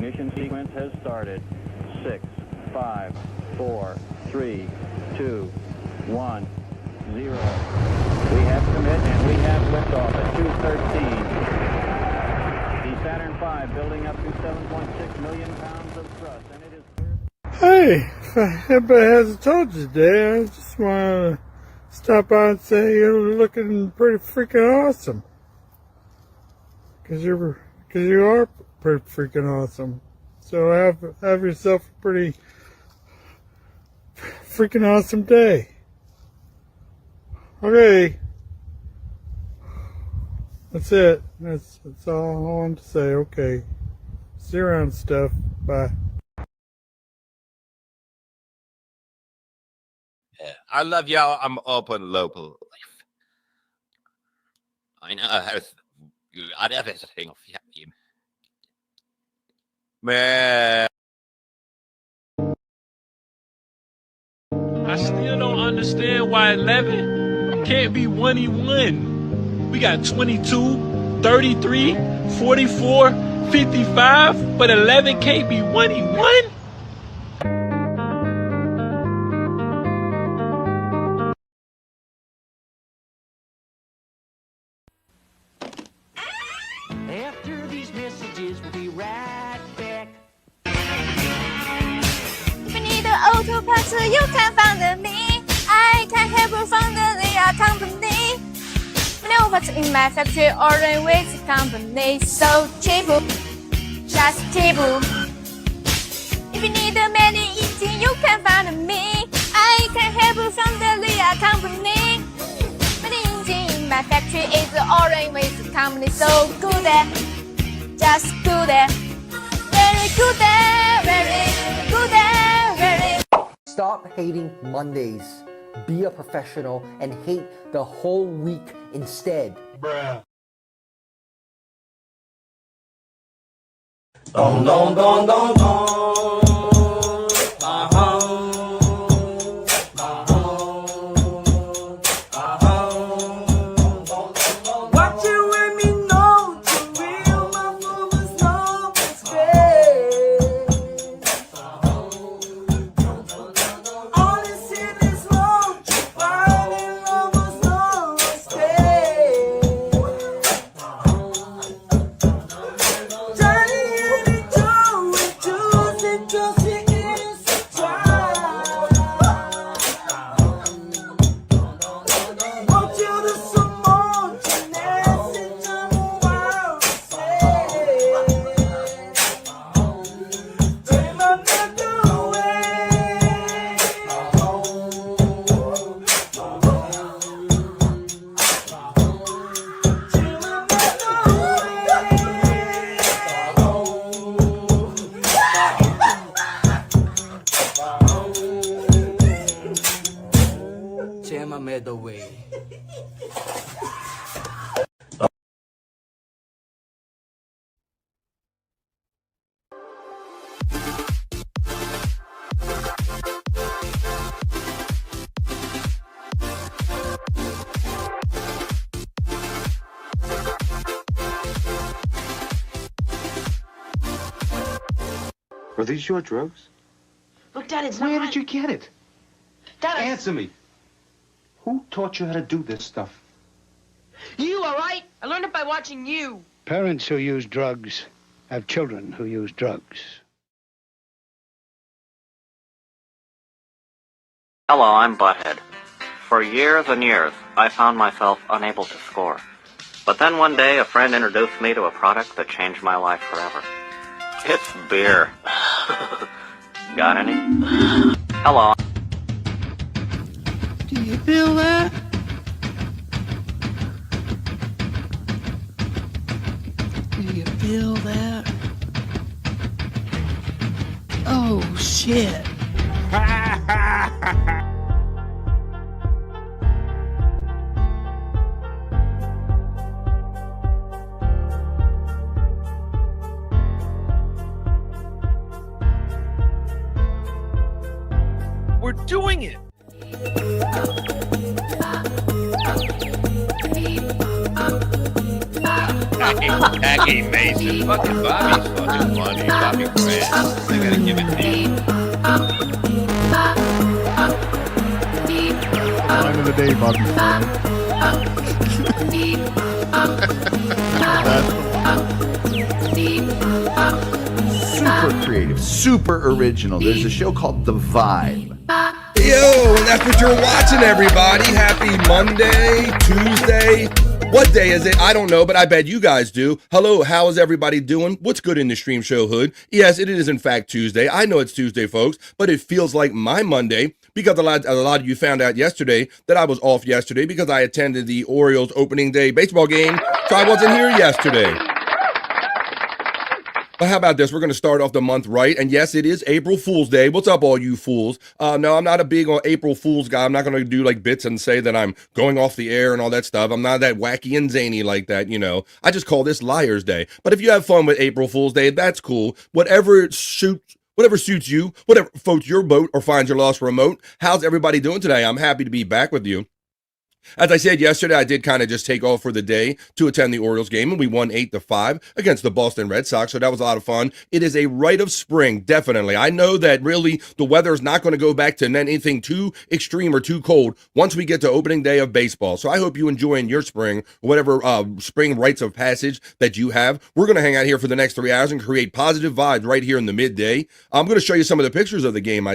Ignition sequence has started. 6, 5, 4, 3, 2, 1, 0. We have commit and we have liftoff at 2:13. The Saturn V building up to 7.6 million pounds of thrust, and it is... Hey, if anybody hasn't told you today, I just want to stop by and say you're looking pretty freaking awesome. Because you are pretty freaking awesome. So have yourself a pretty freaking awesome day. Okay. That's it. That's all I wanted to say. Okay. See you around, stuff. Bye. Yeah, I love y'all. I'm open local life. I know how I'd everything of you. Man. I still don't understand why 11 can't be 1-1. We got 22, 33, 44, 55, but 11 can't be 1-1? After these messages, we'll be right back. If you need an auto parts, you can find me. I can help you find the company. No parts in my factory or with the company. So cheap, just cheap. If you need a many engine, you can find me. I can help you find the company. Many engine in my factory is orange with the company. So good there, just good there. Very good there, very good there, very. Stop hating Mondays. Be a professional and hate the whole week instead. Bruh. Don, don, don, don, don. What you let me know to real my woman's love is great. All this in this world, finding lover's love is great. Johnny and Joe and Juice and Josie is a try. Want you to some more, Jeanette, and John Wild say. Dream another way. Dream another way. Are these your drugs? Look, Dad, it's Where not did you get it? Dad, Answer me. Who taught you how to do this stuff? You, all right? I learned it by watching you. Parents who use drugs have children who use drugs. Hello, I'm Butthead. For years and years, I found myself unable to score. But then one day, a friend introduced me to a product that changed my life forever. It's beer. Got any? Hello. Do you feel that? Do you feel that? Oh, shit. We're doing it! Jackie Mason. Fucking Bobby's fucking funny. Bobby Grant. I gotta give it to you. Line of the day, Bobby Super creative, super original. There's a show called The Vibe. Yo, and that's what you're watching, everybody. Happy Monday, Tuesday. What day is it? I don't know, but I bet you guys do. Hello, how is everybody doing? What's good in the stream show hood? Yes, it is in fact Tuesday. I know it's Tuesday, folks, but it feels like my Monday because a lot of you found out yesterday that I was off yesterday because I attended the Orioles opening day baseball game, so I wasn't here yesterday. But how about this? We're going to start off the month right. And yes, it is April Fool's Day. What's up, all you fools? No, I'm not a big on April Fool's guy. I'm not going to do like bits and say that I'm going off the air and all that stuff. I'm not that wacky and zany like that, you know. I just call this Liar's Day. But if you have fun with April Fool's Day, that's cool. Whatever suits you, whatever floats your boat or finds your lost remote. How's everybody doing today? I'm happy to be back with you. As I said yesterday, I did kind of just take off for the day to attend the Orioles game, and we won 8-5 against the Boston Red Sox, so that was a lot of fun. It is a rite of spring, definitely. I know that really the weather is not going to go back to anything too extreme or too cold once we get to opening day of baseball, so I hope you enjoy in your spring, whatever spring rites of passage that you have. We're going to hang out here for the next 3 hours and create positive vibes right here in the midday. I'm going to show you some of the pictures of the game I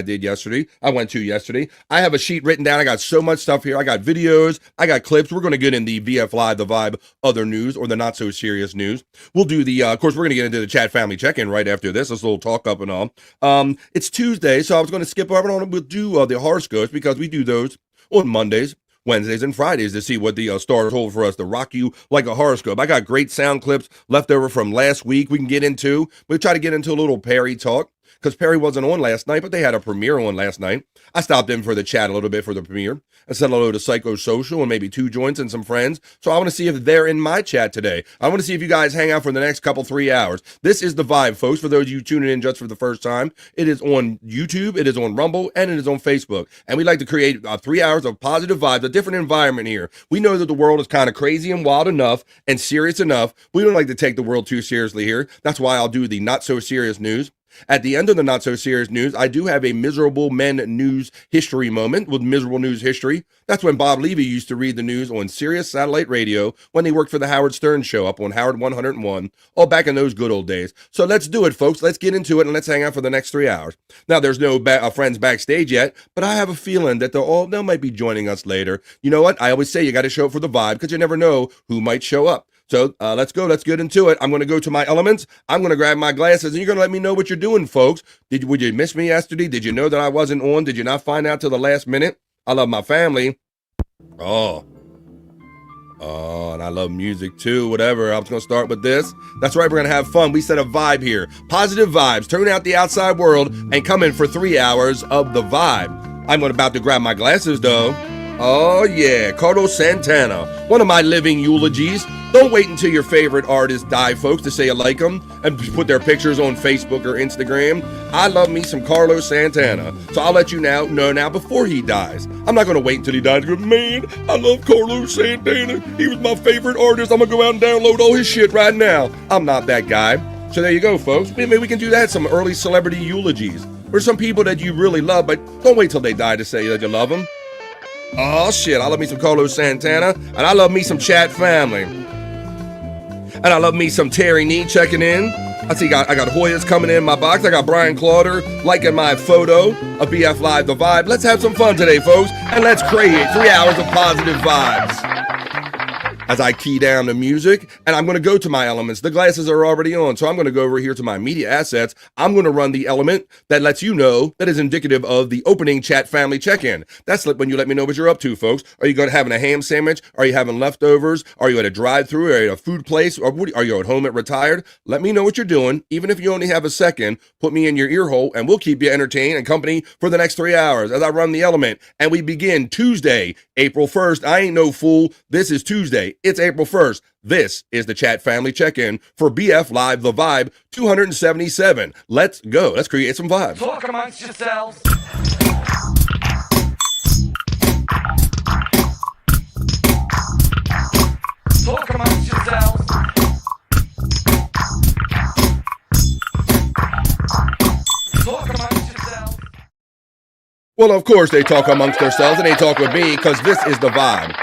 went to yesterday. I have a sheet written down. I got so much stuff here. I got videos. I got clips. We're going to get in the VF Live, the Vibe, other news, or the not so serious news. We'll do the, of course, we're going to get into the chat family check-in right after this. This little talk up and all. It's Tuesday, so I was going to skip over and we'll do the horoscopes because we do those on Mondays, Wednesdays, and Fridays to see what the stars hold for us to rock you like a horoscope. I got great sound clips left over from last week we can get into. We'll try to get into a little Perry talk because Perry wasn't on last night, but they had a premiere on last night. I stopped in for the chat a little bit for the premiere. I said hello to Psychosocial and maybe 2 joints and some friends. So I want to see if they're in my chat today. I want to see if you guys hang out for the next 3 hours. This is The Vibe, folks. For those of you tuning in just for the first time, it is on YouTube, it is on Rumble, and it is on Facebook. And we like to create 3 hours of positive vibes, a different environment here. We know that the world is kind of crazy and wild enough and serious enough. We don't like to take the world too seriously here. That's why I'll do the not so serious news. At the end of the not so serious news, I do have a miserable men news history moment with miserable news history. That's when Bob Levy used to read the news on Sirius Satellite Radio when he worked for the Howard Stern Show up on Howard 101, all back in those good old days. So let's do it, folks. Let's get into it and let's hang out for the next 3 hours. Now, there's no friends backstage yet, but I have a feeling that they might be joining us later. You know what? I always say you got to show up for the vibe because you never know who might show up. So let's go. Let's get into it. I'm going to go to my elements. I'm going to grab my glasses, and you're going to let me know what you're doing, folks. Would you miss me yesterday? Did you know that I wasn't on? Did you not find out till the last minute? I love my family. Oh, and I love music too. Whatever. I was going to start with this. That's right. We're going to have fun. We set a vibe here. Positive vibes. Turn out the outside world and come in for 3 hours of the vibe. I'm about to grab my glasses, though. Oh, yeah, Carlos Santana, one of my living eulogies. Don't wait until your favorite artists die, folks, to say you like them and put their pictures on Facebook or Instagram. I love me some Carlos Santana, so I'll let you know now before he dies. I'm not going to wait until he dies and go, man, I love Carlos Santana. He was my favorite artist. I'm going to go out and download all his shit right now. I'm not that guy. So there you go, folks. Maybe we can do that, some early celebrity eulogies. Or some people that you really love, but don't wait till they die to say that you love them. Oh, shit, I love me some Carlos Santana, and I love me some Chat Family. And I love me some Terry Nee checking in. I got Hoyas coming in my box. I got Brian Clauder liking my photo of BF Live, The Vibe. Let's have some fun today, folks, and let's create 3 hours of positive vibes. As I key down the music, and I'm going to go to my elements. The glasses are already on, so I'm going to go over here to my media assets. I'm going to run the element that lets you know that is indicative of the opening Chat Family check-in. That's when you let me know what you're up to, folks. Are you having a ham sandwich? Are you having leftovers? Are you at a drive-thru? Are you at a food place? Or are you at home at retired? Let me know what you're doing. Even if you only have a second, put me in your ear hole, and we'll keep you entertained and company for the next 3 hours as I run the element. And we begin Tuesday, April 1st. I ain't no fool. This is Tuesday. It's April 1st. This is the Chat Family Check-In for BF Live, The Vibe 277. Let's go. Let's create some vibes. Talk amongst yourselves. Talk amongst yourselves. Well, of course they talk amongst themselves and they talk with me because this is the vibe.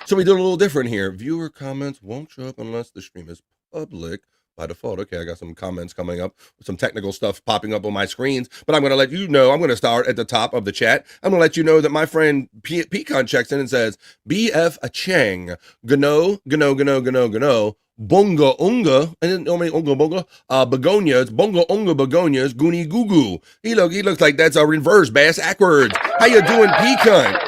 So we do a little different here. Viewer comments won't show up unless the stream is public by default. Okay, I got some comments coming up, some technical stuff popping up on my screens, but I'm going to let you know, I'm going to start at the top of the chat. I'm going to let you know that my friend Pecan checks in and says, BF a Chang, gano, bonga unga, and then only unga bonga, begonias, bonga unga begonias, goony goo goo. He looks like that's a reverse bass backwards. How you doing, Pecan?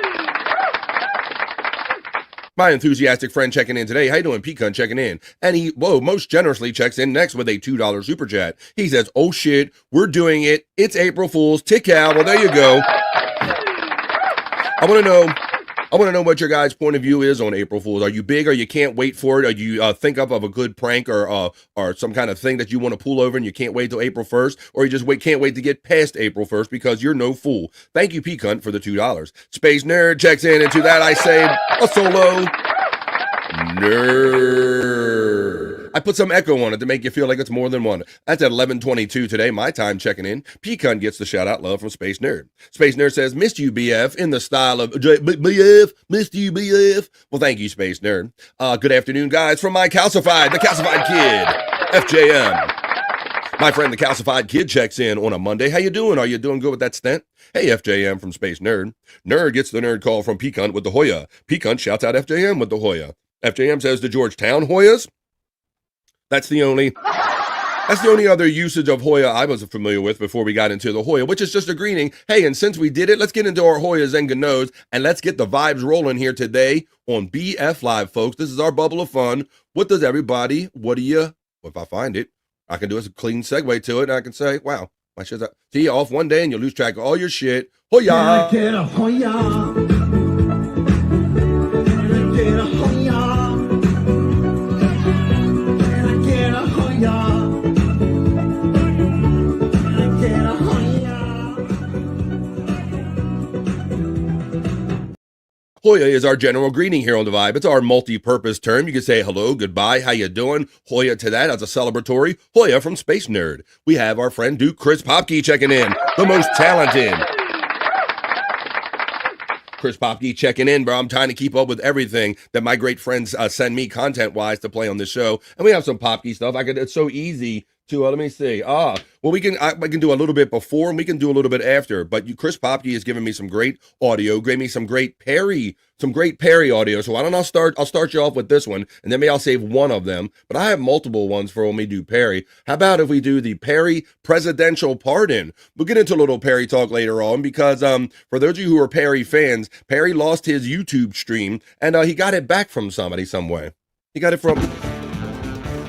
My enthusiastic friend checking in today. How you doing, Pecan checking in? And he, most generously checks in next with a $2 super chat. He says, oh shit, we're doing it. It's April Fool's. Tick out. Well, there you go. I want to know what your guys' point of view is on April Fool's. Are you big or you can't wait for it? Or you think of a good prank or some kind of thing that you want to pull over and you can't wait till April 1st? Or you just can't wait to get past April 1st because you're no fool. Thank you, Pecan, for the $2. Space Nerd checks in, and to that I say, a solo nerd. I put some echo on it to make you feel like it's more than one. That's at 11:22 today, my time checking in. Pecan gets the shout out love from Space Nerd. Space Nerd says, missed you, BF, in the style of BF, missed you, BF. Well, thank you, Space Nerd. Good afternoon, guys, from the Calcified Kid, FJM. My friend, the Calcified Kid, checks in on a Monday. How you doing? Are you doing good with that stent? Hey, FJM from Space Nerd. Nerd gets the nerd call from Pecan with the Hoya. Pecan shouts out FJM with the Hoya. FJM says the Georgetown Hoyas. That's the only other usage of Hoya I was familiar with before we got into the Hoya, which is just a greeting. Hey, and since we did it, let's get into our Hoyas and Ganos, and let's get the vibes rolling here today on BF Live, folks. This is our bubble of fun. What does everybody, if I find it, I can do a clean segue to it, and I can say, wow, my shit's up. See you off one day, and you'll lose track of all your shit. Hoya! Can I get a Hoya? Can I get a Hoya? Hoya is our general greeting here on the Vibe. It's our multi-purpose term. You can say hello, goodbye, how you doing? Hoya to that as a celebratory. Hoya from Space Nerd. We have our friend Duke Chris Popke checking in, the most talented. Chris Popke checking in, bro. I'm trying to keep up with everything that my great friends send me content-wise to play on this show. And we have some Popke stuff. It's so easy to, let me see. Well, I can do a little bit before and we can do a little bit after. But Chris Popke has given me some great audio, gave me some great Perry audio. So why don't I'll start you off with this one, and then maybe I'll save one of them. But I have multiple ones for when we do Perry. How about if we do the Perry presidential pardon? We'll get into a little Perry talk later on because for those of you who are Perry fans, Perry lost his YouTube stream and he got it back from somebody some way. He got it from.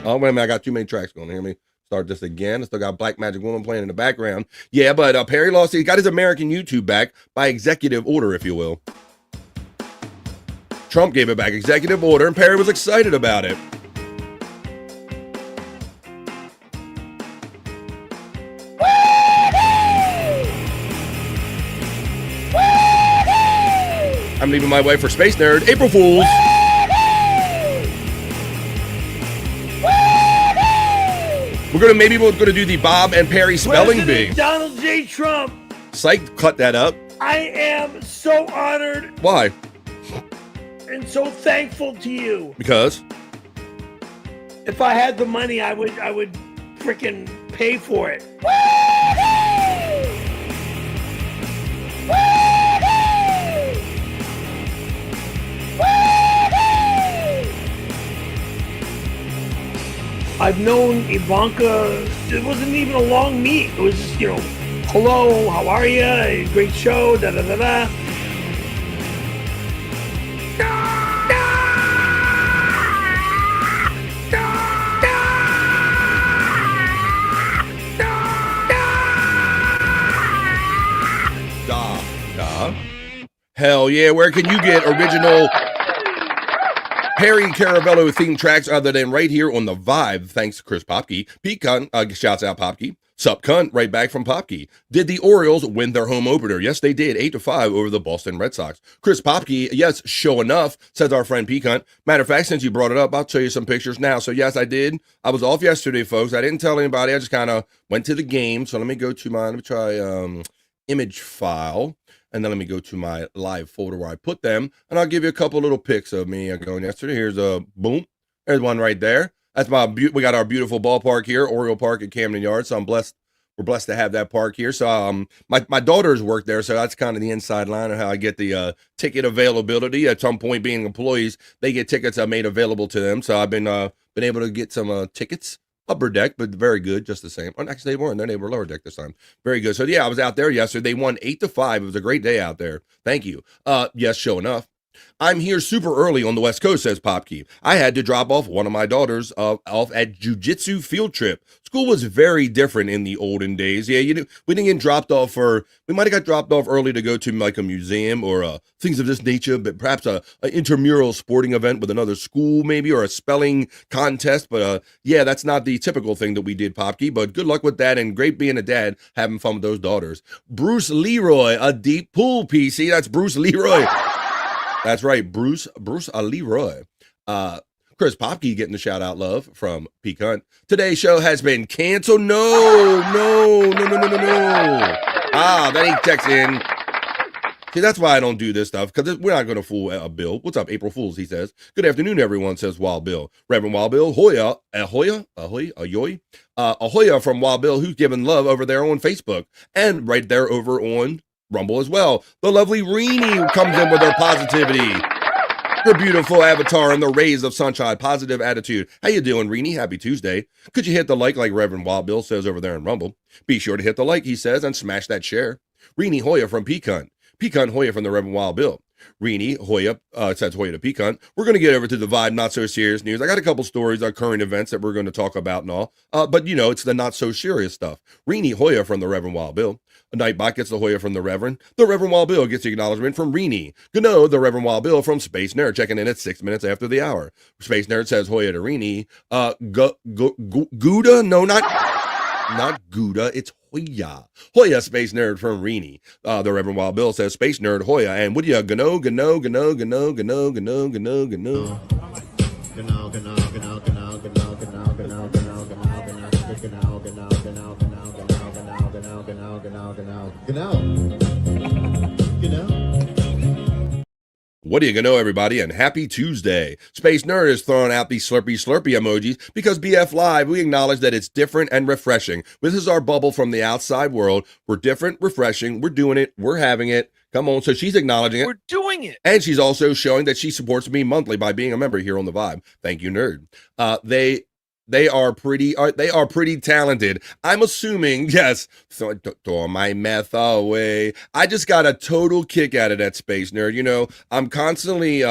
Oh wait a minute, I got too many tracks going. Hear me? Start this again. I still got Black Magic Woman playing in the background. Yeah, but Perry he got his American YouTube back by executive order, if you will. Trump gave it back, executive order, and Perry was excited about it. I'm leaving my way for Space Nerd. April Fools. We're gonna do the Bob and Perry spelling bee. Donald J. Trump. Psych, cut that up. I am so honored. Why? And so thankful to you. Because? If I had the money, I would freaking pay for it. I've known Ivanka, it wasn't even a long meet. It was just, hello, how are you? Great show, da-da-da-da. Hell yeah, where can you get original Perry Caravello themed tracks other than right here on the Vibe? Thanks to Chris Popke. Pecan shouts out Popke. Sup cunt, right back from Popke. Did the Orioles win their home opener? Yes, they did, 8-5 over the Boston Red Sox. Chris Popke, yes, sure enough, says our friend Pecan. Matter of fact, since you brought it up, I'll show you some pictures now. So yes, I did. I was off yesterday, folks. I didn't tell anybody. I just kind of went to the game. So let me go to let me try image file. And then let me go to my live folder where I put them. And I'll give you a couple little pics of me going yesterday. Here's a boom. There's one right there. That's we got our beautiful ballpark here, Oriole Park at Camden Yards. So we're blessed to have that park here. So my daughters work there, so that's kind of the inside line of how I get the ticket availability. At some point, being employees, they get tickets made available to them. So I've been able to get some tickets. Upper deck, but very good, just the same. Oh, actually, they weren't. They were lower deck this time. Very good. So yeah, I was out there yesterday. They won 8-5. It was a great day out there. Thank you. Yes, sure enough. I'm here super early on the West Coast, says Popkey. I had to drop off one of my daughters off at jiu-jitsu field trip. School was very different in the olden days. Yeah, we didn't get dropped off we might have got dropped off early to go to like a museum or things of this nature, but perhaps an intramural sporting event with another school maybe, or a spelling contest. But yeah, that's not the typical thing that we did, Popkey, but good luck with that, and great being a dad, having fun with those daughters. Bruce Leroy, a deep pool PC. That's Bruce Leroy. That's right, Bruce Leroy. Chris Popkey getting the shout out love from P Cunt. Today's show has been canceled. No. Then he texts in. See, that's why I don't do this stuff, because we're not going to fool Bill. What's up, April Fools, he says. Good afternoon, everyone, says Wild Bill. Reverend Wild Bill, Ahoya from Wild Bill, who's giving love over there on Facebook, and right there over on Rumble as well. The lovely Reenie comes in with her positivity. Her beautiful avatar and the rays of sunshine, positive attitude. How you doing, Reenie? Happy Tuesday. Could you hit the like Reverend Wild Bill says over there in Rumble? Be sure to hit the like, he says, and smash that share. Reenie Hoya from Pecan. Pecan Hoya from the Reverend Wild Bill. Reenie Hoya, says Hoya to Pecan. We're going to get over to the Vibe Not So Serious news. I got a couple stories on current events that we're going to talk about and all. But it's the not so serious stuff. Reenie Hoya from the Reverend Wild Bill. Nightbot gets the Hoya from the Reverend. The Reverend Wild Bill gets the acknowledgement from Reenie. Gano, the Reverend Wild Bill from Space Nerd, checking in at 6 minutes after the hour. Space Nerd says Hoya to Reenie. Gouda? No, not Gouda. It's Hoya. Hoya, Space Nerd from Reenie. The Reverend Wild Bill says Space Nerd Hoya. And what do you Gano? What do you know, everybody, and happy Tuesday. Space Nerd is throwing out the slurpy emojis because BF Live, we acknowledge that it's different and refreshing. This is our bubble from the outside world. We're different, refreshing, we're doing it, we're having it. Come on, so she's acknowledging it. We're doing it. And she's also showing that she supports me monthly by being a member here on The Vibe. Thank you, Nerd. They are pretty talented. I'm assuming, yes, so throw my meth away. I just got a total kick out of that, Space Nerd. I'm constantly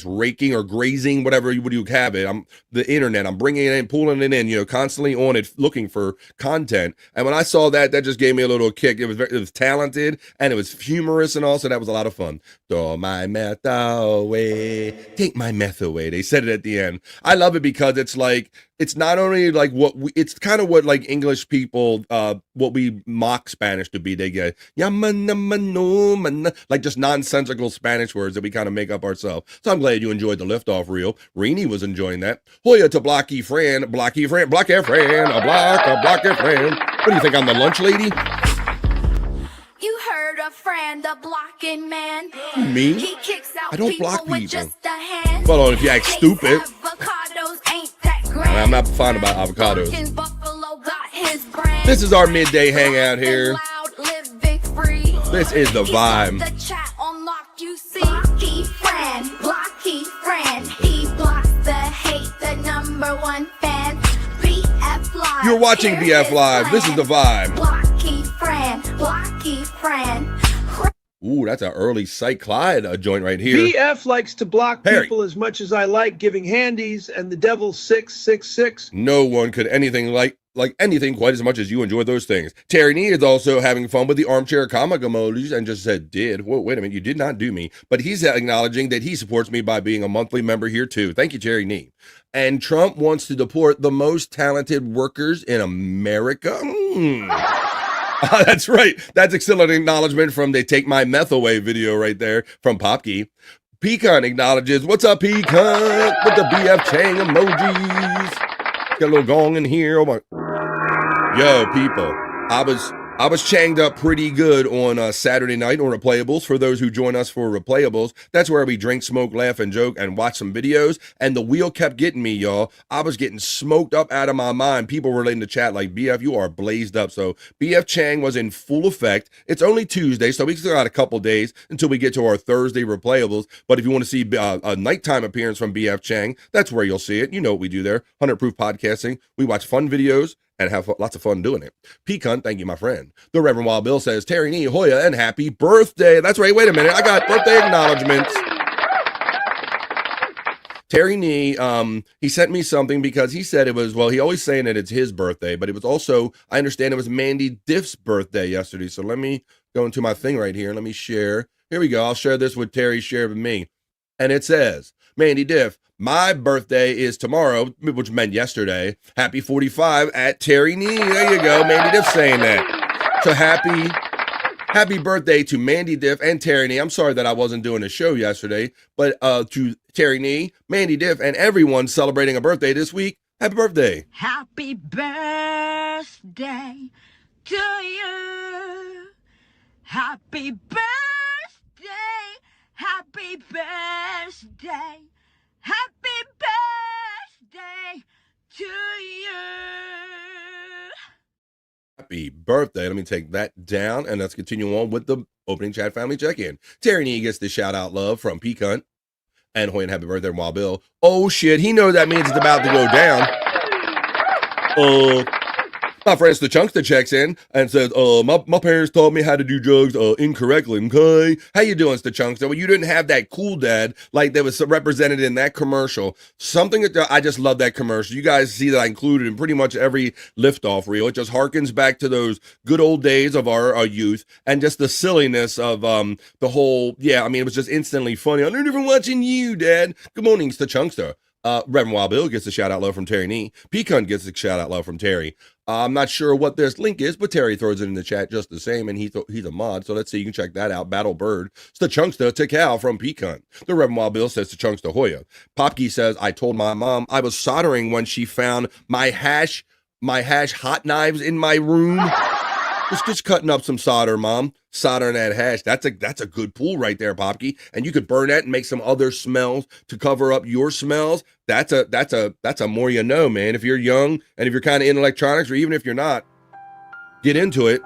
raking or grazing, whatever you have it. The internet, I'm bringing it in, pulling it in, constantly on it, looking for content. And when I saw that just gave me a little kick. It was talented and it was humorous and all, so that was a lot of fun. Throw my meth away, take my meth away. They said it at the end. I love it because it's not only like it's kind of what like English people, what we mock Spanish to be. They get like just nonsensical Spanish words that we kind of make up ourselves. So I'm glad you enjoyed the liftoff reel. Reenie was enjoying that. Hoya to Blocky Fran. What do you think, I'm the lunch lady? You heard a friend, a blocking man. Me? He kicks out I don't people block with people. just a hand. Well, if you act stupid. Avocados ain't that grand. I'm not fond about avocados. Fucking Buffalo got his brand. This is our midday hangout here. Loud, live big free. This is the vibe. The chat on lock, you see. Blocky friend. He blocks the hate, the number one fan. BF Live. You're watching BF Live. This is the vibe. Blocky friend. Ooh, that's an early Sight Clyde joint right here. BF likes to block Harry. people as much as I like giving handies, and the devil's 666. No one could anything like anything quite as much as you enjoy those things. Terry Nee is also having fun with the armchair comic emojis and just said, Whoa, wait a minute, you did not do me. But he's acknowledging that he supports me by being a monthly member here too. Thank you, Terry Nee. And Trump wants to deport the most talented workers in America. That's right. That's excellent acknowledgement from the Take My Meth Away video right there from Popkey. Pecan acknowledges, what's up, Pecan? With the BF Chang emojis. Got a little gong in here. Oh my. Yo, people. I I was changed up pretty good on Saturday night on Replayables. For those who join us for Replayables, that's where we drink, smoke, laugh, and joke, and watch some videos. And the wheel kept getting me, y'all. I was getting smoked up out of my mind. People were in the chat like, BF, you are blazed up. So BF Chang was in full effect. It's only Tuesday, so we still got a couple days until we get to our Thursday Replayables. But if you want to see a nighttime appearance from BF Chang, that's where you'll see it. You know what we do there. 100 Proof Podcasting. We watch fun videos and have lots of fun doing it. P-Cunt, thank you, my friend. The Reverend Wild Bill says, Terry Nee, Hoya, and happy birthday. That's right. Wait a minute. I got birthday acknowledgments. Terry Nee, he sent me something because he said it was, well, he always saying that it's his birthday, but it was also, I understand it was Mandy Diff's birthday yesterday. So let me go into my thing right here. Let me share. Here we go. I'll share this with Terry, share with me. And it says, Mandy Diff, my birthday is tomorrow, which meant yesterday. Happy 45 at Terry Nee. There you go. Mandy Diff saying that. So happy birthday to Mandy Diff and Terry Nee. I'm sorry that I wasn't doing a show yesterday, but to Terry Nee, Mandy Diff, and everyone celebrating a birthday this week, happy birthday. Happy birthday to you. Happy birthday. Happy birthday. Happy birthday to you. Happy birthday. Let me take that down and let's continue on with the opening chat family check-in. Terry Nee gets the shout out love from P-Cunt and Hoy and happy birthday Wild Bill. Oh shit, he knows that means it's about to go down. My friend the Chunkster checks in and says, my parents taught me how to do drugs incorrectly, okay? How you doing, the Chunkster? Well, you didn't have that cool dad like that was represented in that commercial. Something that I just love that commercial. You guys see that I included in pretty much every liftoff reel. It just harkens back to those good old days of our youth and just the silliness of the whole, yeah, I mean, it was just instantly funny. I'm not even watching you, Dad. Good morning, the Chunkster. Reverend Wild Bill gets a shout out love from Terry Nee. P-Cunt gets a shout out love from Terry. I'm not sure what this link is, but Terry throws it in the chat just the same, and he's a mod, so let's see. You can check that out. Battle Bird. It's the Chunkster to Cal from P-Cunt. The Reverend Wild Bill says to Chunkster Hoya. Popkey says, I told my mom I was soldering when she found my hash hot knives in my room. Just cutting up some solder, Mom. Soldering that hash. That's a good pool right there, Popkey. And you could burn that and make some other smells to cover up your smells. That's a more you know, man. If you're young and if you're kind of in electronics, or even if you're not, get into it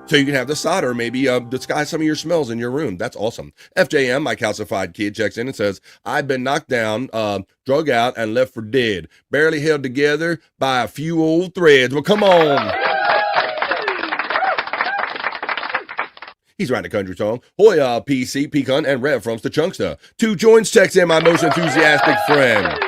so you can have the solder maybe disguise some of your smells in your room. That's awesome. FJM, my calcified kid, checks in and says, I've been knocked down, drug out, and left for dead. Barely held together by a few old threads. Well, come on. He's writing a country song. Hoya, PC, P-Cunt, and Rev from the Chunkster. Two joins checks in, my most enthusiastic friend.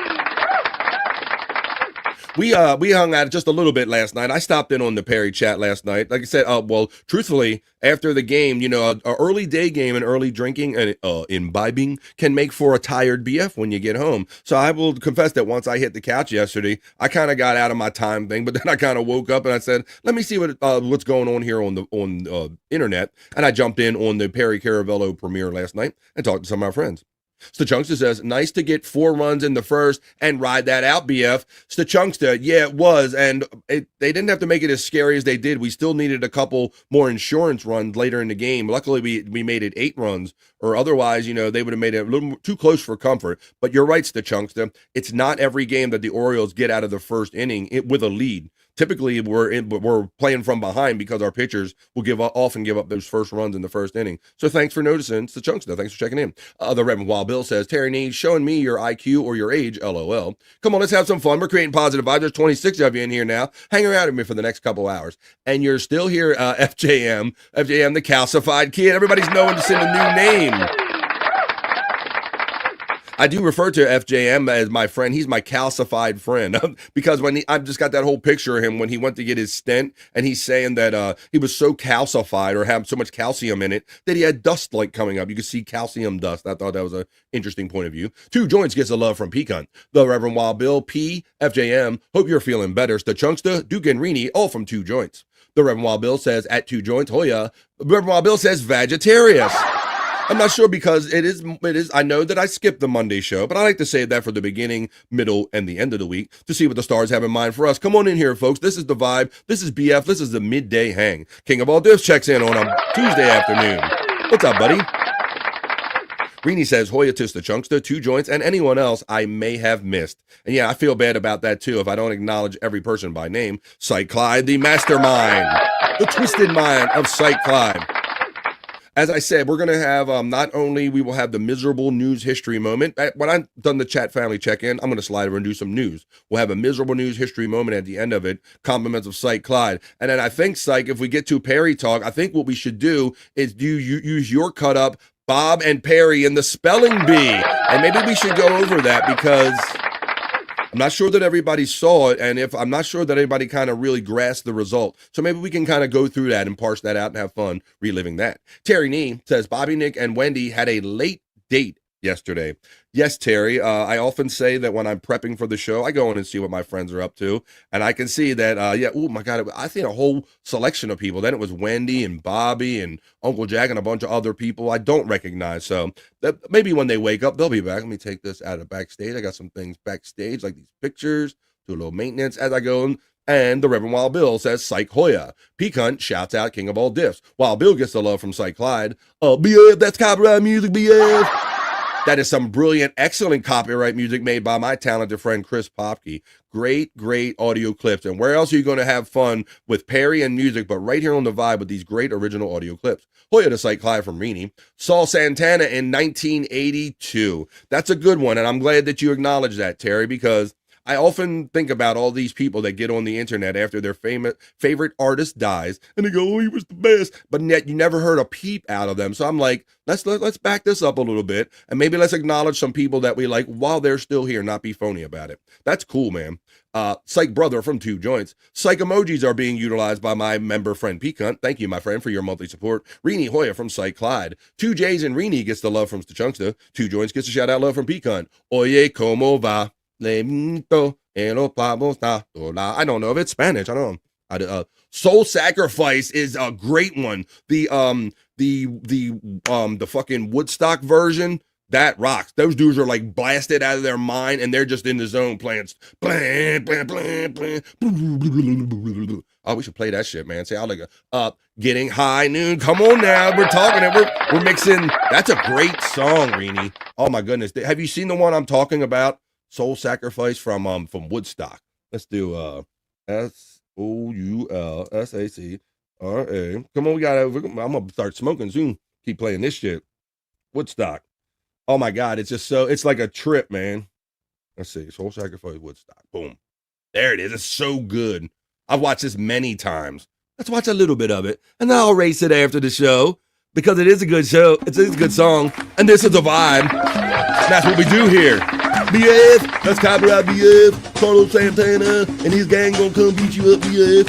We hung out just a little bit last night. I stopped in on the Perry chat last night. Like I said, well, truthfully, after the game, you know, an early day game and early drinking and imbibing can make for a tired BF when you get home. So I will confess that once I hit the couch yesterday, I kind of got out of my time thing, but then I kind of woke up and I said, let me see what's going on here on the internet. And I jumped in on the Perry Caravello premiere last night and talked to some of my friends. Stachunkster says, nice to get 4 runs in the first and ride that out, BF. Stachunkster, yeah, it was. And they didn't have to make it as scary as they did. We still needed a couple more insurance runs later in the game. Luckily, we made it 8 runs, or otherwise, you know, they would have made it a little too close for comfort. But you're right, Stachunkster. It's not every game that the Orioles get out of the first inning with a lead. Typically, we're playing from behind because our pitchers will often give up those first runs in the first inning. So thanks for noticing. It's the Chunkster. Thanks for checking in. The Reverend Wild Bill says, Terry Nee, showing me your IQ or your age, LOL. Come on, let's have some fun. We're creating positive vibes. There's 26 of you in here now. Hang around with me for the next couple hours. And you're still here, FJM, the calcified kid. Everybody's knowing to send a new name. I do refer to FJM as my friend. He's my calcified friend because I've just got that whole picture of him when he went to get his stent, and he's saying that he was so calcified or had so much calcium in it that he had dust like coming up. You could see calcium dust. I thought that was an interesting point of view. Two joints gets a love from P-Cunt. The Reverend Wild Bill, P, FJM. Hope you're feeling better. The Chunkster, Duke and Rini, all from Two Joints. The Reverend Wild Bill says at Two Joints, Hoya. The Reverend Wild Bill says Vegetarius. I'm not sure because it is, I know that I skipped the Monday show, but I like to save that for the beginning, middle, and the end of the week to see what the stars have in mind for us. Come on in here, folks. This is The Vibe. This is BF. This is the Midday Hang. King of all diffs checks in on a Tuesday afternoon. What's up, buddy? Rini says, Hoya Tis the Chunkster, 2 joints, and anyone else I may have missed. And yeah, I feel bad about that too if I don't acknowledge every person by name. Psych Clyde, the mastermind, the twisted mind of Psych Clyde. As I said, we're going to have, not only we will have the miserable news history moment. When I'm done the chat family check-in, I'm going to slide over and do some news. We'll have a miserable news history moment at the end of it. Compliments of Psych Clyde. And then I think, Psych, if we get to Perry talk, I think what we should do is use your cut up, Bob and Perry in the spelling bee. And maybe we should go over that because I'm not sure that everybody saw it, and I'm not sure that everybody kind of really grasped the result. So maybe we can kind of go through that and parse that out and have fun reliving that. Terry Nee says, Bobby, Nick, and Wendy had a late date yesterday. Yes, Terry, I often say that when I'm prepping for the show, I go in and see what my friends are up to, and I can see that, oh my God, I think a whole selection of people. Then it was Wendy and Bobby and Uncle Jack and a bunch of other people I don't recognize. So that maybe when they wake up, they'll be back. Let me take this out of backstage. I got some things backstage, like these pictures, do a little maintenance as I go. And the Reverend Wild Bill says, Psych Hoya. Peacunt shouts out King of all diffs. Wild Bill gets the love from Psych Clyde. BF, that's copyright music, BF. That is some brilliant, excellent copyright music made by my talented friend Chris Popke. Great, great audio clips. And where else are you going to have fun with Perry and music, but right here on The Vibe with these great original audio clips? Hoya to Psych Clyde from Rini. Saul Santana in 1982. That's a good one, and I'm glad that you acknowledge that, Terry, because I often think about all these people that get on the internet after their favorite artist dies, and they go, oh, he was the best, but yet you never heard a peep out of them. So I'm like, let's back this up a little bit, and maybe let's acknowledge some people that we like while they're still here, not be phony about it. That's cool, man. Psych Brother from 2 joints. Psych emojis are being utilized by my member friend Peacunt. Thank you, my friend, for your monthly support. Rini Hoya from Psych Clyde. 2 J's and Rini gets the love from Stachunksta. 2 joints gets a shout out love from Peacunt. Oye, como va? I don't know if it's Spanish. I don't know. Soul Sacrifice is a great one. The fucking Woodstock version, that rocks. Those dudes are like blasted out of their mind and they're just in the zone playing blah, blah, blah, blah. Oh, we should play that shit, man. Say, I like Getting High Noon. Come on now. We're talking and we're mixing. That's a great song, Rini. Oh my goodness. Have you seen the one I'm talking about? Soul Sacrifice from Woodstock. Let's do SOULSACRA. Come on, I'm gonna start smoking soon. Keep playing this shit. Woodstock. Oh my God, it's like a trip, man. Let's see. Soul Sacrifice Woodstock. Boom. There it is. It's so good. I've watched this many times. Let's watch a little bit of it, and then I'll race it after the show because it is a good show. It's a good song, and this is a vibe. That's what we do here. BF, that's copyright BF, Carlos Santana, and his gang gonna come beat you up, BF.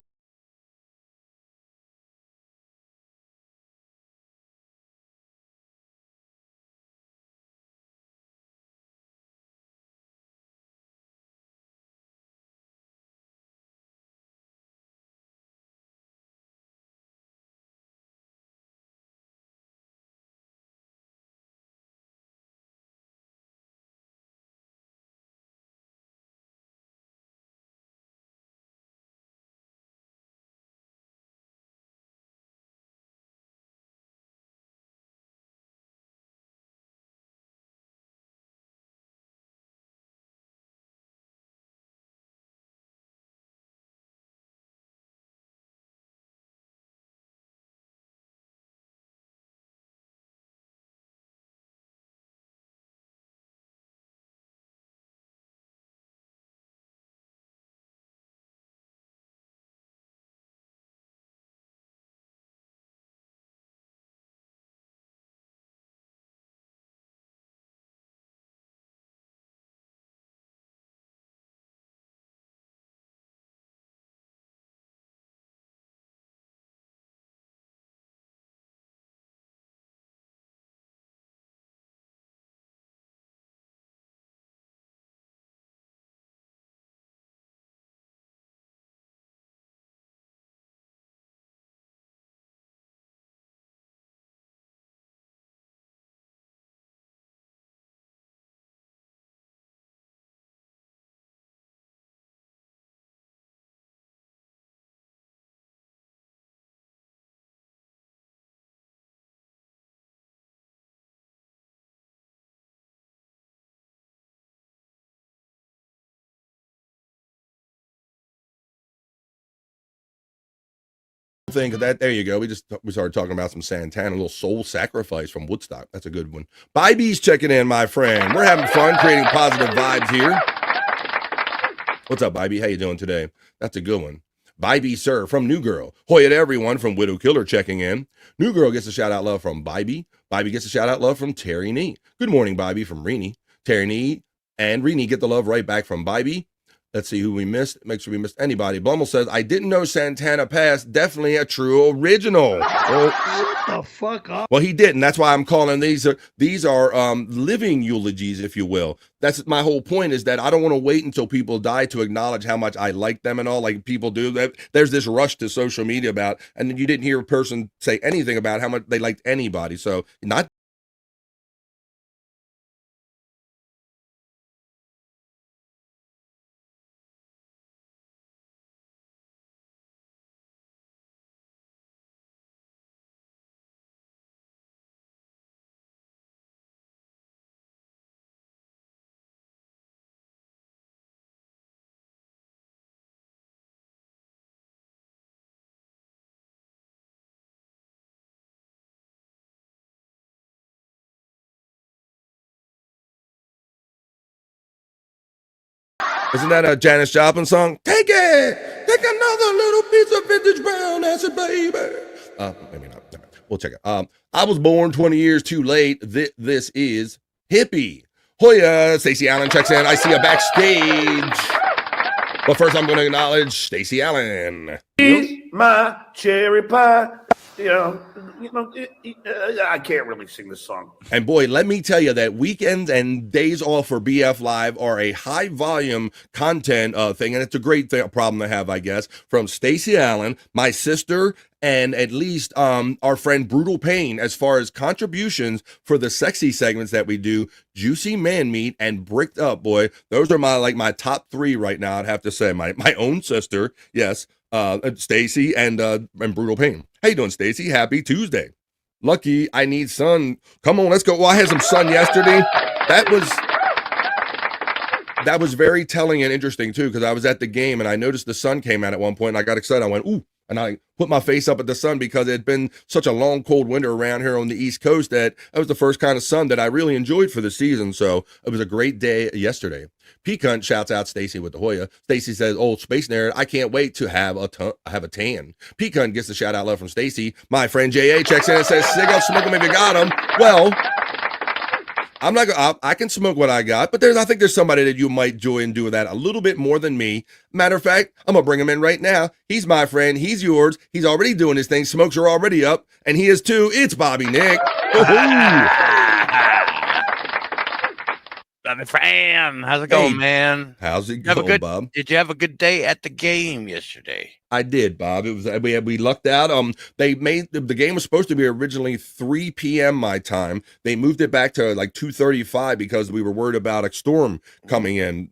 thing of that. There you go. We started talking about some Santana, a little Soul Sacrifice from Woodstock. That's a good one. Bobby's checking in, my friend. We're having fun creating positive vibes here. What's up, Bobby? How you doing today? That's a good one. Bobby Sir from New Girl. Hoya to everyone from Widow Killer checking in. New Girl gets a shout out love from Bobby. Bobby gets a shout out love from Terry Nee. Good morning, Bobby from Reenie. Terry Nee and Reenie get the love right back from Bobby. Let's see who we missed. Make sure we missed anybody. Blummel says, I didn't know Santana passed. Definitely a true original. Well, Shut the fuck up. well, he didn't. That's why I'm calling these are living eulogies, if you will. That's my whole point, is that I don't want to wait until people die to acknowledge how much I like them and all, like people do. There's this rush to social media about, and you didn't hear a person say anything about how much they liked anybody. So not. Isn't that a Janis Joplin song? Take it! Take another little piece of vintage brown acid, baby. Maybe not. We'll check it. I was born 20 years too late. This is Hippie. Hoya, Stacey Allen checks in. I see her backstage. But first, I'm going to acknowledge Stacey Allen. Eat my cherry pie. I can't really sing this song. And boy, let me tell you that weekends and days off for BF Live are a high volume content thing, and it's a great problem to have, I guess. From Stacey Allen, my sister, and at least our friend Brutal Pain, as far as contributions for the sexy segments that we do, Juicy Man Meat and Bricked Up, boy. Those are my top three right now, I'd have to say. My own sister, yes, Stacey and Brutal Pain. How you doing, Stacey? Happy Tuesday. Lucky, I need sun. Come on, let's go. Well, I had some sun yesterday. That was very telling and interesting too, because I was at the game and I noticed the sun came out at one point and I got excited. I went, ooh, and I put my face up at the sun because it had been such a long, cold winter around here on the East Coast that was the first kind of sun that I really enjoyed for the season. So it was a great day yesterday. Peacunt shouts out Stacey with the Hoya. Stacey says, old Space Nerd, I can't wait to have a tan. Peacunt gets a shout out love from Stacey. My friend J.A. checks in and says, cigar, smoke them if you got them. Well, I'm not gonna, I can smoke what I got, but I think there's somebody that you might join doing that a little bit more than me. Matter of fact, I'm gonna bring him in right now. He's my friend. He's yours. He's already doing his thing. Smokes are already up, and he is too. It's Bobby Nick. Bobby Fran, how's it going, man? How's it going, Bob? Did you have a good day at the game yesterday? I did, Bob. It was we lucked out. They made the game was supposed to be originally 3 p.m. my time. They moved it back to like 2:35 because we were worried about a storm coming in,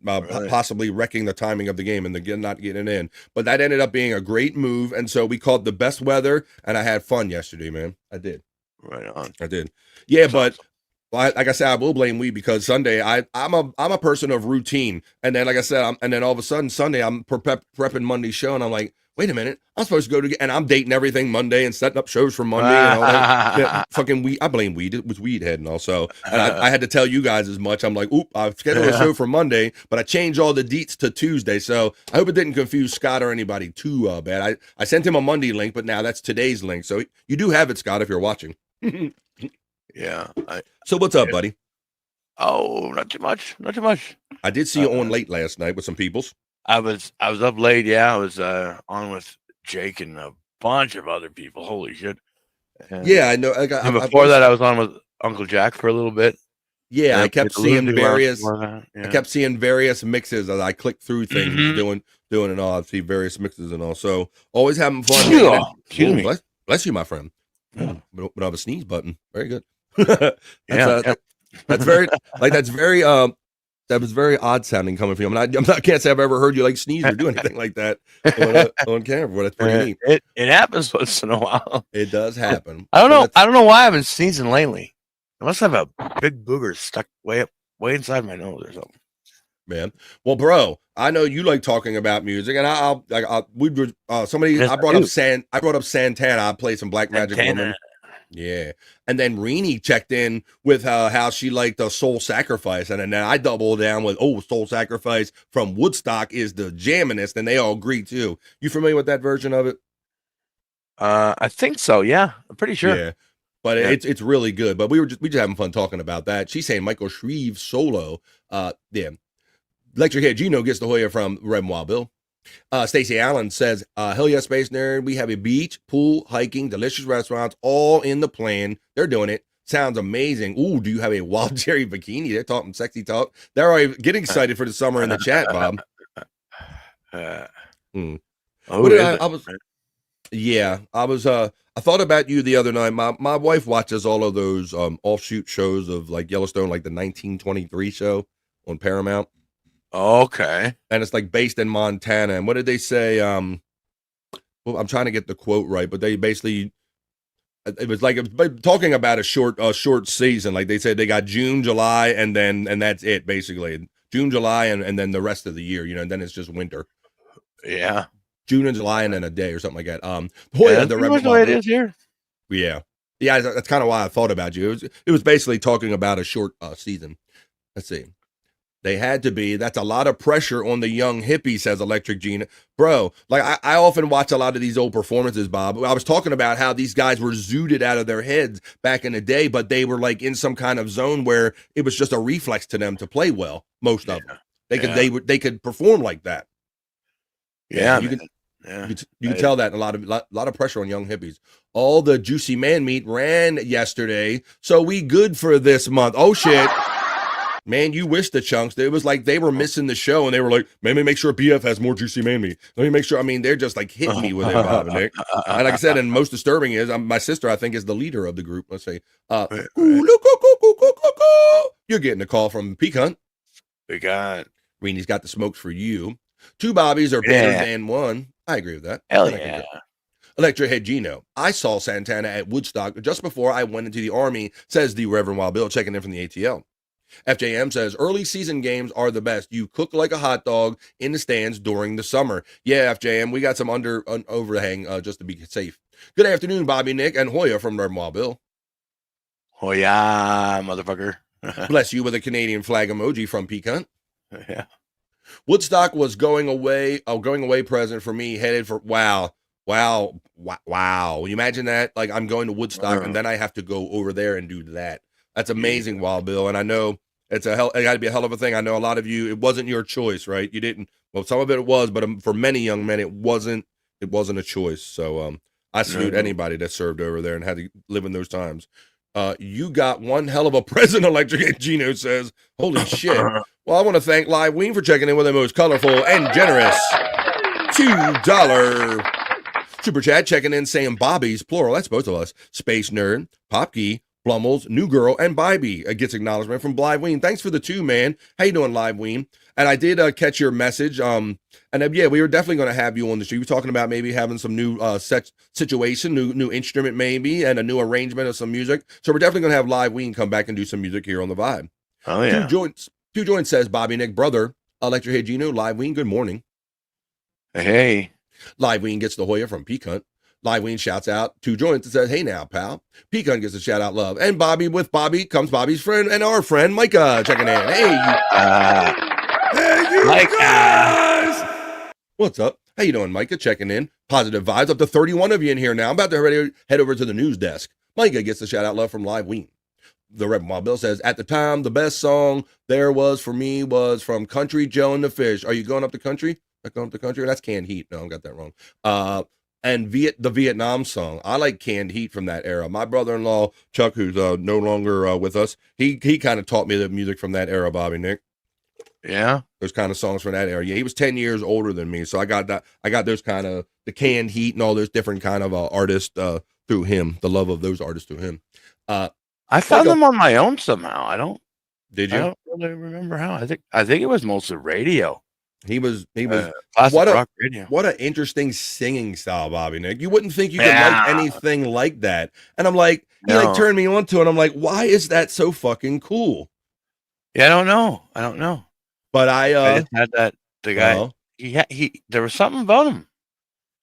possibly wrecking the timing of the game and not getting in. But that ended up being a great move, and so we called the best weather, and I had fun yesterday, man. I did. Right on. I did. Yeah, but. Well, like I said, I will blame we because Sunday I'm a person of routine, and then like I said, and then all of a sudden Sunday I'm prepping Monday's show, and I'm like, wait a minute, I'm supposed to go and I'm dating everything Monday and setting up shows for Monday and all that. Yeah, fucking weed. I blame weed. It was weed head, and also I had to tell you guys as much. I'm like, oop, I've scheduled a show for Monday, but I changed all the deets to Tuesday, so I hope it didn't confuse Scott or anybody too bad. I sent him a Monday link, but now that's today's link, so you do have it, Scott, if you're watching. Yeah. So what's up, buddy? Oh, not too much. Not too much. I did see you on late last night with some peoples. I was up late. Yeah, I was on with Jake and a bunch of other people. Holy shit! Yeah, I know. Before that, I was on with Uncle Jack for a little bit. Yeah, I kept seeing various. I kept seeing various mixes as I clicked through things, doing and all. I see various mixes and all. So always having fun. Excuse me. Bless you, my friend. We don't have a sneeze button. Very good. That's very that was very odd sounding coming from you. I can't say I've ever heard you like sneeze or do anything like that on camera. But that's pretty neat. It happens once in a while. It does happen. I don't know. I don't know why I've been sneezing lately. I must have a big booger stuck way inside my nose or something. man. Well, bro, I know you like talking about music, and I brought up Santana. I played some Black Magic Woman. Yeah, and then Rini checked in with how she liked the Soul Sacrifice, and then I doubled down with Soul Sacrifice from Woodstock is the jamminest, and they all agree too. You familiar with that version of it? I think so. Yeah, I'm pretty sure. Yeah, but it's really good. But we just having fun talking about that. She's saying Michael Shreve solo. Yeah, Electric Head Gino gets the Hoya from Red and Wild Bill. Stacey Allen says, hell yeah, Space Nerd. We have a beach, pool, hiking, delicious restaurants, all in the plan. They're doing it. Sounds amazing. Ooh, do you have a wild cherry bikini? They're talking sexy talk. They're already getting excited for the summer in the chat, Bob. I thought about you the other night. My wife watches all of those offshoot shows of like Yellowstone, like the 1923 show on Paramount. Okay. And it's like based in Montana. And what did they say? Well, I'm trying to get the quote right, but they basically, it was talking about a short season. Like they said they got June, July, and that's it basically. June, July, and then the rest of the year, and then it's just winter. Yeah. June and July and then a day or something like that. That's pretty much the way it is here. Yeah. Yeah, that's kind of why I thought about you. It was basically talking about a short season. Let's see. They had to be. That's a lot of pressure on the young hippie, says Electric Gina. Bro, like I often watch a lot of these old performances, Bob. I was talking about how these guys were zooted out of their heads back in the day, but they were like in some kind of zone where it was just a reflex to them to play well. Most of them, they could perform like that. Yeah, you can tell that a lot of pressure on young hippies. All the juicy man meat ran yesterday, so we good for this month. Oh shit. Man, you wish the chunks. It was like they were missing the show, and they were like, "Let me make sure BF has more juicy man meat. Let me make sure." I mean, they're just like hitting me with it, Bob and Nick. And like I said, and most disturbing is my sister, I think, is the leader of the group. Let's say, you're getting a call from Pecan. Pecan. Reenie's got the smokes for you. 2 Bobbies are better than 1. I agree with that. Hell yeah. Electric Head Gino. I saw Santana at Woodstock just before I went into the Army, says the Reverend Wild Bill, checking in from the ATL. FJM says, early season games are the best. You cook like a hot dog in the stands during the summer. Yeah, FJM, we got some overhang just to be safe. Good afternoon, Bobby, Nick, and Hoya from Reverend Wild Bill. Hoya, motherfucker. Bless you with a Canadian flag emoji from Pecan. Yeah. Woodstock was going away present for me, headed for wow. You imagine that? Like I'm going to Woodstock and then I have to go over there and do that. That's amazing, Wild Bill. And I know it got to be a hell of a thing. I know a lot of you, it wasn't your choice, right? You didn't, well, some of it was, but for many young men, it wasn't a choice. So I salute anybody that served over there and had to live in those times. You got one hell of a present, Electric Gino says. Holy shit. Well, I want to thank Live Ween for checking in with the most colorful and generous $2 super chat, checking in saying Bobby's, plural, that's both of us, Space Nerd, Popkey, Blumels, New Girl, and Bybee gets acknowledgement from Live Ween. Thanks for the 2, man. How you doing, Live Ween? And I did catch your message. Yeah, we were definitely going to have you on the show. You were talking about maybe having some new situation, new instrument maybe, and a new arrangement of some music. So we're definitely going to have Live Ween come back and do some music here on the Vibe. Oh yeah. Two joints says Bobby Nick, brother, Electric Head Gino, Live Ween, good morning. Hey. Live Ween gets the Hoya from Pecan. Live Ween shouts out 2 joints and says, hey now, pal. Pecan gets a shout out love. And Bobby, with Bobby comes Bobby's friend and our friend Micah checking in. Hey, you Micah. Guys. What's up? How you doing, Micah? Checking in. Positive vibes. Up to 31 of you in here now. I'm about to head over to the news desk. Micah gets the shout out love from Live Ween. The Rebel Wild Bill says, at the time, the best song there was for me was from Country Joe and the Fish. Are you going up the country? Going up the country? That's Canned Heat. No, I got that wrong. And the Vietnam song. I like Canned Heat from that era. My brother-in-law, Chuck, who's no longer with us, he kind of taught me the music from that era, Bobby Nick. Yeah. Those kind of songs from that era. Yeah, he was 10 years older than me. So I got those kind of, the Canned Heat and all those different kind of artists through him, the love of those artists through him. I found them on my own somehow. Did you? I don't really remember how. I think it was mostly radio. He was classic rock radio. What an interesting singing style, Bobby Nick. You wouldn't think you could like anything like that. And I'm like, he turned me on to it. I'm like, why is that so fucking cool? Yeah, I don't know. But I just had that the guy he there was something about him.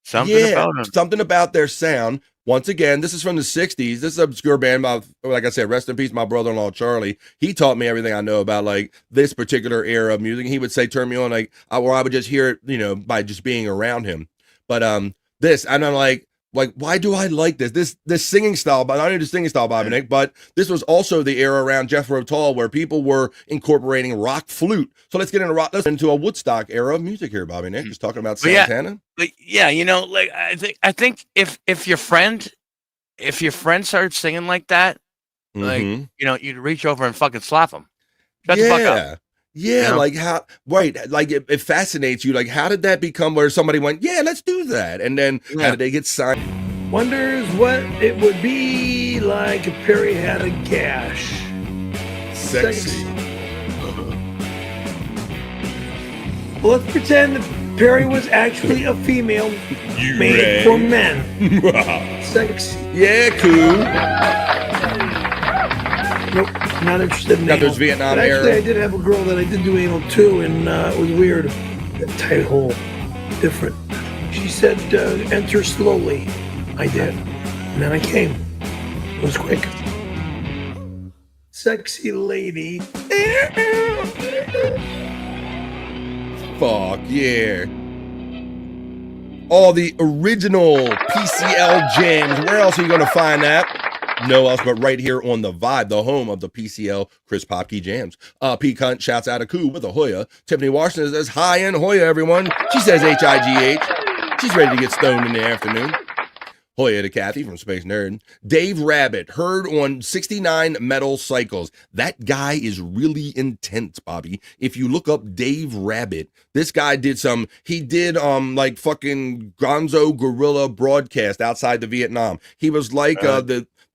Something about him. Something about their sound. Once again, this is from the 60s. This is an obscure band. Like I said, rest in peace, my brother-in-law, Charlie. He taught me everything I know about, like, this particular era of music. He would say, turn me on, like, or I would just hear it, you know, by just being around him. But this, and I'm like, why do I like this? This singing style, but not only the singing style, Bobby Nick, but this was also the era around Jethro Tull where people were incorporating rock flute. So let's get into a Woodstock era of music here, Bobby Nick. Just talking about Santana. Yeah, you know, like I think if your friend started singing like that, like you know, you'd reach over and fucking slap him. Shut the fuck up. Yeah, you know? like how, right, like it fascinates you. Like, how did that become where somebody went, yeah, let's do that? And then how did they get signed? Wonders what it would be like if Perry had a gash. Sexy. Well, let's pretend that Perry was actually a female made for men. Sexy. Yeah, cool. Nope, not interested in Got anal. those Vietnam But actually, era. I did have a girl that I did do anal too, and it was weird. That tight hole, different. She said, enter slowly. I did. And then I came. It was quick. Sexy lady. Fuck yeah. All the original PCL jams. Where else are you going to find that? No else but right here on The Vibe, the home of the PCL Chris Popke jams. P. Cunt shouts out a coup with a Hoya. Tiffany Washington says, hi in Hoya, everyone. She says H-I-G-H. She's ready to get stoned in the afternoon. Hoya to Kathy from Space Nerd. Dave Rabbit, heard on 69 Metal Cycles. That guy is really intense, Bobby. If you look up Dave Rabbit, this guy did like fucking Gonzo Guerrilla broadcast outside the Vietnam. He was like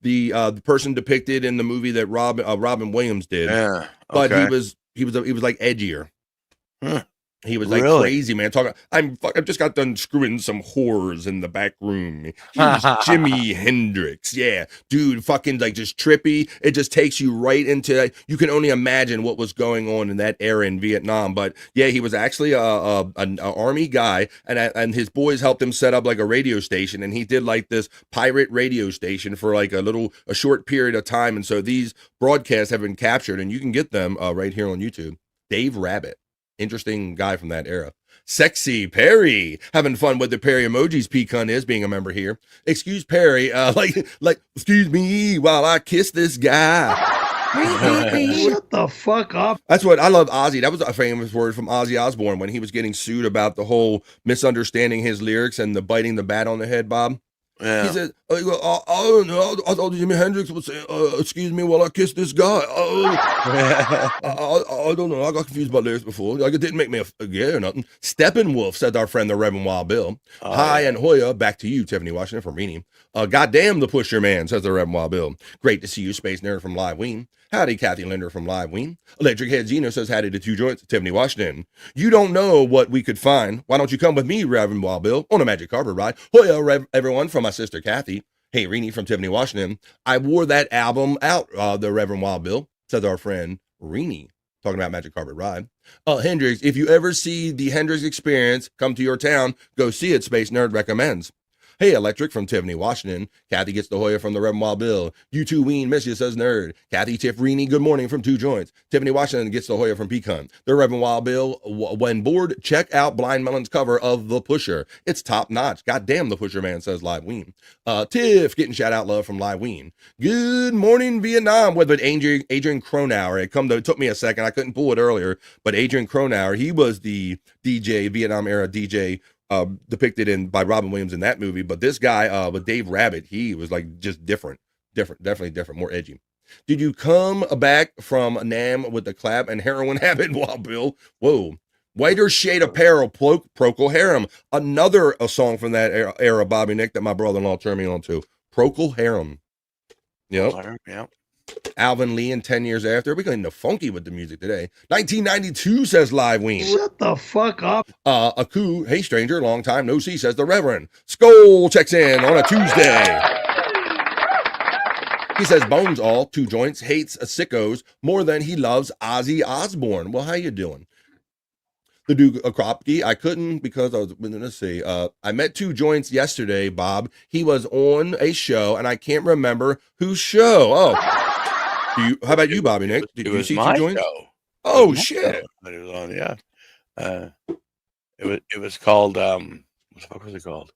the person depicted in the movie that Robin Williams did. Yeah. But okay. he was like edgier. Huh. He was like Really? crazy, man. I've just got done screwing some whores in the back room. Here's Jimi Hendrix. Yeah, dude, fucking like just trippy. It just takes you right into, you can only imagine what was going on in that era in Vietnam. But yeah, he was actually an army guy, and his boys helped him set up like a radio station, and he did like this pirate radio station for like a short period of time. And so these broadcasts have been captured, and you can get them right here on YouTube. Dave Rabbit. Interesting guy from that era. Sexy Perry, having fun with the Perry emojis. Pecan is being a member here. Excuse Perry, like excuse me while I kiss this guy. Shut the fuck up. That's what I love. Ozzy. That was a famous word from Ozzy Osbourne when he was getting sued about the whole misunderstanding his lyrics and the biting the bat on the head, Bob. Yeah. He said, I don't know. I thought Jimi Hendrix would say, excuse me while I kiss this guy. I don't know. I got confused about lyrics before. Like, it didn't make me a gay or nothing. Steppenwolf, said our friend, the Reverend Wild Bill. Hi, and Hoya, back to you, Tiffany Washington from Reenie. Goddamn the Pusher Man, says the Reverend Wild Bill. Great to see you, Space Nerd from Live Ween. Howdy, Kathy Linder from Live Ween. Electric Head Zeno says, howdy to Two Joints, Tiffany Washington. You don't know what we could find. Why don't you come with me, Reverend Wild Bill, on a magic carpet ride? Hoya, everyone, from my sister Kathy. Hey, Reenie from Tiffany Washington. I wore that album out, the Reverend Wild Bill, says our friend Reenie, talking about Magic Carpet Ride. Hendrix, if you ever see the Hendrix Experience come to your town, go see it, Space Nerd recommends. Hey, Electric from Tiffany Washington. Kathy gets the Hoya from the Reverend Wild Bill. You too, Ween, miss you, says Nerd. Kathy Tiff Reenie, good morning from Two Joints. Tiffany Washington gets the Hoya from Pecan. The Reverend Wild Bill, when bored, check out Blind Melon's cover of The Pusher. It's top notch. Goddamn, The Pusher Man, says Live Ween. Tiff getting shout out love from Live Ween. Good morning, Vietnam, with Adrian Cronauer. It took me a second. I couldn't pull it earlier, but Adrian Cronauer, he was the DJ, Vietnam era DJ, depicted by Robin Williams in that movie. But this guy with Dave Rabbit, he was like just different, definitely different, more edgy. Did you come back from Nam with the clap and heroin habit, Wild Bill? Whoa. Whiter Shade Apparel, Procol Harum. Another song from that era, Bobby Nick, that my brother-in-law turned me on to. Procol Harum. Yep. Yep. Alvin Lee and 10 years after. We're getting funky with the music today. 1992, says Live Ween. Shut the fuck up. Aku, hey stranger, long time no see, says the Reverend. Skull checks in on a Tuesday. He says Bones all, Two Joints, hates sickos more than he loves Ozzy Osbourne. Well, how you doing? to do a Kropke. I couldn't because I was, let's see, I met 2 joints yesterday, Bob. He was on a show, and I can't remember whose show. Oh, how about you, Bobby Nick? Did you see 2 joints? Show. Oh, shit. That it was on, yeah. It was called, what the fuck was it called?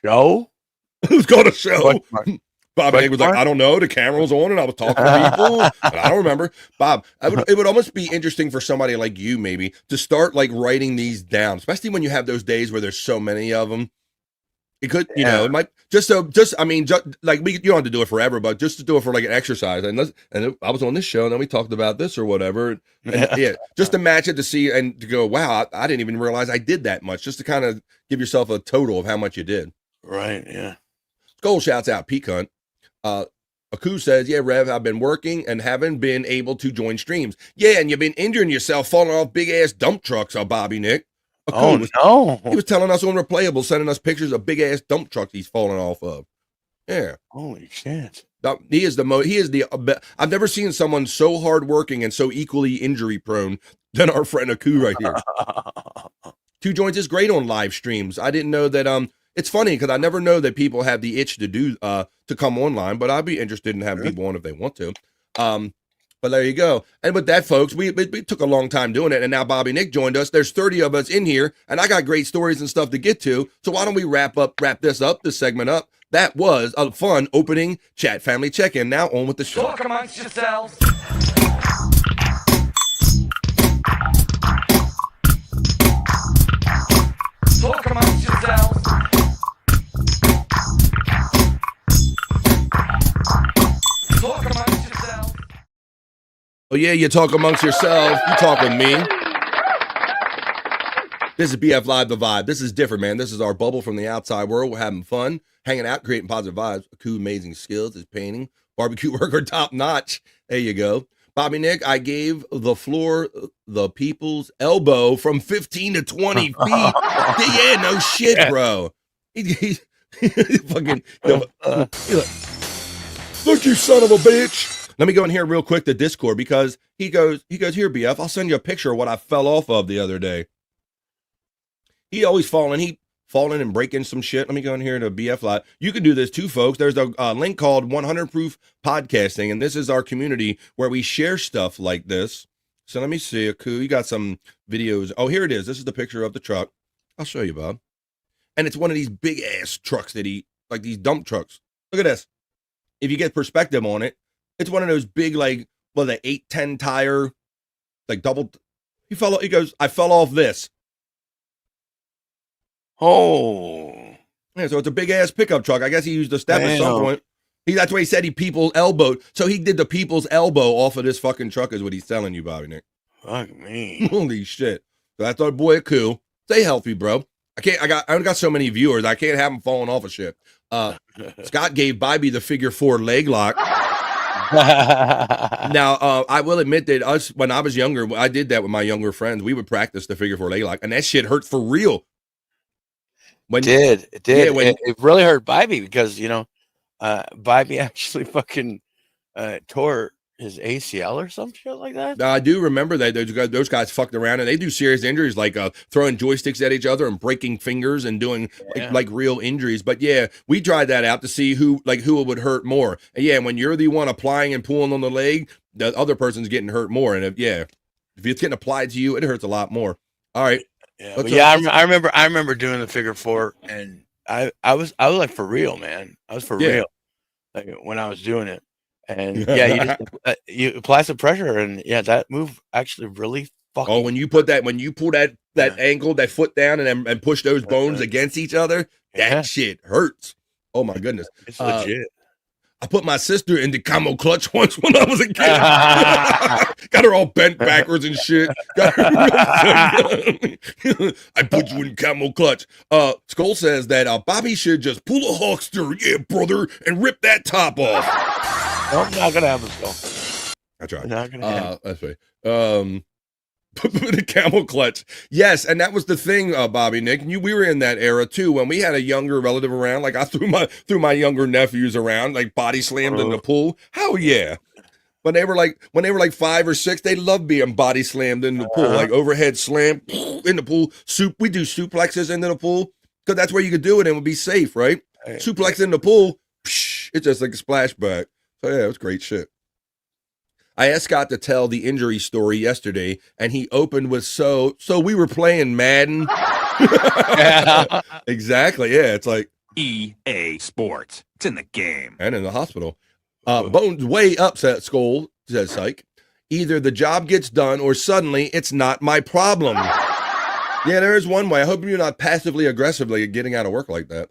Show? It was called a show. Bob Nick was like, I don't know. The camera was on and I was talking to people. But I don't remember. Bob, it would almost be interesting for somebody like you maybe to start like writing these down, especially when you have those days where there's so many of them. It could, you know, it might you don't have to do it forever, but just to do it for like an exercise. And I was on this show and then we talked about this or whatever. And, just to match it to see and to go, wow, I didn't even realize I did that much, just to kind of give yourself a total of how much you did. Right. Yeah. Skull shouts out Pete Cunt. Aku says, yeah, Rev, I've been working and haven't been able to join streams. Yeah, and you've been injuring yourself falling off big ass dump trucks, Bobby Nick. Aku no. He was telling us on Replayable, sending us pictures of big ass dump trucks he's falling off of. Yeah. Holy shit. He is the I've never seen someone so hardworking and so equally injury prone than our friend Aku right here. 2 joints is great on live streams. I didn't know that, it's funny because I never know that people have the itch to do to come online, but I'd be interested in having people on if they want to. But there you go. And with that, folks, we took a long time doing it, and now Bobby Nick joined us. There's 30 of us in here, and I got great stories and stuff to get to. So why don't we wrap this segment up? That was a fun opening chat family check-in. Now on with the show. Talk amongst yourselves. Talk amongst yourselves. Talk amongst yourselves. Oh, yeah, you talk amongst yourself. You talk with me. This is BF Live, The Vibe. This is different, man. This is our bubble from the outside world. We're having fun, hanging out, creating positive vibes. Aku, amazing skills, his painting. Barbecue worker, top notch. There you go. Bobby Nick, I gave the floor the people's elbow from 15 to 20 feet. Yeah, no shit, bro. He fucking, look, you son of a bitch. Let me go in here real quick to Discord because he goes, here, BF, I'll send you a picture of what I fell off of the other day. He always falling and breaking some shit. Let me go in here to BF Live. You can do this too, folks. There's a link called 100 Proof Podcasting, and this is our community where we share stuff like this. So let me see, Aku, you got some videos. Oh, here it is. This is the picture of the truck. I'll show you, Bob. And it's one of these big ass trucks like these dump trucks. Look at this. If you get perspective on it, it's one of those big, like, the 810 tire, like double. He goes, I fell off this. Oh. Yeah, so it's a big ass pickup truck. I guess he used a step at some point. That's why he said he people's elbowed. So he did the people's elbow off of this fucking truck is what he's telling you, Bobby Nick. Fuck me. Holy shit. So that's our boy Aku. Stay healthy, bro. I only got so many viewers. I can't have them falling off of shit. Scott gave Bobby the figure 4 leg lock. Now, I will admit that when I was younger, I did that with my younger friends. We would practice the figure 4 leg lock, and that shit hurt for real. It did. Yeah, it really hurt Bobby because, Bobby actually fucking tore his ACL or some shit like that. I do remember that those guys fucked around and they do serious injuries like throwing joysticks at each other and breaking fingers and doing like real injuries. But yeah, we tried that out to see who it would hurt more. And yeah, when you're the one applying and pulling on the leg, the other person's getting hurt more. And if it's getting applied to you, it hurts a lot more. All right. I remember doing the figure 4 and I was like for real, man. I was for real like when I was doing it. And you apply some pressure, and that move actually really fucking. Oh, when you pull that ankle, that foot down, and push those bones against each other, that shit hurts. Oh my goodness, it's legit. I put my sister in the camel clutch once when I was a kid. Got her all bent backwards and shit. I put you in camel clutch. Skull says that Bobby should just pull a Hawkster, yeah, brother, and rip that top off. No, I'm not gonna have a skull. That's right. Not gonna have. That's right. The camel clutch. Yes, and that was the thing, Bobby Nick. We were in that era too when we had a younger relative around. Like I threw my younger nephews around, like body slammed in the pool. Hell yeah. when they were like 5 or 6, they loved being body slammed in the pool, like overhead slam in the pool. We do suplexes into the pool because that's where you could do it and it would be safe, right? Suplex in the pool, it's just like a splashback. So yeah, it was great shit. I asked Scott to tell the injury story yesterday, and he opened with so we were playing Madden. Exactly, yeah. It's like EA Sports. It's in the game. And in the hospital. Bones way upset, Skull, says Psych. Either the job gets done or suddenly it's not my problem. Yeah, there is one way. I hope you're not passively aggressively getting out of work like that.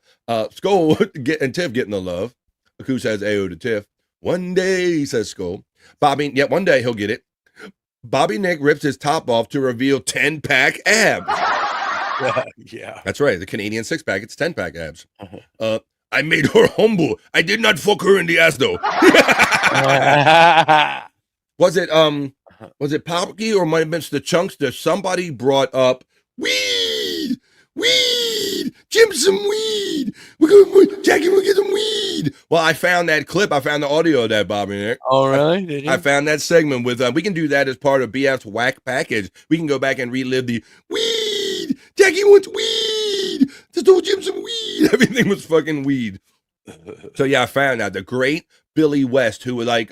Skull and Tiff getting the love. Who says AO to Tiff? One day, says Skull. Bobby, yeah, one day he'll get it. Bobby Nick rips his top off to reveal 10-pack abs. Yeah. That's right. The Canadian 6-pack, it's 10-pack abs. I made her humble. I did not fuck her in the ass though. Was it Poppy or might have been the Chunkster? Somebody brought up weed. Jim, some weed. Jackie, we'll get some weed. Well, I found that clip. I found the audio of that, Bobby Nick. Oh, really? Did you? I found that segment with, we can do that as part of BF's whack package. We can go back and relive the weed. Jackie wants weed. Just told Jim some weed. Everything was fucking weed. So yeah, I found out the great Billy West, who was like,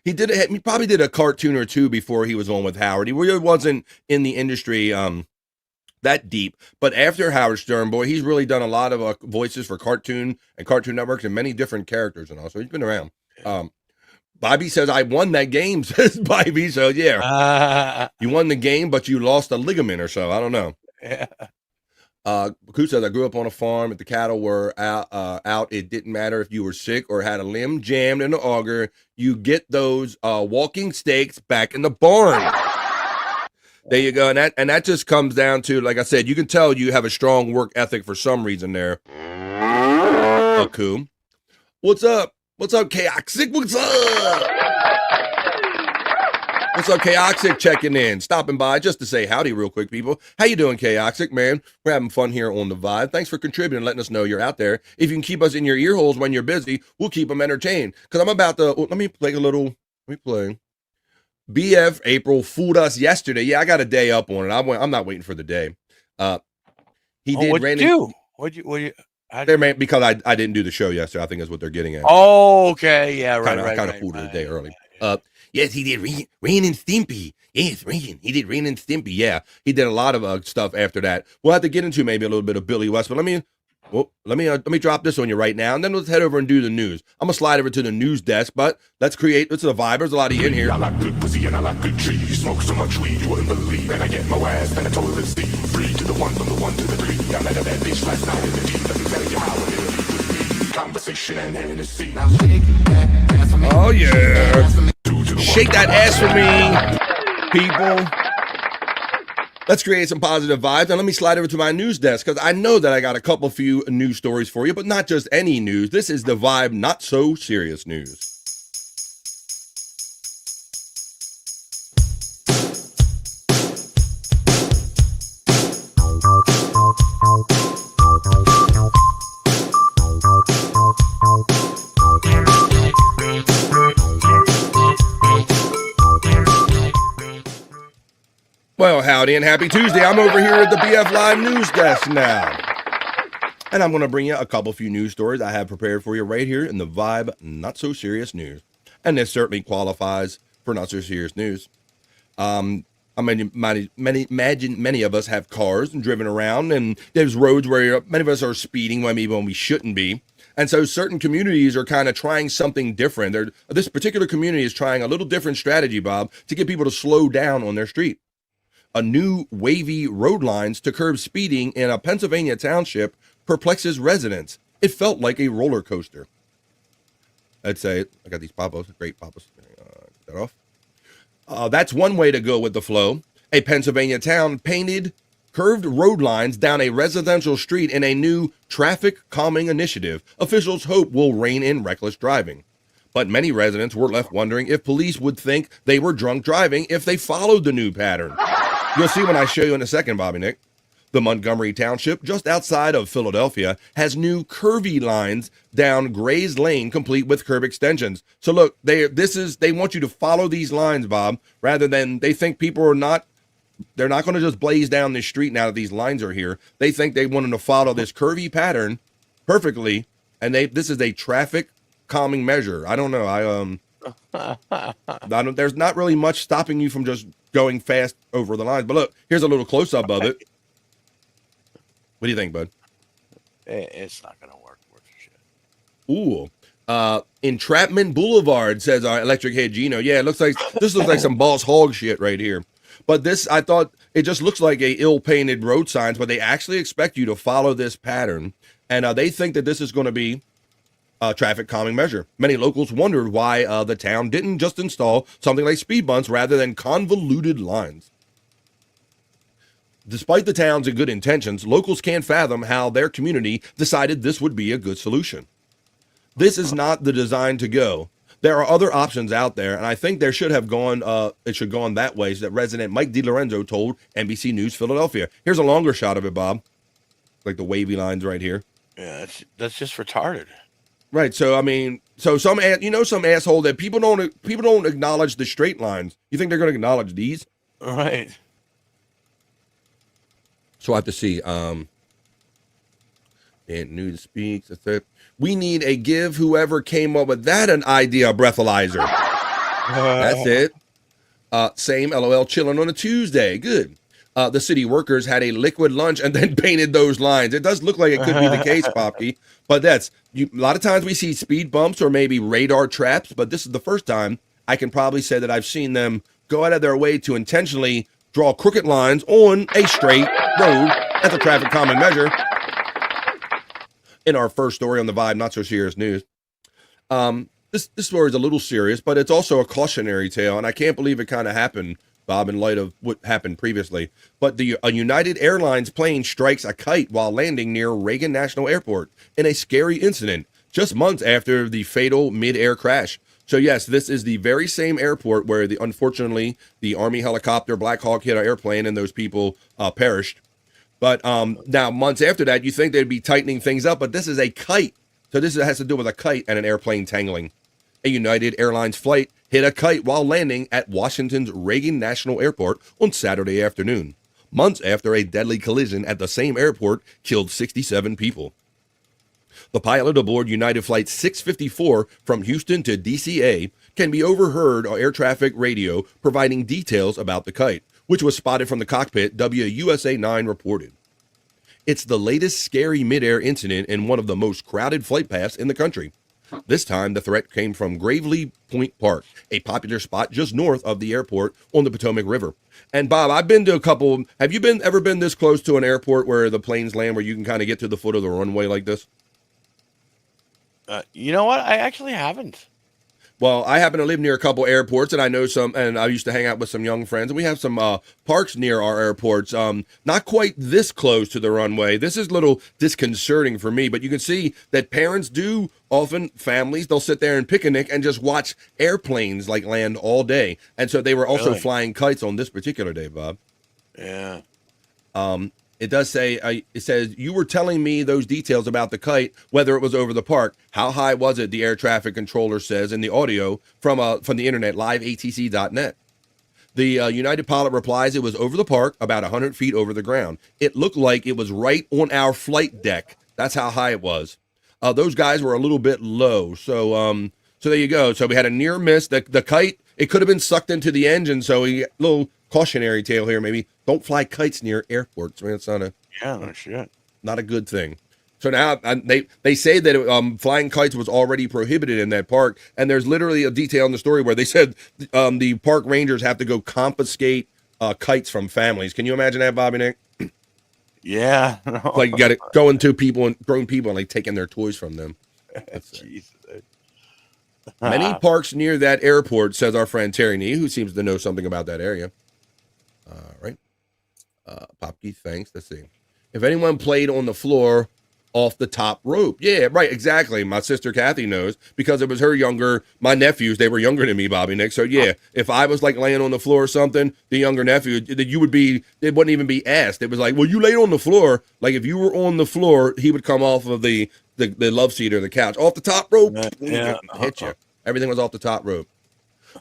he probably did a cartoon or two before he was on with Howard. He really wasn't in the industry, that deep, but after Howard Stern, boy, he's really done a lot of voices for Cartoon and Cartoon Networks and many different characters and all. So he's been around. Bobby says, I won that game, says Bobby. So yeah, you won the game, but you lost a ligament or so. I don't know. Yeah. Who says, I grew up on a farm. If the cattle were out, it didn't matter if you were sick or had a limb jammed in the auger. You get those walking stakes back in the barn. There you go. And that just comes down to, like I said, you can tell you have a strong work ethic for some reason there. Aku. What's up? What's up, Chaoxic? What's up? What's up, Chaoxic? Checking in. Stopping by just to say howdy real quick, people. How you doing, Chaoxic, man? We're having fun here on The Vibe. Thanks for contributing, letting us know you're out there. If you can keep us in your ear holes when you're busy, we'll keep them entertained. Because I'm about to, let me play. BF April fooled us yesterday. Yeah, I got a day up on it. I'm not waiting for the day. He did. What'd you do? Because I didn't do the show yesterday. I think that's what they're getting at. Oh, okay. Yeah, right. I kind of fooled her a day early. Yes, he did Ren and Stimpy. Yes, Ren. He did Ren and Stimpy. Yeah, he did a lot of stuff after that. We'll have to get into maybe a little bit of Billy West, but let me drop this on you right now, and then let's head over and do the news. I'm gonna slide over to the news desk, but let's a vibe. There's a lot of you in here. I like good pussy and I like good cheese. Smoke so much weed you wouldn't believe, and I get my ass and I toilet steam. 3 to the 1 from the 1 to the 3. I met a bad bitch last night in the deep. Let me tell you how it is with me. Conversation and Hennessy. Now shake that ass for me. Oh yeah, shake that ass for me, people. Let's create some positive vibes, and let me slide over to my news desk, because I know that I got a few news stories for you, but not just any news. This is the Vibe Not So Serious News. Well, howdy and happy Tuesday. I'm over here at the BF Live News Desk now. And I'm going to bring you a few news stories I have prepared for you right here in the Vibe Not So Serious News. And this certainly qualifies for Not So Serious News. I mean, imagine many of us have cars and driven around, and there's roads where many of us are speeding when we shouldn't be. And so certain communities are kind of trying something different. This particular community is trying a little different strategy, Bob, to get people to slow down on their street. A new wavy road lines to curb speeding in a Pennsylvania township perplexes residents. It felt like a roller coaster. I'd say, I got these poppos, great poppos. Get that off. That's one way to go with the flow. A Pennsylvania town painted curved road lines down a residential street in a new traffic calming initiative officials hope will rein in reckless driving. But many residents were left wondering if police would think they were drunk driving if they followed the new pattern. You'll see when I show you in a second, Bobby Nick. The Montgomery Township, just outside of Philadelphia, has new curvy lines down Gray's Lane, complete with curb extensions. So look, they want you to follow these lines, Bob, rather than they think people are not. They're not going to just blaze down this street now that these lines are here. They think they want them to follow this curvy pattern perfectly, and this is a traffic calming measure. I don't know. There's not really much stopping you from just going fast over the lines. But look, here's a little close up of it. What do you think, bud? It's not gonna work worth shit. Ooh. Entrapment Boulevard, says our electric head Gino. Yeah, this looks like some boss hog shit right here. But this, I thought, it just looks like a ill-painted road signs, but they actually expect you to follow this pattern. And they think that this is going to be a traffic calming measure. Many locals wondered why the town didn't just install something like speed bumps rather than convoluted lines. Despite the town's good intentions, locals can't fathom how their community decided this would be a good solution. This is not the design to go. There are other options out there, and I think there should have gone, it should go on that way, so that resident Mike DiLorenzo told NBC News Philadelphia. Here's a longer shot of it, Bob. Like the wavy lines right here. Yeah, that's just retarded. Right. So I mean, some asshole that people don't acknowledge the straight lines. You think they're going to acknowledge these? Right. So I have to see. And News Speaks. We need a give whoever came up with that an idea breathalyzer. That's it. Same LOL chilling on a Tuesday. Good. The city workers had a liquid lunch and then painted those lines. It does look like it could be the case, Popke. But a lot of times we see speed bumps or maybe radar traps, but this is the first time I can probably say that I've seen them go out of their way to intentionally draw crooked lines on a straight road as a traffic calming measure. In our first story on the Vibe Not So Serious News. This story is a little serious, but it's also a cautionary tale, and I can't believe it kind of happened, Bob, in light of what happened previously. But a United Airlines plane strikes a kite while landing near Reagan National Airport in a scary incident, just months after the fatal mid-air crash. So yes, this is the very same airport where unfortunately the Army helicopter Black Hawk hit an airplane and those people perished. But now, months after that, you think they'd be tightening things up, but this is a kite. So this has to do with a kite and an airplane tangling. A United Airlines flight hit a kite while landing at Washington's Reagan National Airport on Saturday afternoon, months after a deadly collision at the same airport killed 67 people. The pilot aboard United Flight 654 from Houston to DCA can be overheard on air traffic radio providing details about the kite, which was spotted from the cockpit, WUSA 9 reported. It's the latest scary midair incident in one of the most crowded flight paths in the country. This time, the threat came from Gravely Point Park, a popular spot just north of the airport on the Potomac River. And Bob, I've been to a couple. Have you ever been this close to an airport where the planes land, where you can kind of get to the foot of the runway like this? You know what? I actually haven't. Well, I happen to live near a couple airports, and I know some, and I used to hang out with some young friends, and we have some parks near our airports, not quite this close to the runway. This is a little disconcerting for me, but you can see that parents do often, families, they'll sit there and picnic and just watch airplanes like land all day. And so they were also flying kites on this particular day, Bob. Yeah. It does say, it says, you were telling me those details about the kite, whether it was over the park. How high was it? The air traffic controller says in the audio from the internet, liveatc.net. The United pilot replies it was over the park, about 100 feet over the ground. It looked like it was right on our flight deck. That's how high it was. Those guys were a little bit low. So there you go. So we had a near miss. The kite, it could have been sucked into the engine. So a little cautionary tale here, maybe. Don't fly kites near airports. I mean, it's not a good thing. So now they say that flying kites was already prohibited in that park, and there's literally a detail in the story where they said the park rangers have to go confiscate kites from families. Can you imagine that, Bobby Nick? Yeah, like you got to go into people and grown people and like taking their toys from them. Many parks near that airport, says our friend Terry Nee, who seems to know something about that area. Right. Popke, thanks. Let's see. If anyone played on the floor off the top rope. Yeah, right, exactly. My sister Kathy knows because it was her my nephews, they were younger than me, Bobby Nick. So yeah, if I was like laying on the floor or something, the younger nephew, it wouldn't even be asked. It was like, well, you laid on the floor. Like if you were on the floor, he would come off of the love seat or the couch, off the top rope, hit you. Everything was off the top rope.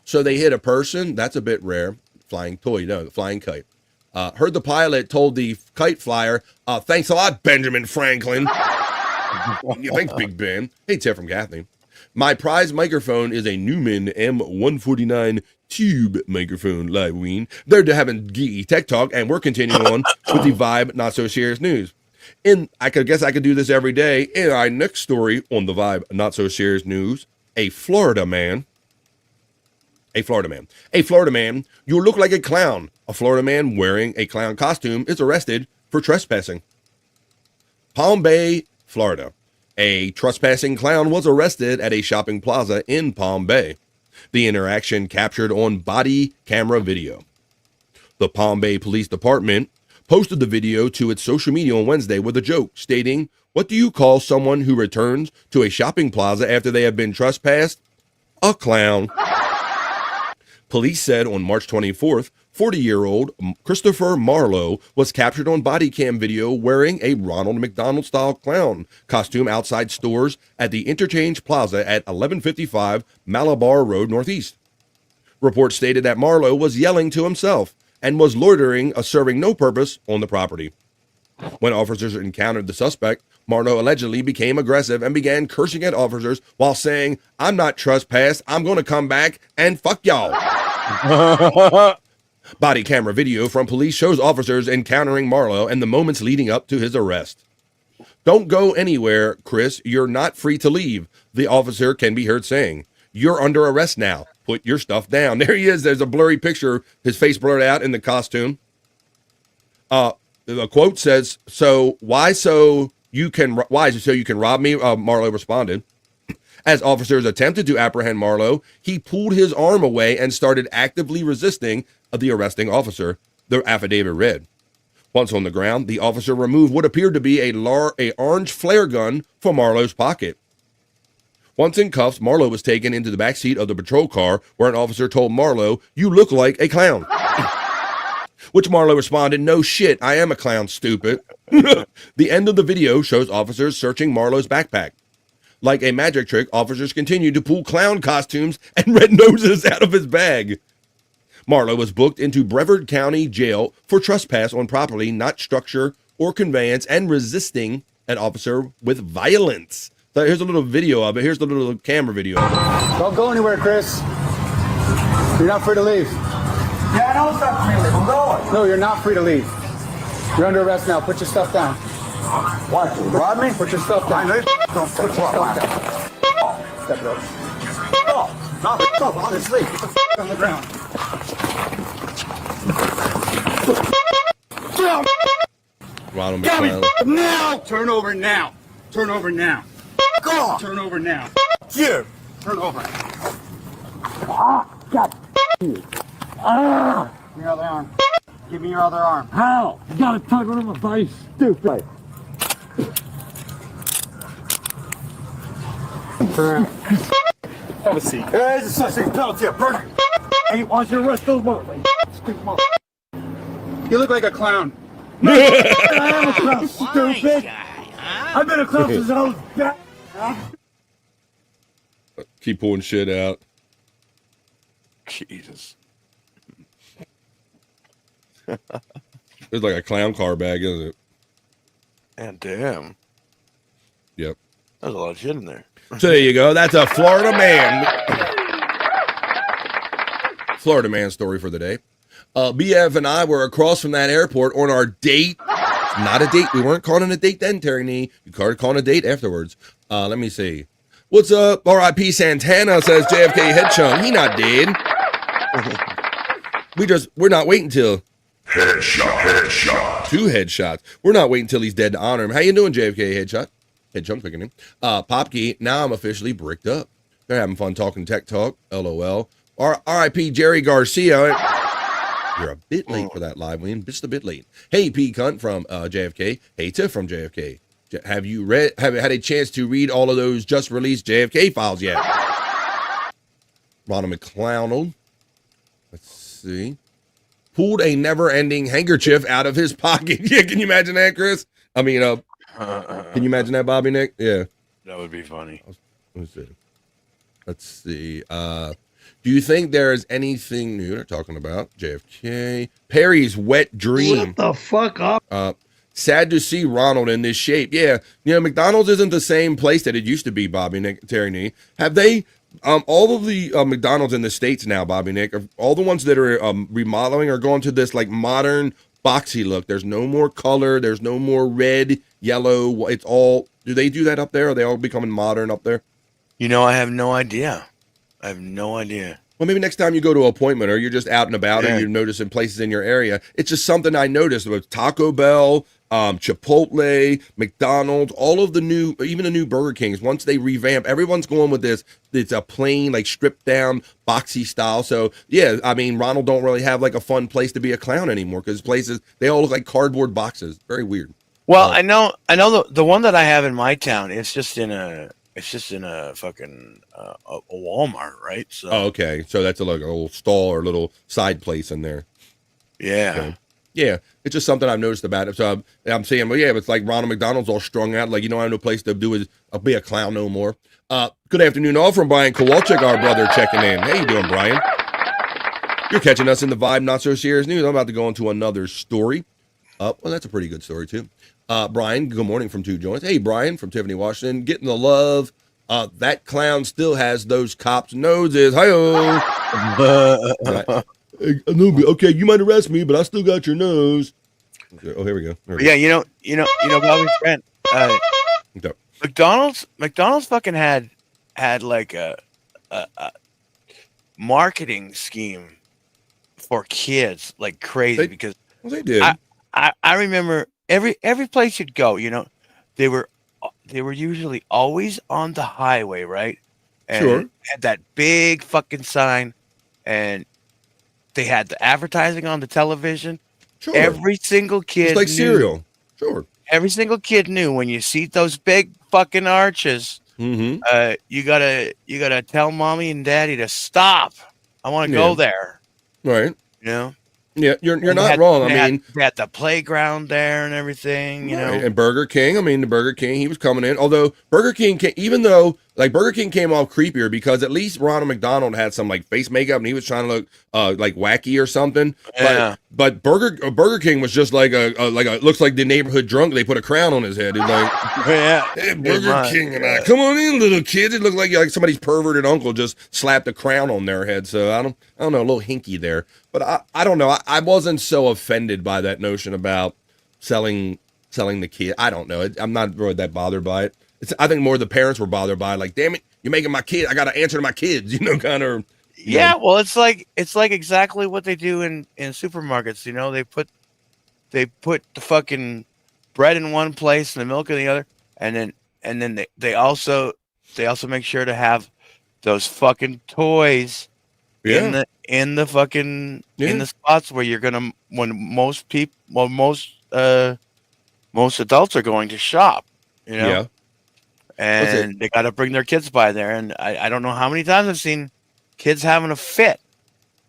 So they hit a person. That's a bit rare. Flying kite. Heard the pilot told the kite flyer, thanks a lot, Benjamin Franklin. Yeah, thanks, Big Ben. Hey, Tiff from Kathy. My prize microphone is a Newman M149 tube microphone, Liveween. They're having geeky tech talk, and we're continuing on with the Vibe Not So Serious News. I guess I could do this every day. In our next story on the Vibe Not So Serious News, a Florida man, you look like a clown. A Florida man wearing a clown costume is arrested for trespassing. Palm Bay, Florida. A trespassing clown was arrested at a shopping plaza in Palm Bay. The interaction captured on body camera video. The Palm Bay Police Department posted the video to its social media on Wednesday with a joke stating, "What do you call someone who returns to a shopping plaza after they have been trespassed? A clown." Police said on March 24th, 40-year-old Christopher Marlowe was captured on body cam video wearing a Ronald McDonald-style clown costume outside stores at the Interchange Plaza at 1155 Malabar Road Northeast. Reports stated that Marlowe was yelling to himself and was loitering, serving no purpose on the property. When officers encountered the suspect, Marlowe allegedly became aggressive and began cursing at officers while saying, "I'm not trespassed. I'm going to come back and fuck y'all." Body camera video from police shows officers encountering Marlowe and the moments leading up to his arrest. "Don't go anywhere, Chris. You're not free to leave," the officer can be heard saying. "You're under arrest now. Put your stuff down." There he is. There's a blurry picture, his face blurred out in the costume. The quote says, why is it so you can rob me?" Marlowe responded. As officers attempted to apprehend Marlowe, he pulled his arm away and started actively resisting the arresting officer, the affidavit read. Once on the ground, the officer removed what appeared to be a orange flare gun from Marlowe's pocket. Once in cuffs, Marlowe was taken into the back seat of the patrol car, where an officer told Marlowe, "You look like a clown." Which Marlowe responded, "No shit, I am a clown, stupid." The end of the video shows officers searching Marlowe's backpack. Like a magic trick, officers continued to pull clown costumes and red noses out of his bag. Marlowe was booked into Brevard County Jail for trespass on property, not structure or conveyance, and resisting an officer with violence. So here's a little video of it. Here's the little camera video of it. Don't go anywhere, Chris. You're not free to leave. Yeah, I know it's not free to leave. I'm going. No, you're not free to leave. You're under arrest now. Put your stuff down. What? Rob me? Put your stuff down. Don't put your stuff down. Step it up. Oh, no, stop. I'll just leave. Get the on the ground. Ronald Get me McDonald. now. Turn over now. Turn over now. Go on. Turn over now. You. Turn over. God. Give me your other arm. Give me your other arm. How? You gotta touch one of my face, stupid. Have a seat. There's a suspect penalty up. Burger. Hey, watch your rest of the You look like a clown. No, I am a clown, stupid. I've been a clown since I was back. Keep pulling shit out. Jesus. It's like a clown car bag, isn't it? And damn. Yep. There's a lot of shit in there. So there you go. That's a Florida man. Florida man story for the day. BF and I were across from that airport on our date. Not a date. We weren't calling a date then, Terry. You started calling a date afterwards. Let me see. What's up? R.I.P. Santana, says JFK Headshot. He not dead. We're not waiting till headshot. 2 headshots. We're not waiting till he's dead to honor him. How you doing, JFK Headshot? Headshot picking him. Popkey, now I'm officially bricked up. They're having fun talking tech talk. LOL. R.I.P. Jerry Garcia. You're a bit late for that live win. Just a bit late. Hey, P. Cunt from JFK. Hey, Tiff from JFK. Have you had a chance to read all of those just released JFK files yet? Ronald McClownell. Let's see. Pulled a never-ending handkerchief out of his pocket. Yeah, can you imagine that, Chris? I mean, can you imagine that, Bobby Nick? Yeah. That would be funny. Let's see. Do you think there's anything new? They're talking about JFK. Perry's wet dream. What the fuck up? Sad to see Ronald in this shape. Yeah, McDonald's isn't the same place that it used to be, Bobby Nick, Terry Nee. Have they, all of the McDonald's in the States now, Bobby Nick, all the ones that are remodeling are going to this like modern boxy look. There's no more color. There's no more red, yellow. It's all, do they do that up there? Are they all becoming modern up there? I have no idea. Well, maybe next time you go to an appointment or you're just out and about and you're noticing places in your area. It's just something I noticed with Taco Bell, Chipotle, McDonald's, all of the new, even the new Burger Kings, once they revamp, everyone's going with this. It's a plain, like stripped down, boxy style. So yeah, I mean, Ronald don't really have like a fun place to be a clown anymore because places, they all look like cardboard boxes. Very weird. Well, I know the one that I have in my town, it's just in a fucking a Walmart, right? So okay. So that's like a little stall or little side place in there. Yeah. Okay. Yeah, it's just something I've noticed about it. So I'm saying, well, yeah, it's like Ronald McDonald's all strung out. Like, I have no place to do is be a clown no more. Good afternoon, all from Brian Kowalczyk, our brother, checking in. How you doing, Brian? You're catching us in the Vibe Not So Serious News. I'm about to go into another story. Well, that's a pretty good story, too. Brian, good morning from Two Joints. Hey, Brian from Tiffany, Washington. Getting the love. That clown still has those cops' noses. Hi-oh. Right. Okay, you might arrest me, but I still got your nose. Okay, oh, here we go. Yeah, Bobby friend. McDonald's fucking had like a marketing scheme for kids like crazy because they did. I remember every place you'd go, they were usually always on the highway, right? And sure. Had that big fucking sign, and they had the advertising on the television. Sure. Every single kid it's like cereal. Sure. Every single kid knew when you see those big fucking arches, you gotta tell mommy and daddy to stop. I want to go there. Right. Yeah, you're not wrong. They had the playground there and everything, right. And Burger King, the Burger King, he was coming in. Although Burger King, even though like Burger King came off creepier because at least Ronald McDonald had some like face makeup and he was trying to look like wacky or something. Yeah. But Burger King was just like a looks like the neighborhood drunk. They put a crown on his head. He's like, hey, Burger King and I, come on in, little kids. It looked like somebody's perverted uncle just slapped a crown on their head. So I don't know, a little hinky there. But I don't know. I wasn't so offended by that notion about selling the kid. I don't know. I'm not really that bothered by it. I think more the parents were bothered by it. Like, damn it, you're making my kid. I got to answer to my kids. Kind of. Yeah, well, it's like exactly what they do in supermarkets. They put the fucking bread in one place and the milk in the other, and then they also make sure to have those fucking toys. Yeah. In the fucking in the spots where you're gonna most adults are going to shop, Yeah. And they got to bring their kids by there, and I don't know how many times I've seen kids having a fit.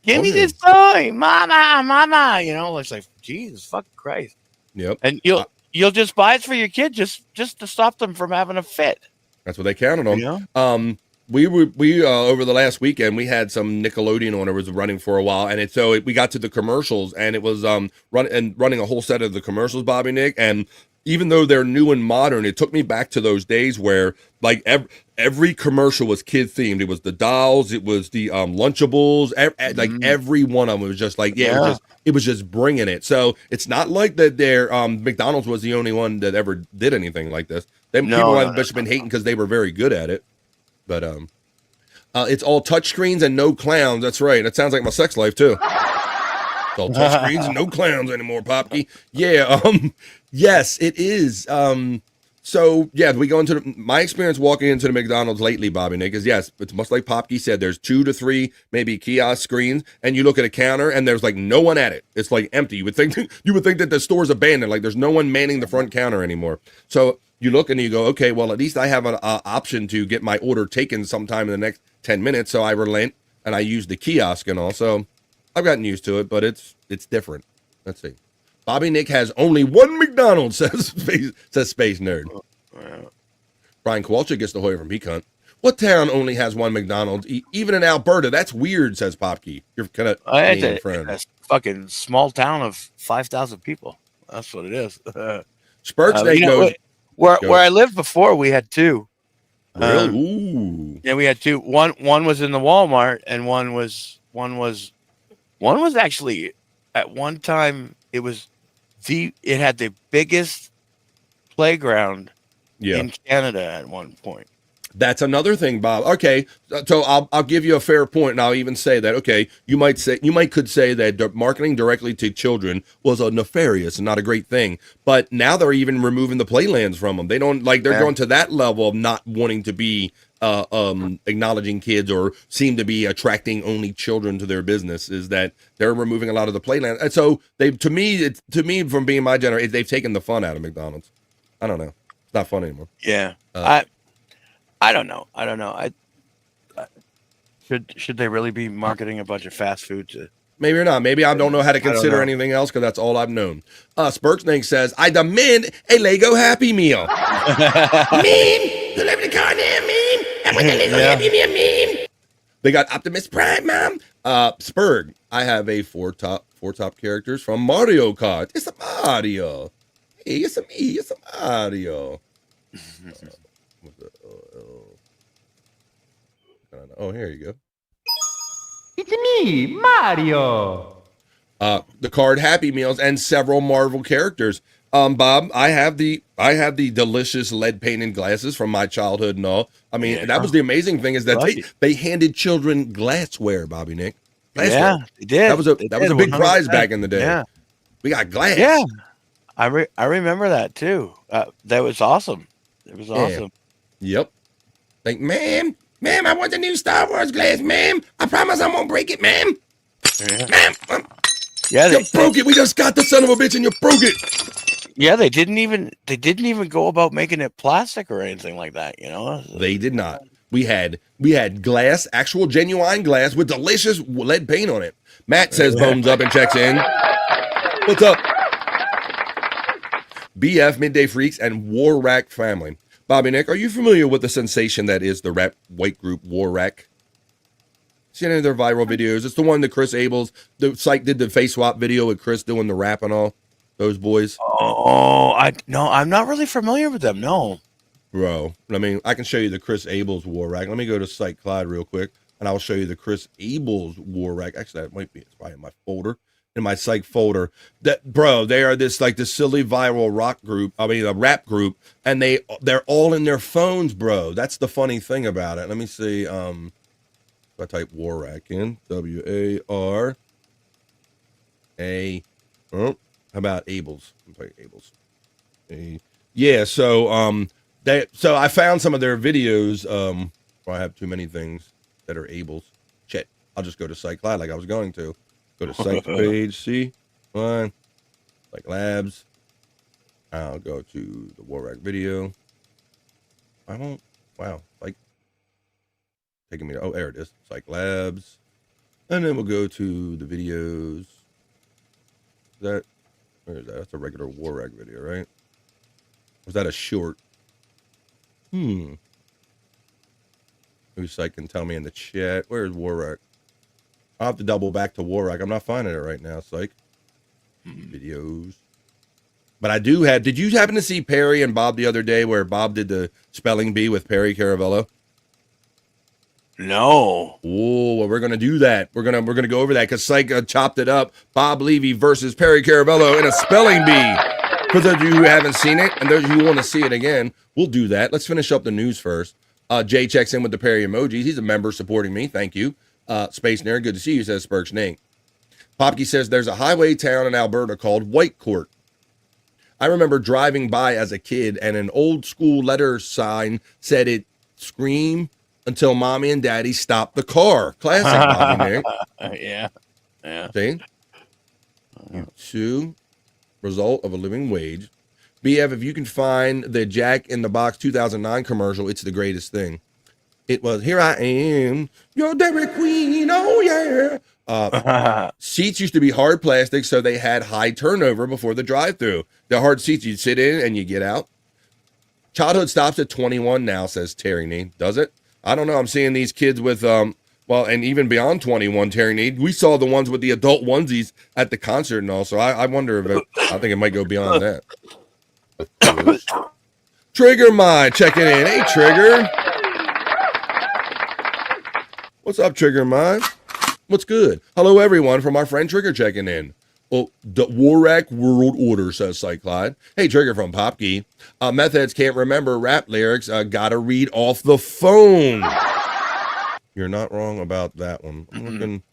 Give me this toy, mama. It's like Jesus fucking Christ. Yep. And you'll just buy it for your kid just to stop them from having a fit. That's what they counted on. We over the last weekend we had some Nickelodeon on. It was running for a while, and we got to the commercials, and it was running a whole set of the commercials, Bobby Nick. And even though they're new and modern, it took me back to those days where like every commercial was kid themed. It was the dolls, it was the Lunchables, like every one of them was just like it was just bringing it. So it's not like that. McDonald's was the only one that ever did anything like this. People have been hating because they were very good at it. But it's all touchscreens and no clowns. That's right. That sounds like my sex life too. It's all touchscreens and no clowns anymore, Popke. Yeah. Yes, it is. So yeah, we go into my experience walking into the McDonald's lately, Bobby Nick, is yes, it's much like Popke said. There's 2 to 3 maybe kiosk screens, and you look at a counter and there's like no one at it. It's like empty. You would think that the store's abandoned. Like there's no one manning the front counter anymore. So you look and you go, okay, well, at least I have an option to get my order taken sometime in the next 10 minutes. So I relent and I use the kiosk and all. So I've gotten used to it, but it's different. Let's see. Bobby Nick has only one McDonald's, says Space Nerd. Brian Kowalczyk gets the Hoyer from Pecan. What town only has one McDonald's? Even in Alberta, that's weird, says Popkey. You're kind of friend. A fucking small town of 5,000 people. That's what it is. Spurks knows. Where I lived before, we had two. Really? Ooh. Yeah, we had two. One was in the Walmart, and one was actually at one time it had the biggest playground in Canada at one point. That's another thing, Bob. Okay, so I'll give you a fair point, and I'll even say that. Okay, you could say that marketing directly to children was a nefarious and not a great thing. But now they're even removing the playlands from them. They don't they're going to that level of not wanting to be acknowledging kids or seem to be attracting only children to their business. Is that they're removing a lot of the playland, and so to me from being my generation, they've taken the fun out of McDonald's. I don't know, it's not fun anymore. Yeah, I don't know. Should they really be marketing a bunch of fast food to? Maybe or not. Maybe I don't know how to consider anything else because that's all I've known. Spurksnake says, I demand a Lego Happy Meal. Meme! Deliver the car now, meme! I want the Lego Happy Meal, meme! They got Optimus Prime, mom. Spurg, I have a four top characters from Mario Kart. It's a Mario. Hey, it's a me. It's a Mario. Oh, here you go. It's me, Mario. The card Happy Meals and several Marvel characters. Bob, I have the delicious lead painted glasses from my childhood and all. I mean, that was the amazing thing is that they handed children glassware, Bobby Nick. Glassware. Yeah, they did. That was a big prize back in the day. Yeah, we got glass. Yeah, I remember that too. That was awesome. It was awesome. Yep. Like, ma'am, I want the new Star Wars glass, ma'am. I promise I won't break it, ma'am. Ma'am. You broke it. We just got the son of a bitch and you broke it. Yeah, they didn't even go about making it plastic or anything like that, you know? They did not. We had glass, actual genuine glass with delicious lead paint on it. Matt says bones up and checks in. What's up? BF, Midday Freaks, and War Rack Family. Bobby Nick, are you familiar with the sensation that is the rap white group War Rack? See any of their viral videos? It's the one that Chris Abels, the Psych did the face swap video with Chris doing the rap and all. Those boys. Oh, I'm not really familiar with them. No, bro. I mean, I can show you the Chris Abels War Rack. Let me go to Psych Clyde real quick, and I'll show you the Chris Abels War Rack. Actually, that might be it's probably in my folder. In my psych folder, that bro, they are this silly viral rock group. I mean, a rap group, and they're all in their phones, bro. That's the funny thing about it. Let me see. If I type War Rack in, WARA. Oh, how about Abels? I'm talking Abels. Yeah. So so I found some of their videos. I have too many things that are Abels. Shit. I'll just go to Psych Clyde like I was going to. Go to Psych page, see? Fine. Psych Labs. I'll go to the War Rack video. I won't. Wow. Like, taking me to, oh, there it is. Psych Labs. And then we'll go to the videos. Where is that? That's a regular War Rack video, right? Was that a short? Maybe Psych can tell me in the chat. Where's War Rack? I'll have to double back to War Rack. I'm not finding it right now, Psych. Videos. But I do have, did you happen to see Perry and Bob the other day where Bob did the spelling bee with Perry Caravello? No. Oh, well, we're gonna do that. We're gonna go over that because Psych chopped it up. Bob Levy versus Perry Caravello in a spelling bee. For those of you who haven't seen it and those of you who want to see it again, we'll do that. Let's finish up the news first. Jay checks in with the Perry emojis. He's a member supporting me. Thank you. Space Nerd, good to see you, says Spurks Nate. Popke says there's a highway town in Alberta called Whitecourt. I remember driving by as a kid and an old school letter sign said it scream until mommy and daddy stopped the car. Classic, Bobby Nick. Yeah. See? 2, result of a living wage. BF, if you can find the Jack in the Box 2009 commercial, it's the greatest thing. It was, here I am, your Dairy Queen, oh yeah. Seats used to be hard plastic, so they had high turnover before the drive-thru. The hard seats, you'd sit in and you get out. Childhood stops at 21 now, says Terry Need. Does it? I don't know. I'm seeing these kids with, and even beyond 21, Terry Need. We saw the ones with the adult onesies at the concert and all, so I wonder if I think it might go beyond that. Trigger Mind checking in. Hey, Trigger. What's up, Trigger Mind? What's good? Hello, everyone, from our friend Trigger checking in. Oh, the Warrack World Order, says Cyclide. Hey, Trigger from Popkey. Meth heads can't remember rap lyrics. Gotta read off the phone. You're not wrong about that one. I'm looking.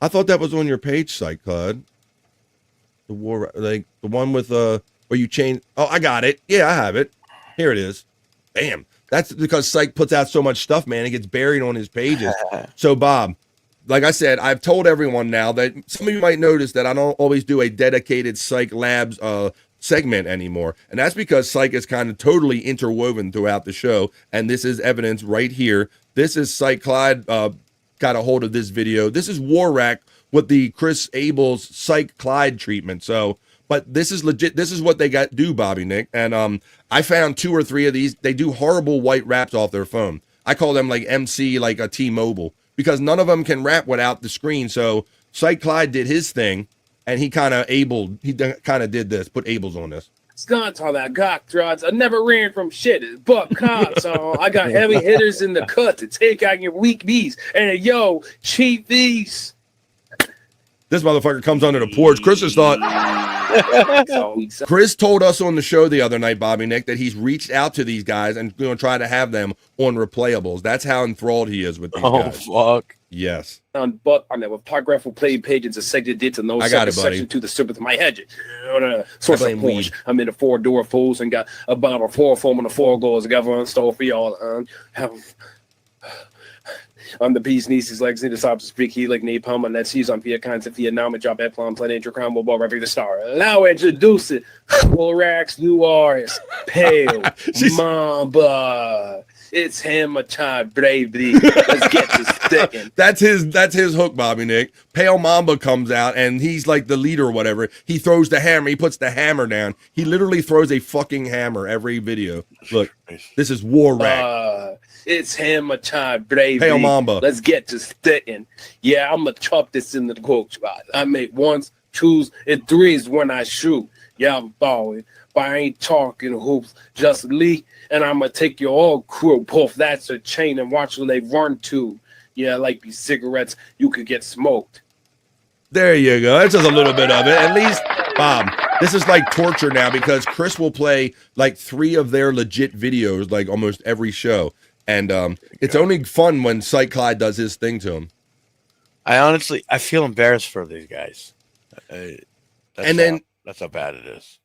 I thought that was on your page, Cyclide. The war, like the one with where you change. Oh, I got it. Yeah, I have it. Here it is. Bam. That's because Psych puts out so much stuff, man. It gets buried on his pages. So, Bob, like I said, I've told everyone now that some of you might notice that I don't always do a dedicated Psych Labs segment anymore. And that's because Psych is kind of totally interwoven throughout the show. And this is evidence right here. This is Psych Clyde got a hold of this video. This is Warrack with the Chris Abel's Psych Clyde treatment. So, but this is legit. This is what they do, Bobby Nick. And I found 2 or 3 of these. They do horrible white raps off their phone. I call them like MC, like a T-Mobile, because none of them can rap without the screen. So Psych Clyde did his thing, and he kind of did this, put Abel's on this. Stunts, all that cock drugs. I never ran from shit. It's buck cops. I got heavy hitters in the cut to take out your weak bees. And yo, cheap these. This motherfucker comes under the porch. Chris just thought. Chris told us on the show the other night, Bobby Nick, that he's reached out to these guys and going to try to have them on replayables. That's how enthralled he is with these guys. Oh, fuck. Yes. But on that, with paragraph will play pages and segment did to no section to the strip of my hedges. Source of Porsche. I'm in a 4-door fools and got a bottle of 4 foam and the 4 goals. I got one store for y'all. I'm the bee's niece's legs in the stops speak he like napalm on that seas on Pia Cons of Vietnam and drop at plum planet your crown will ball right the star. Now introduce it. Lorax New Artist. Pale Mamba. It's hammer time, bravely. Let's get to sticking. That's his hook, Bobby Nick. Pale Mamba comes out and he's like the leader or whatever. He throws the hammer. He puts the hammer down. He literally throws a fucking hammer every video. Look, this is Warrack. It's hammer time, bravely. Pale Mamba. Let's get to sticking. Yeah, I'm gonna chop this in the quote spot. I make 1s, 2s, and 3s when I shoot. Yeah, I'm balling. But I ain't talking hoops, just Lee, and I'm gonna take your old crew, puff, that's a chain, and watch where they run to. Yeah, like these cigarettes, you could get smoked. There you go. That's just a little bit of it. At least, Bob, this is like torture now because Chris will play like 3 of their legit videos, like almost every show. And it's only fun when Psych Clyde does his thing to him. I feel embarrassed for these guys. That's how bad it is.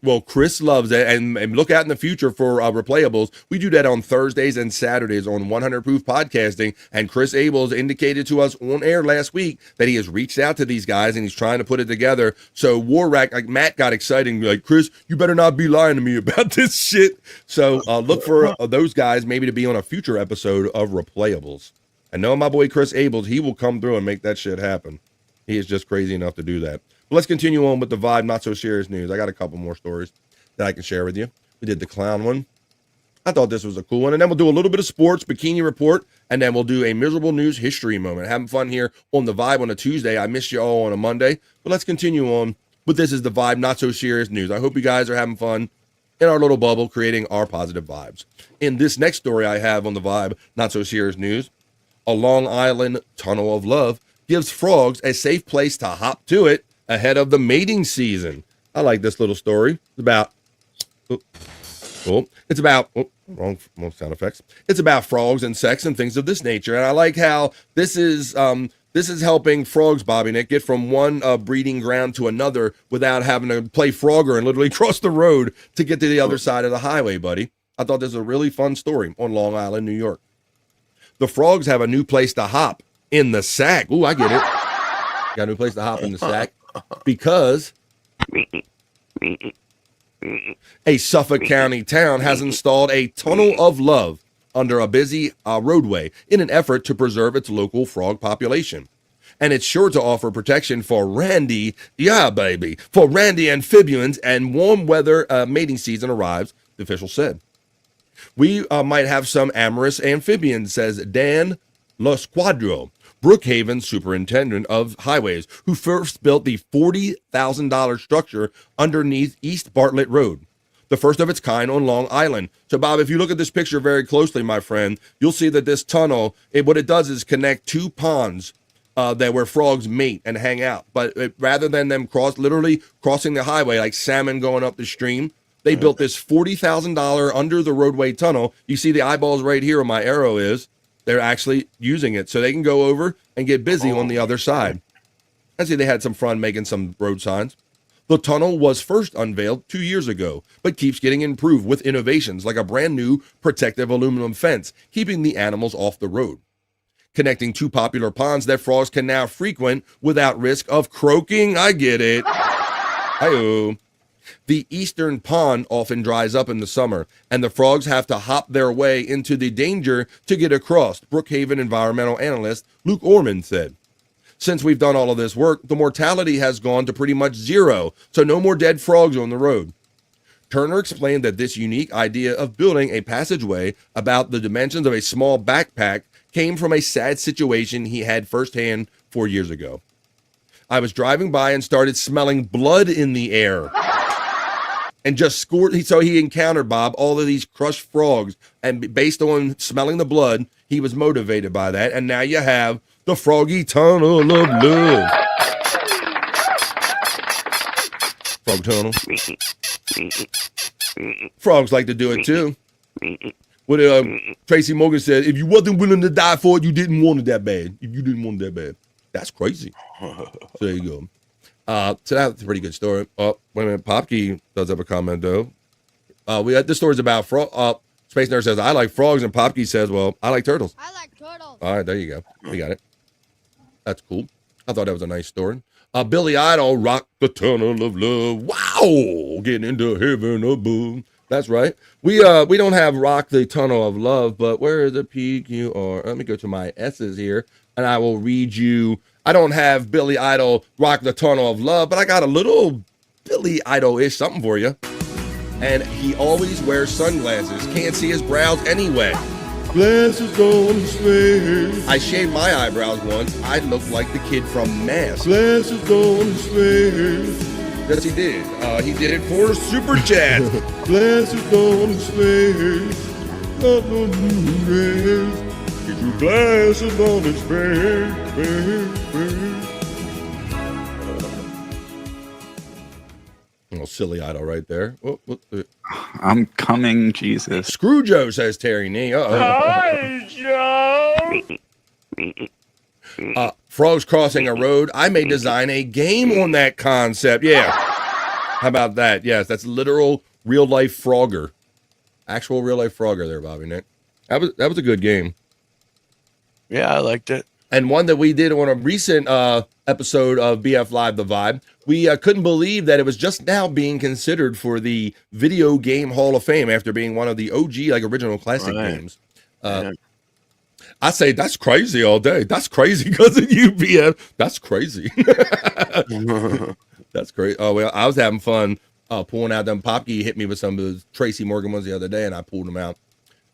Well, Chris loves it, and look out in the future for replayables. We do that on Thursdays and Saturdays on 100 Proof Podcasting, and Chris Abels indicated to us on air last week that he has reached out to these guys and he's trying to put it together. So Warrack, like Matt got excited and be like, Chris, you better not be lying to me about this shit. So look for those guys maybe to be on a future episode of Replayables. And knowing my boy Chris Abels, he will come through and make that shit happen. He is just crazy enough to do that. Let's continue on with the Vibe Not So Serious news. I got a couple more stories that I can share with you. We did the clown one. I thought this was a cool one. And then we'll do a little bit of sports, bikini report, and then we'll do a miserable news history moment. Having fun here on the Vibe on a Tuesday. I missed you all on a Monday. But let's continue on. But this is the Vibe Not So Serious news. I hope you guys are having fun in our little bubble, creating our positive vibes. In this next story I have on the Vibe Not So Serious news, a Long Island tunnel of love gives frogs a safe place to hop to it ahead of the mating season. I like this little story. It's about wrong sound effects. It's about frogs and sex and things of this nature. And I like how this is helping frogs, Bobby Nick, get from one breeding ground to another without having to play Frogger and literally cross the road to get to the other side of the highway, buddy. I thought this was a really fun story on Long Island, New York. The frogs have a new place to hop in the sack. Ooh, I get it. Got a new place to hop in the sack because A Suffolk County town has installed a tunnel of love under a busy roadway in an effort to preserve its local frog population. And it's sure to offer protection for Randy, for Randy amphibians, and warm weather mating season arrives, the official said. We might have some amorous amphibians, says Dan Losquadro, Brookhaven superintendent of highways, who first built the $40,000 structure underneath East Bartlett Road, the first of its kind on Long Island. So, Bob, if you look at this picture very closely, my friend, you'll see that this tunnel, what it does is connect two ponds where frogs mate and hang out. But rather than them literally crossing the highway like salmon going up the stream, they built this $40,000 under the roadway tunnel. You see the eyeballs right here where my arrow is. They're actually using it so they can go over and get busy on the other side. I see they had some fun making some road signs. The tunnel was first unveiled 2 years ago, but keeps getting improved with innovations like a brand new protective aluminum fence, keeping the animals off the road. Connecting two popular ponds that frogs can now frequent without risk of croaking. I get it. Hi-oh. The eastern pond often dries up in the summer, and the frogs have to hop their way into the danger to get across, Brookhaven environmental analyst Luke Orman said. Since we've done all of this work, the mortality has gone to pretty much zero, so no more dead frogs on the road. Turner explained that this unique idea of building a passageway about the dimensions of a small backpack came from a sad situation he had firsthand 4 years ago. I was driving by and started smelling blood in the air. And just scored, so he encountered, Bob, all of these crushed frogs. And based on smelling the blood, he was motivated by that. And now you have the Froggy Tunnel of Love. Frog Tunnel. Frogs like to do it too. What Tracy Morgan said, if you wasn't willing to die for it, you didn't want it that bad. If you didn't want it that bad. That's crazy. So there you go. So that's a pretty good story. Oh, wait a minute. Popke does have a comment, though. This story's about frog. Space Nerd says, I like frogs, and Popke says, well, I like turtles. I like turtles. All right, there you go. We got it. That's cool. I thought that was a nice story. Billy Idol, Rock the Tunnel of Love. Wow! Getting into heaven above. That's right. We don't have Rock the Tunnel of Love, but where is the PQR? Let me go to my S's here, and I will read you. I don't have Billy Idol Rock the Tunnel of Love, but I got a little Billy Idol-ish something for you. And he always wears sunglasses. Can't see his brows anyway. Glasses on his face. I shaved my eyebrows once. I looked like the kid from Mask. Glasses on his face. Yes, he did. He did it for a super chat. Glasses on his face. Get your glasses on his face. Oh, silly Idol right there. I'm coming, Jesus. Screw Joe, says Terry Nee. Hi, Joe. Frogs crossing a road. I may design a game on that concept. Yeah. How about that? Yes, that's literal real life Frogger. Actual real life Frogger there, Bobby Nick. That was a good game. Yeah, I liked it. And one that we did on a recent episode of BF Live The Vibe, we couldn't believe that it was just now being considered for the Video Game Hall of Fame after being one of the OG, like original classic games. I say that's crazy all day. That's crazy because of you, BF. That's crazy. That's great. Oh, well, I was having fun pulling out them. Popke hit me with some of the Tracy Morgan ones the other day, and I pulled them out.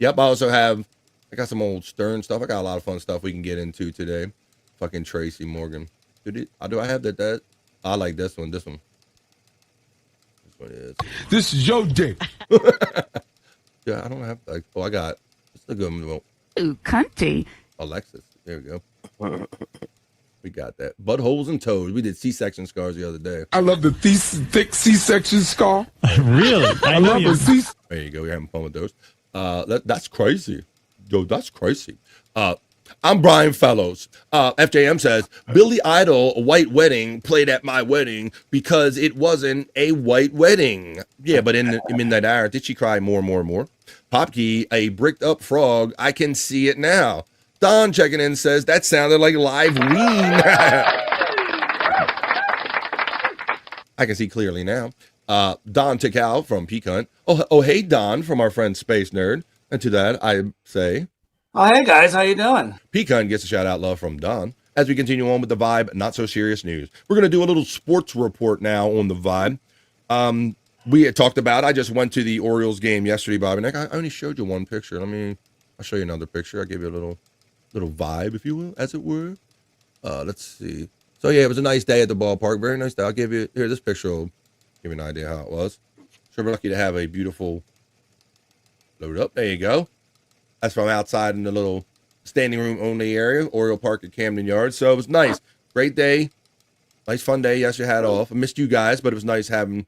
Yep, I got some old Stern stuff. I got a lot of fun stuff we can get into today. Fucking Tracy Morgan. Do I have that? I like this one. This one. This one is. This is your dick. Yeah, I don't have like. Oh, I got. This is a good one. Ooh, cunty. Alexis. There we go. We got that. Buttholes and toes. We did C-section scars the other day. I love the thick C-section scar. Really? I love the C. There you go. We're having fun with those. That's crazy. Yo, that's crazy. I'm Brian Fellows. FJM says, Billy Idol White Wedding played at my wedding because it wasn't a white wedding. Yeah, but in Midnight Hour, did she cry more and more and more? Popke, a bricked up frog. I can see it now. Don checking in says, that sounded like live ween. I can see clearly now. Don Tikal from Pecan. Oh, hey, Don from our friend Space Nerd. And to that, I say, oh, hey guys, how you doing? Pecan gets a shout out love from Don. As we continue on with the Vibe, not so serious news. We're going to do a little sports report now on the Vibe. We had talked about, I just went to the Orioles game yesterday, Bobby Nick. I only showed you one picture. I'll show you another picture. I'll give you a little vibe, if you will, as it were. Let's see. So yeah, it was a nice day at the ballpark. Very nice day. I'll give you, here, this picture will give you an idea how it was. So we're lucky to have a beautiful load up. There you go. That's from outside in the little standing room only area, Oriole Park at Camden Yards. So it was nice. Great day. Nice fun day. Yes, you had off. I missed you guys, but it was nice having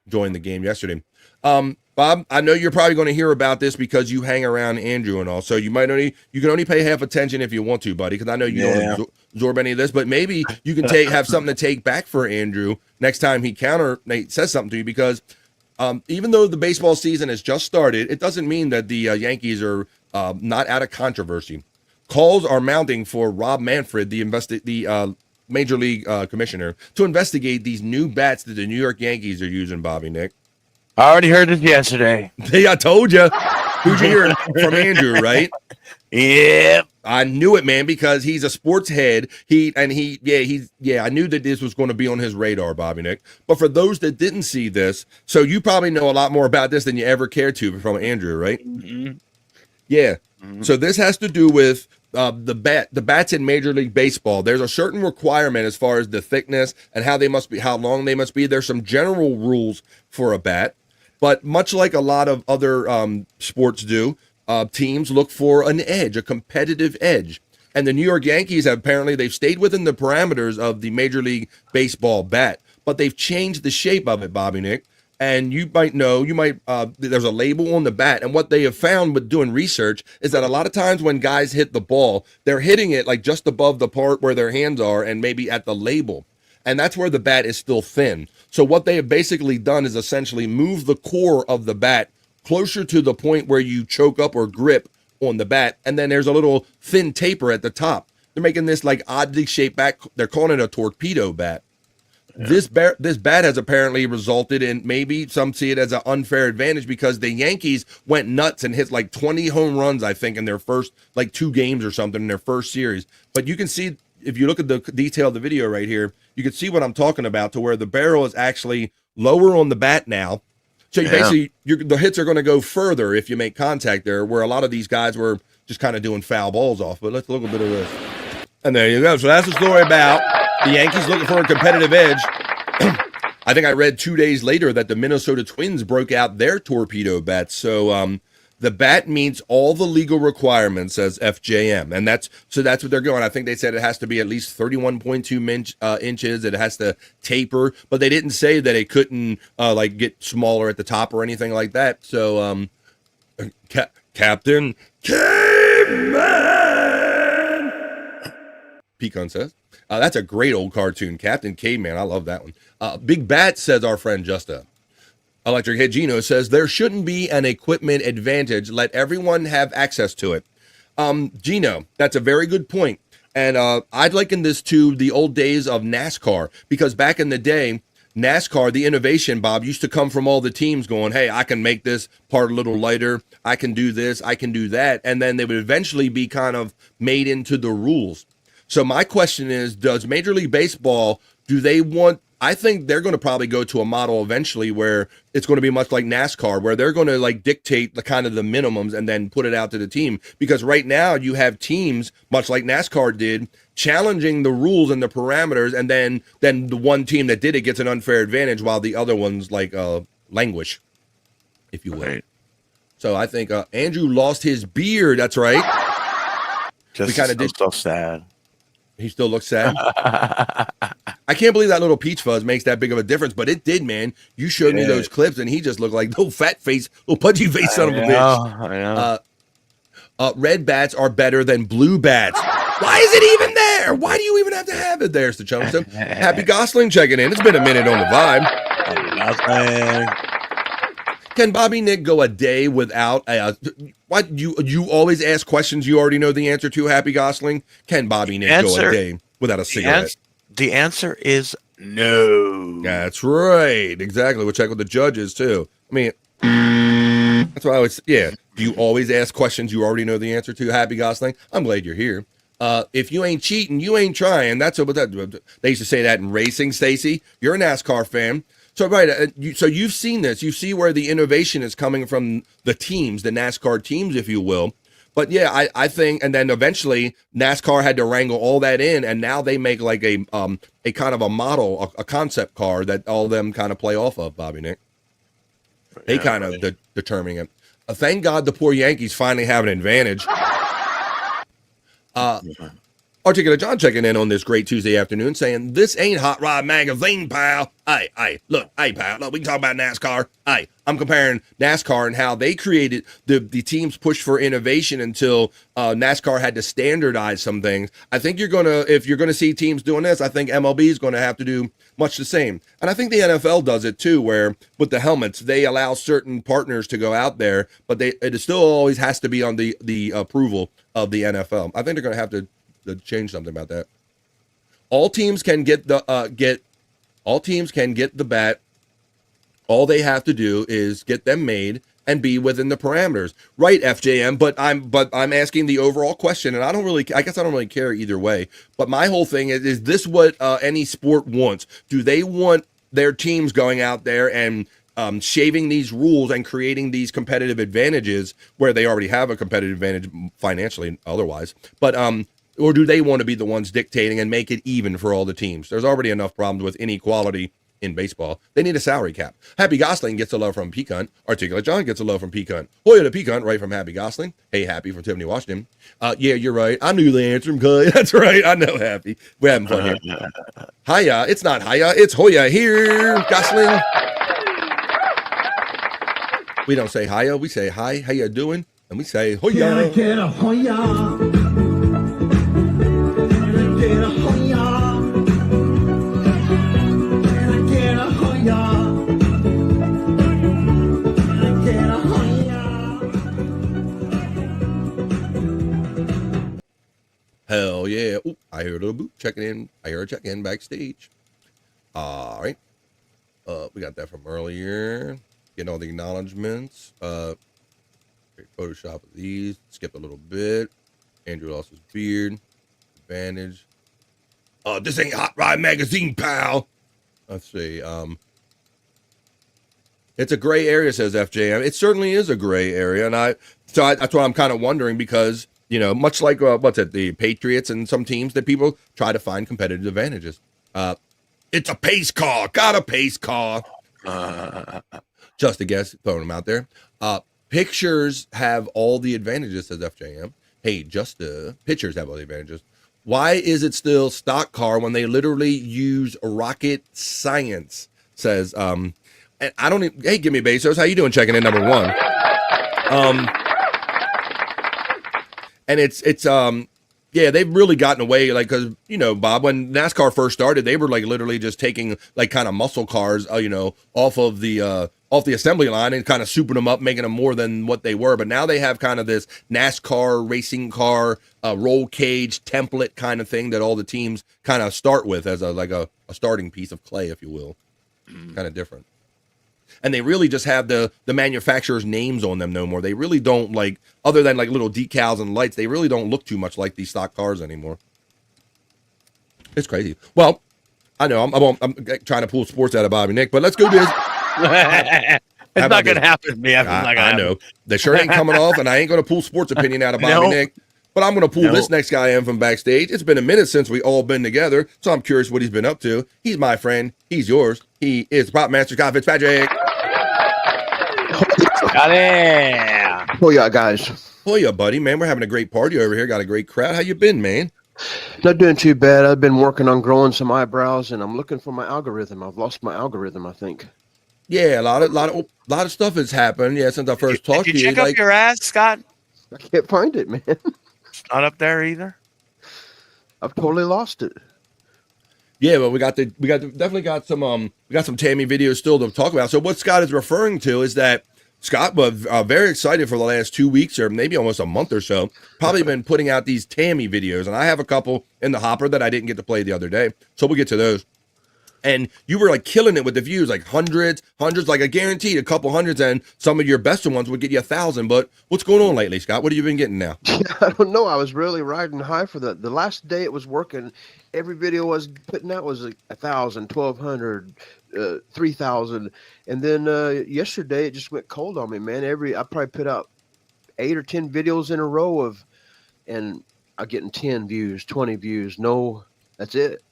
joined the game yesterday. Bob, I know you're probably going to hear about this because you hang around Andrew and all. So you can only pay half attention if you want to, buddy, because I know you don't absorb any of this, but maybe you can have something to take back for Andrew next time he says something to you, because even though the baseball season has just started, it doesn't mean that the Yankees are not out of controversy. Calls are mounting for Rob Manfred, the Major League commissioner, to investigate these new bats that the New York Yankees are using, Bobby Nick. I already heard it yesterday. Hey, I told you. Who'd you hear from Andrew, right? Yep. I knew it, man, because he's a sports head. I knew that this was going to be on his radar, Bobby Nick. But for those that didn't see this, so you probably know a lot more about this than you ever cared to from Andrew, right? Mm-hmm. Yeah. Mm-hmm. So this has to do with the bats in Major League Baseball. There's a certain requirement as far as the thickness and how long they must be. There's some general rules for a bat, but much like a lot of other sports do, teams look for an edge, a competitive edge. And the New York Yankees they've stayed within the parameters of the Major League Baseball bat, but they've changed the shape of it, Bobby Nick. And you might know, there's a label on the bat. And what they have found with doing research is that a lot of times when guys hit the ball, they're hitting it like just above the part where their hands are and maybe at the label. And that's where the bat is still thin. So what they have basically done is essentially move the core of the bat closer to the point where you choke up or grip on the bat. And then there's a little thin taper at the top. They're making this like oddly shaped bat. They're calling it a torpedo bat. Yeah. This bat has apparently resulted in, maybe some see it as an unfair advantage, because the Yankees went nuts and hit like 20 home runs, I think, in their first like 2 games or something in their first series. But you can see, if you look at the detail of the video right here, you can see what I'm talking about, to where the barrel is actually lower on the bat now. So basically, the hits are going to go further if you make contact there, where a lot of these guys were just kind of doing foul balls off. But let's look a bit of this. And there you go. So that's the story about the Yankees looking for a competitive edge. I think I read 2 days later that the Minnesota Twins broke out their torpedo bats. So the bat meets all the legal requirements as FJM. And that's what they're going. I think they said it has to be at least 31.2 inches. It has to taper. But they didn't say that it couldn't get smaller at the top or anything like that. So Captain Caveman, Pecan says. That's a great old cartoon, Captain Caveman. I love that one. Big Bat, says our friend Justa. Electric Head Gino says there shouldn't be an equipment advantage. Let everyone have access to it. Gino, that's a very good point. And I'd liken this to the old days of NASCAR, because back in the day, NASCAR, the innovation, Bob, used to come from all the teams going, hey, I can make this part a little lighter. I can do this. I can do that. And then they would eventually be kind of made into the rules. So my question is, does Major League Baseball, I think they're going to probably go to a model eventually where it's going to be much like NASCAR, where they're going to like dictate the kind of the minimums and then put it out to the team. Because right now you have teams, much like NASCAR did, challenging the rules and the parameters, and then the one team that did it gets an unfair advantage while the other ones languish, if you will. Right. So I think Andrew lost his beard. That's right. We kind of did so sad. He still looks sad. I can't believe that little peach fuzz makes that big of a difference, but it did, man. You showed me those clips, and he just looked like little fat face, little pudgy face son of a bitch. I know. Red bats are better than blue bats. Why is it even there? Why do you even have to have it there, Mr. Chumston? Happy Gosling checking in. It's been a minute on the Vibe. Can Bobby Nick go a day without what you always ask questions you already know the answer to, Happy Gosling? Can Bobby Nick go a day without a cigarette? The answer is No. That's right. Exactly. We'll check with the judges too. I mean, that's why I was. Yeah. Do you always ask questions you already know the answer to? Happy Gosling. I'm glad you're here. If you ain't cheating, you ain't trying. That's what they used to say that in racing. Stacy, you're a NASCAR fan. So right, so you've seen this. You see where the innovation is coming from the teams, the NASCAR teams, if you will. But yeah, I think, and then eventually NASCAR had to wrangle all that in, and now they make like a kind of a model, a concept car that all of them kind of play off of. Bobby Nick, they kind of determining it. Thank God the poor Yankees finally have an advantage. Articulate John checking in on this great Tuesday afternoon saying, this ain't Hot Rod Magazine, pal. Hey, look, pal, look, we can talk about NASCAR. I'm comparing NASCAR and how they created the teams push for innovation until NASCAR had to standardize some things. I think if you're gonna see teams doing this, I think MLB is gonna have to do much the same. And I think the NFL does it too, where with the helmets, they allow certain partners to go out there, but it still always has to be on the approval of the NFL. I think they're gonna have to change something about that. All teams can get the bat. All they have to do is get them made and be within the parameters. Right, FJM, but I'm asking the overall question, and I guess I don't really care either way. But my whole thing is this what any sport wants? Do they want their teams going out there and shaving these rules and creating these competitive advantages where they already have a competitive advantage financially and otherwise? But or do they want to be the ones dictating and make it even for all the teams? There's already enough problems with inequality in baseball. They need a salary cap. Happy Gosling gets a love from Peacunt. Articulate John gets a love from Peacunt. Hoya to Peacunt, right from Happy Gosling. Hey, Happy from Tiffany, Washington. Yeah, you're right. I knew the answer. That's right. I know, Happy. We're having fun here. Hiya. It's not Hiya. It's Hoya here, Gosling. We don't say Hiya. We say hi. How you doing? And we say Hoya. Can I get a Hoya? Hell yeah. Ooh, I heard a little boot checking in. I heard a check-in backstage. All right. We got that from earlier. Getting all the acknowledgments. Great Photoshop of these. Skip a little bit. Andrew lost his beard. Advantage. This ain't Hot Rod Magazine, pal. Let's see. It's a gray area, says FJM. It certainly is a gray area, and that's why I'm kind of wondering, because much like the Patriots and some teams, that people try to find competitive advantages. It's a pace car. Got a pace car. Just a guess, throwing them out there. Pictures have all the advantages, says FJM. Hey, pictures have all the advantages. Why is it still stock car when they literally use rocket science? Says, and I don't even, hey, give me Bezos. How you doing? Checking in, number one. And yeah, they've really gotten away, like, because, Bob, when NASCAR first started, they were like literally just taking like kind of muscle cars, off the assembly line and kind of souping them up, making them more than what they were. But now they have kind of this NASCAR racing car, roll cage template kind of thing that all the teams kind of start with as a starting piece of clay, if you will. Kind of different. And they really just have the manufacturer's names on them no more. They really don't, like, other than like little decals and lights, they really don't look too much like these stock cars anymore. It's crazy. Well, I know I'm trying to pull sports out of Bobby Nick, but let's go do this. It's not going to happen to me. I know. The shirt ain't coming off, and I ain't going to pull sports opinion out of Bobby Nick. But I'm going to pull this next guy in from backstage. It's been a minute since we all been together, so I'm curious what he's been up to. He's my friend. He's yours. He is the Prop Master, Scott Fitzpatrick. Oh yeah, guys. Oh yeah, buddy, man. We're having a great party over here. Got a great crowd. How you been, man? Not doing too bad. I've been working on growing some eyebrows, and I'm looking for my algorithm. I've lost my algorithm, I think. Yeah, a lot of stuff has happened. Yeah, since I first talked to you. Did you check up your ass, Scott? I can't find it, man. It's not up there either. I've totally lost it. Yeah, but we got some Tammy videos still to talk about. So what Scott is referring to is that Scott was very excited for the last 2 weeks or maybe almost a month or so. Probably been putting out these Tammy videos, and I have a couple in the hopper that I didn't get to play the other day. So we'll get to those. and you were like killing it with the views, like hundreds, like I guaranteed a couple hundreds, and some of your best ones would get you 1,000. But what's going on lately, Scott? What have you been getting now? I don't know. I was really riding high for the last day it was working. Every video I was putting out was like 1,000, 1,200, 3,000, and then yesterday it just went cold on me, man. I probably put out 8 or 10 videos in a row and I'm getting 10 views, 20 views. No, that's it.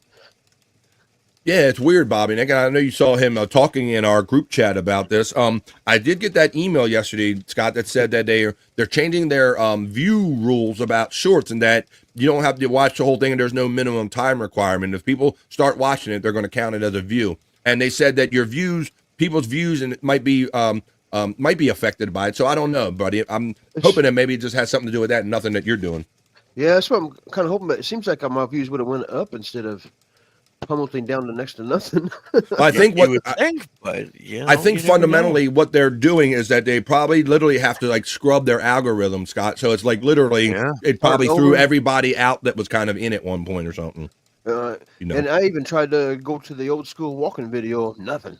Yeah, it's weird, Bobby. And I know you saw him talking in our group chat about this. I did get that email yesterday, Scott, that said that they're changing their view rules about shorts, and that you don't have to watch the whole thing, and there's no minimum time requirement. If people start watching it, they're going to count it as a view. And they said that people's views, and it might be affected by it. So I don't know, buddy. I'm hoping that maybe it just has something to do with that, and nothing that you're doing. Yeah, that's what I'm kind of hoping. But it seems like my views would have went up instead of pummeling down to next to nothing. I think I think fundamentally what they're doing is that they probably literally have to like scrub their algorithm, Scott. So it's like literally it probably threw everybody out that was kind of in at one point or something. And I even tried to go to the old school walking video. Nothing.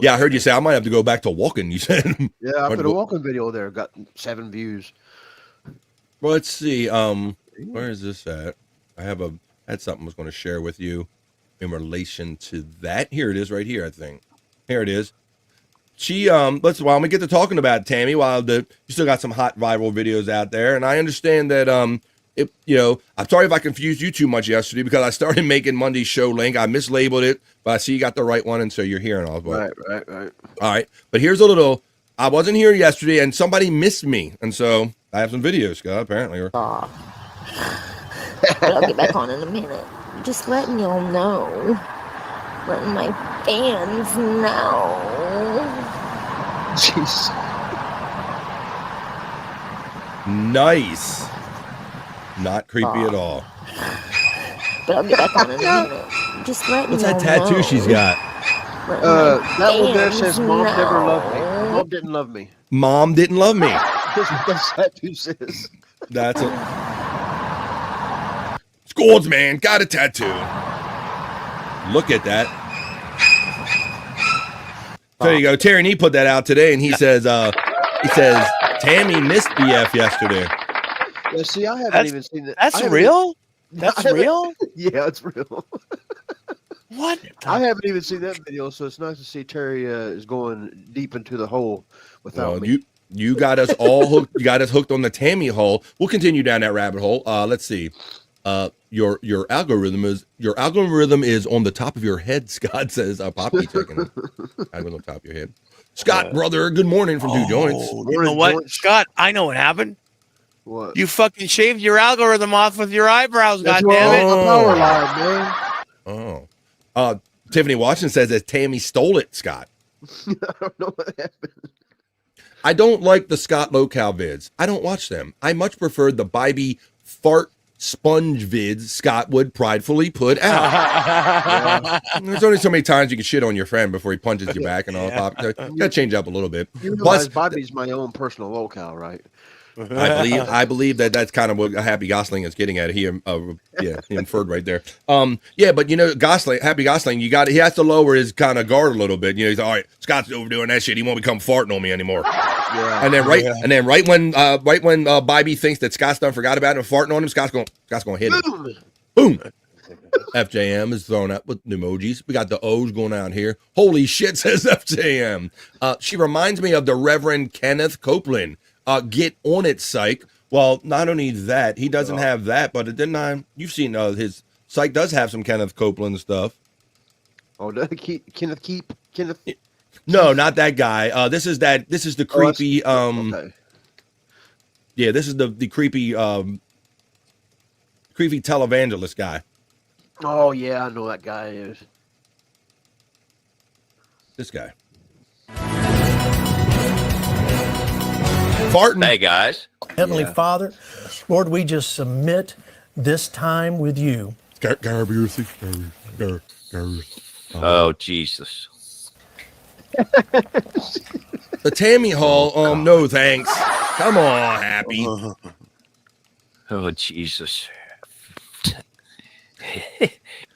Yeah, I heard you say I might have to go back to walking. You said. Yeah, I put a walking video there. Got 7 views. Well, let's see. Where is this at? I had something I was going to share with you in relation to that. Here it is, right here. I think here it is. She while we get to talking about Tammy, you still got some hot viral videos out there, and I understand that I'm sorry if I confused you too much yesterday because I started making Monday's show link. I mislabeled it, but I see you got the right one, and so you're here and all. Right. All right, but here's a little. I wasn't here yesterday, and somebody missed me, and so I have some videos, Scott, apparently. But I'll get back on in a minute. Just letting y'all know. Letting my fans know. Jeez. Nice. Not creepy at all. But I'll get back on in a minute. Just letting What's y'all that tattoo know. she's got? That one there says Mom never loved me. Mom didn't love me. Mom didn't love me. That's what that tattoo says. That's it. Scolds, man, got a tattoo. Look at that. There you go. Terry Nee put that out today, and he says Tammy missed BF yesterday. Yeah, see, I haven't even seen that. That's real? That's real? Yeah, it's real. What? I haven't even seen that video, so it's nice to see Terry is going deep into the hole without me. You got us all hooked. You got us hooked on the Tammy hole. We'll continue down that rabbit hole. Let's see. Your algorithm is on the top of your head, Scott says. Poppy checking it. I'm on the top of your head. Scott, brother, good morning from Two Joints. You know what, Scott? I know what happened. What? You fucking shaved your algorithm off with your eyebrows, That's goddammit. Power line, man. Tiffany Washington says that Tammy stole it, Scott. I don't know what happened. I don't like the Scott Local vids. I don't watch them. I much preferred the Bybee fart sponge vids Scott would pridefully put out. There's only so many times you can shit on your friend before he punches you back and all. You gotta change up a little bit. You realize Bobby's my own personal locale, right? I believe that's kind of what Happy Gosling is getting at. He inferred right there. But Happy Gosling, he has to lower his kind of guard a little bit. He's all right. Scott's overdoing that shit. He won't become farting on me anymore. Yeah. And then right when Bybee thinks that Scott's done forgot about him farting on him, Scott's gonna hit him. Boom. FJM is thrown up with emojis. We got the O's going out here. Holy shit, says FJM. She reminds me of the Reverend Kenneth Copeland. Get on it, psych. Well, not only that, he doesn't have that, but you've seen his psych does have some Kenneth Copeland stuff. Oh, Kenneth? No, not that guy. This is the creepy. Okay. Yeah, this is the creepy televangelist guy. Oh yeah, I know that guy is. This guy. Farting. Hey guys. Heavenly Father, Lord, we just submit this time with you. Oh Jesus. The Tammy Hall. No thanks. Come on, Happy. Oh Jesus.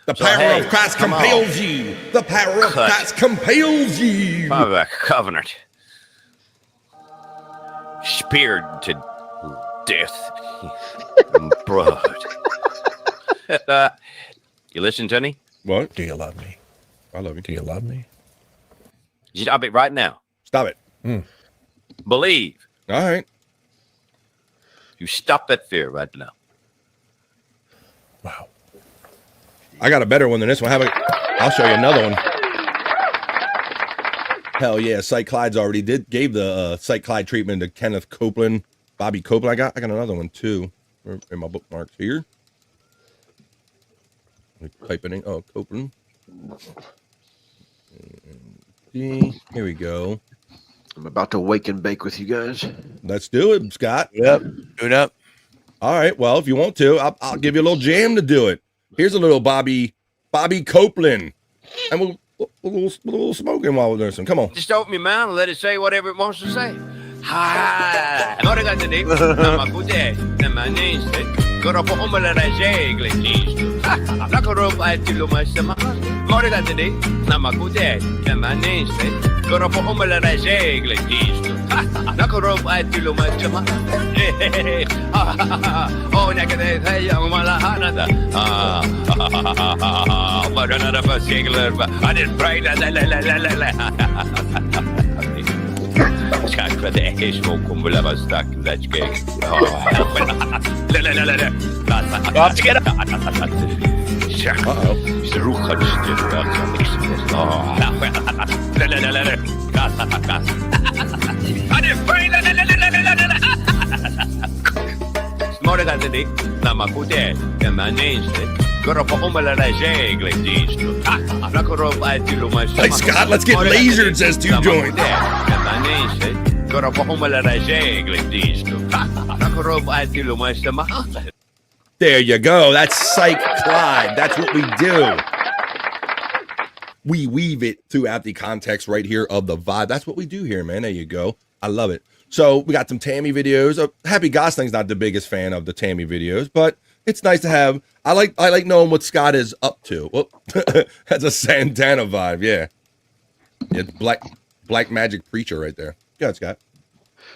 The So, power hey, of Christ come on. compels you. The power of Cut. Christ compels you. Of a covenant. Speared to death. in blood. You listen to me? What? Do you love me? I love you. Do you love me? Stop it right now. Stop it. Believe. All right. You stop that fear right now. Wow. I got a better one than this one. I'll show you another one. Hell yeah, Psych Clyde's already gave the Psych Clyde treatment to Kenneth Copeland, Bobby Copeland. I got another one too in my bookmarks here. Let me type it in. Oh, Copeland. Here we go. I'm about to wake and bake with you guys. Let's do it, Scott. Yep. Do it up. All right. Well, if you want to, I'll give you a little jam to do it. Here's a little Bobby Copeland, and we'll little smoking while we're doing some. Come on. Just open your mouth and let it say whatever it wants to say. Hi. Amore got the name. Namakude. Namanese. Goro po umala na jegle nisto. Nakoro pa tilo masama. Amore got the name. Namakude. Namanese. Goro po umala na jegle nisto. Nakoro pa tilo masama. Oh, nakade tayo malahana da. But another particular. I didn't pray that. Skakva det är små kumbular stack that gig. Hey Scott, let's get lasered, says 2 Joints. There you go. That's Psych Clyde. That's what we do. We weave it throughout the context right here of the vibe. That's what we do here, man. There you go. I love it. So we got some Tammy videos. Happy Gosling's not the biggest fan of the Tammy videos, but it's nice to have. I like knowing what Scott is up to. Well, that's a Santana vibe, yeah. It's black magic preacher right there. Go ahead, Scott.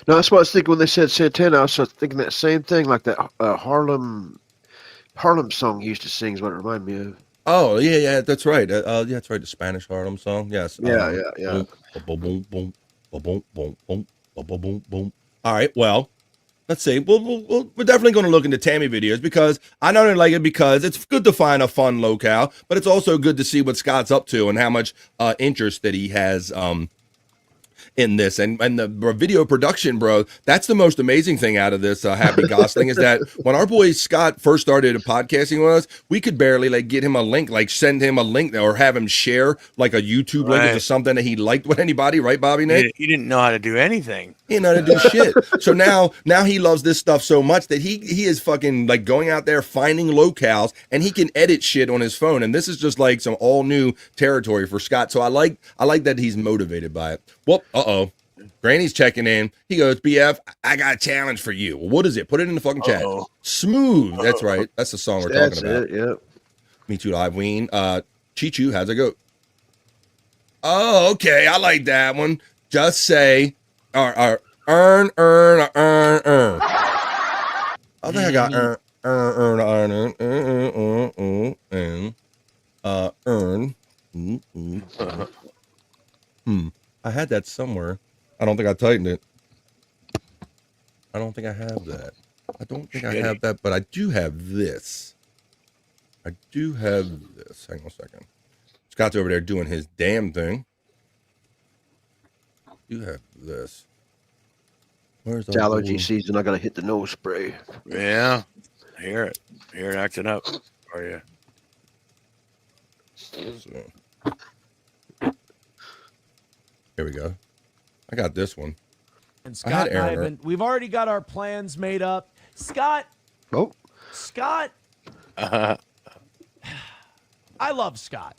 No, that's what I was thinking when they said Santana. I was thinking that same thing, like that Harlem song he used to sing is what it reminded me of. Oh yeah, that's right. Yeah, that's right. The Spanish Harlem song. Yes. Yeah. Boom, boom, boom, boom, boom, boom, boom, boom, boom, boom. All right. Well, let's see. We're definitely going to look into Tammy videos because I not only like it because it's good to find a fun locale, but it's also good to see what Scott's up to and how much interest that he has in this and the video production, bro. That's the most amazing thing out of this Happy Gosling is that when our boy Scott first started podcasting with us, we could barely like get him a link, like send him a link or have him share like a YouTube link or something that he liked with anybody, right, Bobby Nate? He didn't know how to do anything. He didn't know how to do shit. So now he loves this stuff so much that he is fucking like going out there finding locales and he can edit shit on his phone. And this is just like some all new territory for Scott. So I like that he's motivated by it. Well, Granny's checking in. He goes, BF, I got a challenge for you. Well, what is it? Put it in the fucking chat. Smooth. That's right. That's the song we're talking about. Yeah. Me Too Live Ween. Chichu, how's it go? Oh, okay. I like that one. Just say, earn. I think I got earn. I had that somewhere. I don't think I tightened it. I don't think I have that. I don't think I have that, but I do have this. Hang on a second. Scott's over there doing his damn thing. You have this. Where's it's allergy season? I gotta hit the nose spray. Yeah, I hear it. I hear it acting up for you. Here we go. I got this one. And Scott and I have been, we've already got our plans made up. Scott. Oh. Scott. I love Scott.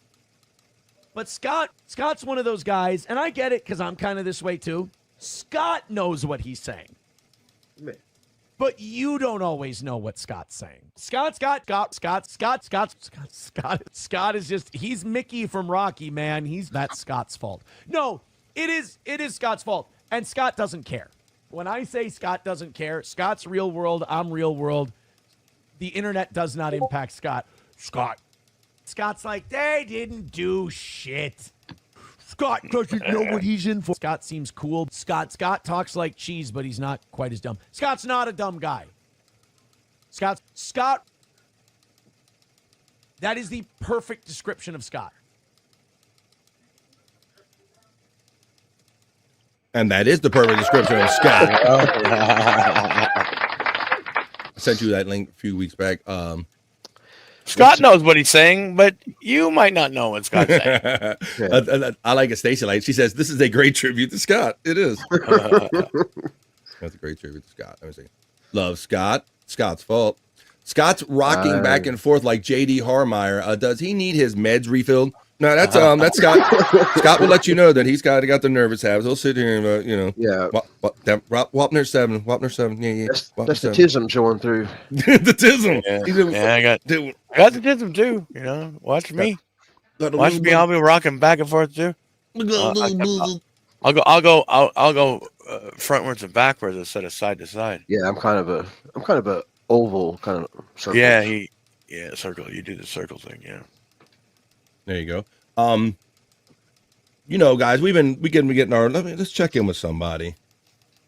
But Scott's one of those guys, and I get it because I'm kind of this way too. Scott knows what he's saying. But you don't always know what Scott's saying. Scott is just, he's Mickey from Rocky, man. That's Scott's fault. No, it is Scott's fault. And Scott doesn't care. When I say Scott doesn't care, Scott's real world, I'm real world. The internet does not impact Scott. Scott's like, they didn't do shit. Scott doesn't know what he's in for. Scott seems cool. Scott talks like cheese, but he's not quite as dumb. Scott's not a dumb guy. Scott. That is the perfect description of Scott. And that is the perfect description of Scott. I sent you that link a few weeks back. Scott knows what he's saying, but you might not know what Scott's saying. I like it. Stacy likes. She says, "This is a great tribute to Scott." It is. That's a great tribute to Scott. Let me see. Love Scott. Scott's fault. Scott's rocking back and forth like J.D. Harmeyer. Does he need his meds refilled? No, that's Scott. Scott will let you know that he's got the nervous habits. He'll sit here and Yeah. Wapner 7. Yeah. That's the tism showing through. The tism. Yeah, I got the tism too. Watch me. Watch me. I'll be rocking back and forth too. I'll go frontwards and backwards instead of side to side. Yeah, I'm kind of a oval kind of circle. Yeah, circle. You do the circle thing. Yeah. There you go. Guys, we've been getting our. Let's check in with somebody.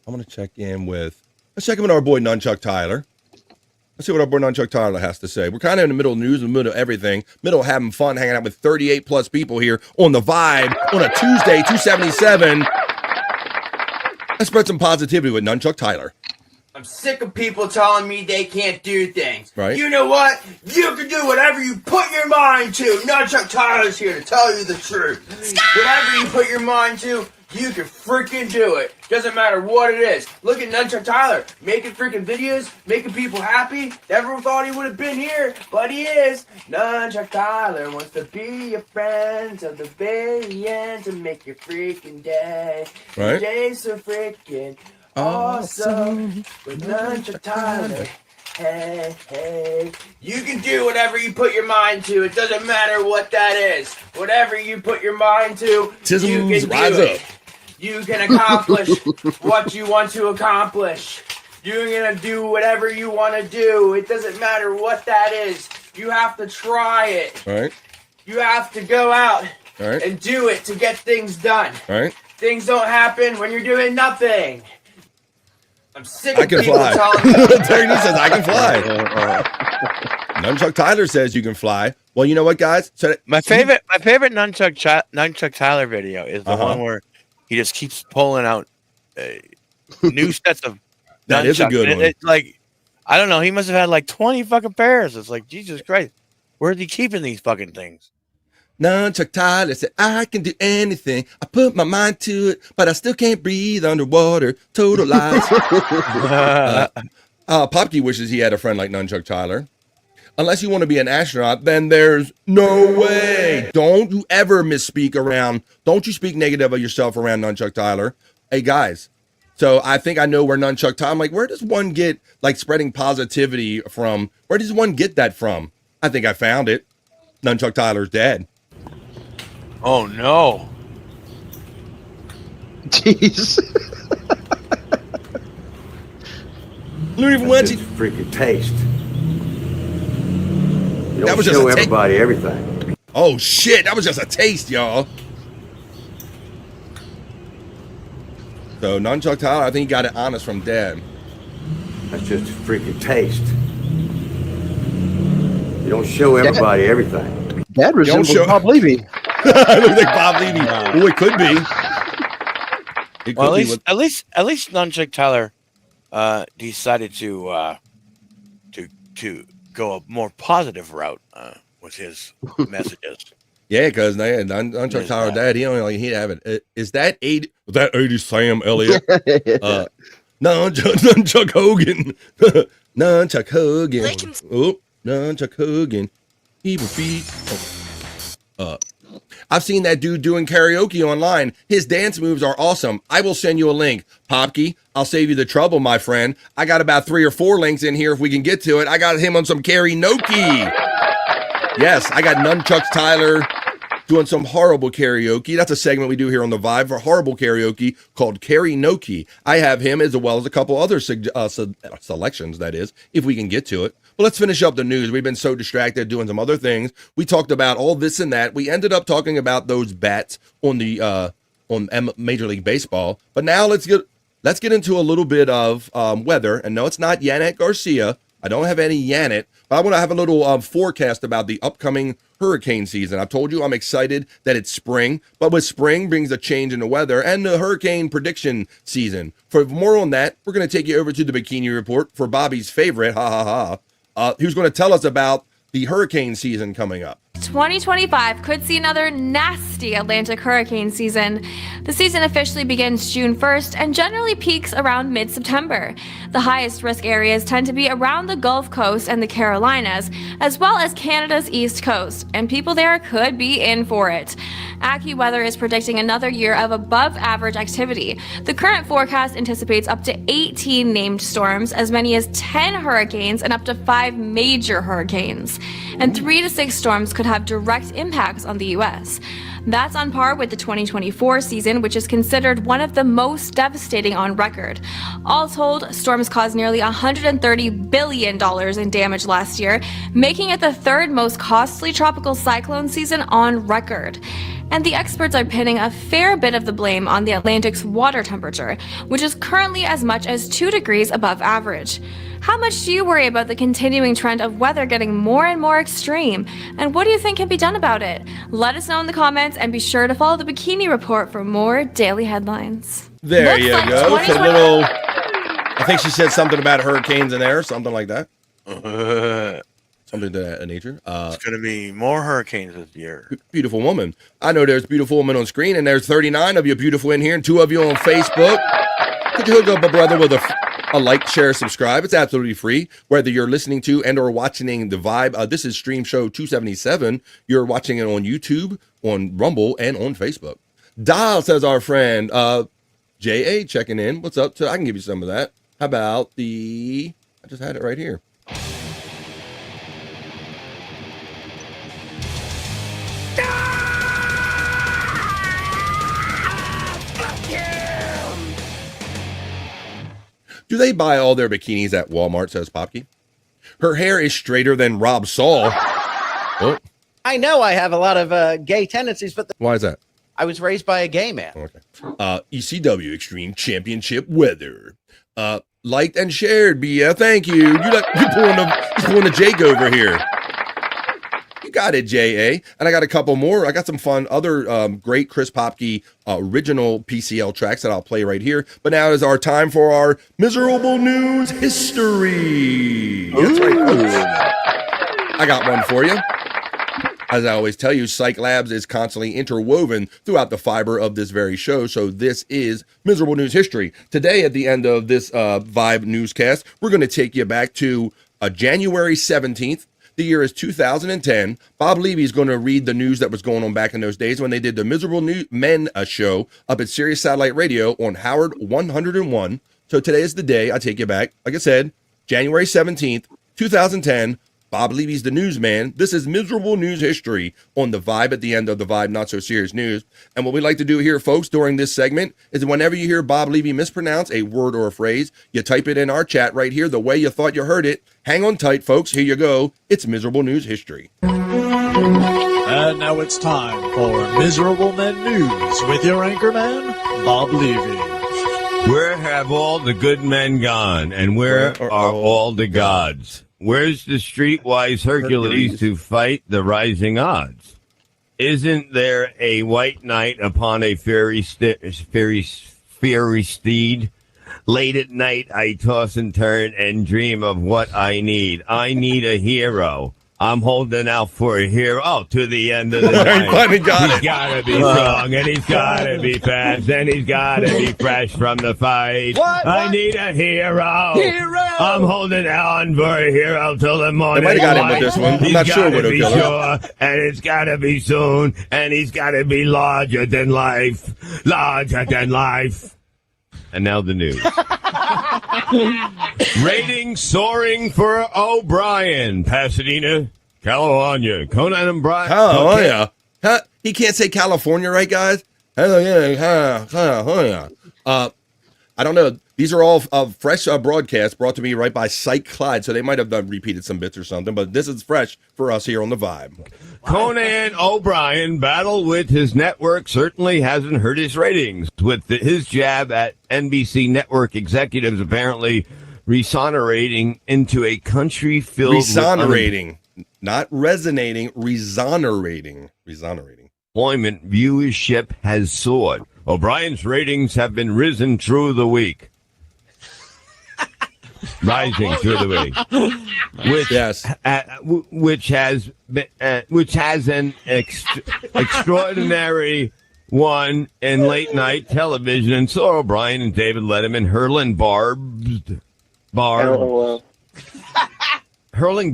I'm gonna check in with our boy Nunchuck Tyler. Let's see what our boy Nunchuck Tyler has to say. We're kind of in the middle of news, in the middle of everything, middle of having fun, hanging out with 38 plus people here on the Vibe on a Tuesday, 277. Let's spread some positivity with Nunchuck Tyler. I'm sick of people telling me they can't do things. Right. You know what? You can do whatever you put your mind to. Nunchuck Tyler's here to tell you the truth. Whatever you put your mind to, you can freaking do it. Doesn't matter what it is. Look at Nunchuck Tyler, making freaking videos, making people happy. Never thought he would have been here, but he is. Nunchuck Tyler wants to be your friend till the very end to make your freaking day. Right. Your day's so freaking awesome with Nunchuck Tyler. Hey, you can do whatever you put your mind to. It doesn't matter what that is. Whatever you put your mind to, you can do it. You can accomplish what you want to accomplish. You're gonna do whatever you want to do. It doesn't matter what that is. You have to try it. All right. You have to go out All right. and do it to get things done. All right. Things don't happen when you're doing nothing. I'm sick I of can people fly. telling me. Terry says I can fly. Nunchuck Tyler says you can fly. Well, you know what, guys? So my favorite Nunchuck Tyler video is the one where he just keeps pulling out new sets of. That is a good one. It's like, I don't know. He must have had like 20 fucking pairs. It's like, Jesus Christ, where's he keeping these fucking things? Nunchuck Tyler said, I can do anything. I put my mind to it, but I still can't breathe underwater. Total lies. Popke wishes he had a friend like Nunchuck Tyler. Unless you want to be an astronaut, then there's no way. Don't you ever misspeak around. Don't you speak negative of yourself around Nunchuck Tyler. Hey, guys. So I think I know where Nunchuck Tyler, I'm like, where does one get like spreading positivity from? Where does one get that from? I think I found it. Nunchuck Tyler's dad. Oh, no. Jeez. That's just freaking taste. You don't show everybody everything. Oh, shit. That was just a taste, y'all. So, Nunchuck Tyler, I think he got it honest from dad. That's just a freaking taste. You don't show everybody everything. Dad resembles Bob Levy. Looks like Bob Levy. Oh, it could be. It Well, could at least Nunchuck Tyler decided to go a more positive route with his messages. Yeah, because Nunchuck Tyler dad, he'd have it. Is that 80 Sam Elliott? Nunchuck Hogan. Nunchuck Hogan. Oh, Nunchuck Hogan. He will be I've seen that dude doing karaoke online. His dance moves are awesome. I will send you a link. Popke, I'll save you the trouble, my friend. I got about 3 or 4 links in here if we can get to it. I got him on some karaoke. Yes, I got Nunchucks Tyler doing some horrible karaoke. That's a segment we do here on The Vibe for horrible karaoke called Karaoke. I have him as well as a couple other selections, that is, if we can get to it. But let's finish up the news. We've been so distracted doing some other things. We talked about all this and that. We ended up talking about those bats on the Major League Baseball. But now let's get into a little bit of weather. And no, it's not Yannick Garcia. I don't have any Yannick, but I want to have a little forecast about the upcoming hurricane season. I've told you I'm excited that it's spring, but with spring brings a change in the weather and the hurricane prediction season. For more on that, we're going to take you over to the Bikini Report for Bobby's favorite, who's going to tell us about the hurricane season coming up. 2025 could see another nasty Atlantic hurricane season. The season officially begins June 1st and generally peaks around mid-September. The highest risk areas tend to be around the Gulf Coast and the Carolinas, as well as Canada's East Coast, and people there could be in for it. AccuWeather is predicting another year of above-average activity. The current forecast anticipates up to 18 named storms, as many as 10 hurricanes, and up to 5 major hurricanes. And 3 to 6 storms could have direct impacts on the U.S. That's on par with the 2024 season, which is considered one of the most devastating on record. All told, storms caused nearly $130 billion in damage last year, making it the 3rd most costly tropical cyclone season on record. And the experts are pinning a fair bit of the blame on the Atlantic's water temperature, which is currently as much as 2 degrees above average. How much do you worry about the continuing trend of weather getting more and more extreme? And what do you think can be done about it? Let us know in the comments and be sure to follow the Bikini Report for more daily headlines. There you go. I think she said something about hurricanes in there, something like that. Something to that nature. It's going to be more hurricanes this year. Beautiful woman. I know there's beautiful woman on screen, and there's 39 of you beautiful in here, and 2 of you on Facebook. Could you hook up a brother with a like, share, subscribe? It's absolutely free, whether you're listening to and or watching The Vibe. This is Stream Show 277. You're watching it on YouTube, on Rumble, and on Facebook. Dial, says our friend. J.A. checking in. What's up? I can give you some of that. How about I just had it right here. Do they buy all their bikinis at Walmart, says Popke? Her hair is straighter than Rob Saul. Oh. I know I have a lot of gay tendencies, but Why is that? I was raised by a gay man. Okay. ECW Extreme Championship weather. Liked and shared, Bia. Thank you. You're pulling the Jake over here. You got it, J.A. And I got a couple more. I got some fun other great Chris Popke original PCL tracks that I'll play right here. But now is our time for our miserable news history. That's right, folks. I got one for you. As I always tell you, Psych Labs is constantly interwoven throughout the fiber of this very show. So this is Miserable News History. Today, at the end of this Vibe newscast, we're going to take you back to January 17th. The year is 2010. Bob Levy is going to read the news that was going on back in those days when they did the Miserable Men show up at Sirius Satellite Radio on Howard 101. So today is the day I take you back. Like I said, January 17th, 2010. Bob Levy's the newsman. This is Miserable News History on The Vibe at the end of The Vibe Not So Serious News. And what we like to do here, folks, during this segment is whenever you hear Bob Levy mispronounce a word or a phrase, you type it in our chat right here the way you thought you heard it. Hang on tight, folks. Here you go. It's Miserable News History. And now it's time for Miserable Men News with your anchorman, Bob Levy. Where have all the good men gone, and where are all the gods? Where's the streetwise Hercules to fight the rising odds? Isn't there a white knight upon a fairy steed? Late at night I toss and turn and dream of what I need. I need a hero. I'm holding out for a hero to the end of the night. Finally got He's it. gotta be strong, and he's gotta be fast, and he's gotta be fresh from the fight. I need a hero. I'm holding on for a hero till the morning. They might have got him with this one. I'm not sure, Widow Killer. Sure, and it's gotta be soon, and he's gotta be larger than life. Larger than life. And now the news. Ratings soaring for O'Brien. Pasadena, California. Conan O'Brien. California. Huh? He can't say California, right, guys? Hell yeah. California. I don't know. These are all fresh broadcasts brought to me right by Psych Clyde, so they might have repeated some bits or something, but this is fresh for us here on The Vibe. Conan O'Brien battle with his network certainly hasn't hurt his ratings, with his jab at NBC network executives apparently resonating into a country filled Resonating, not resonating, resonating. Employment viewership has soared. O'Brien's ratings have been risen through the week. Rising through the week, which has an extraordinary one in late night television, and saw O'Brien and David Letterman hurling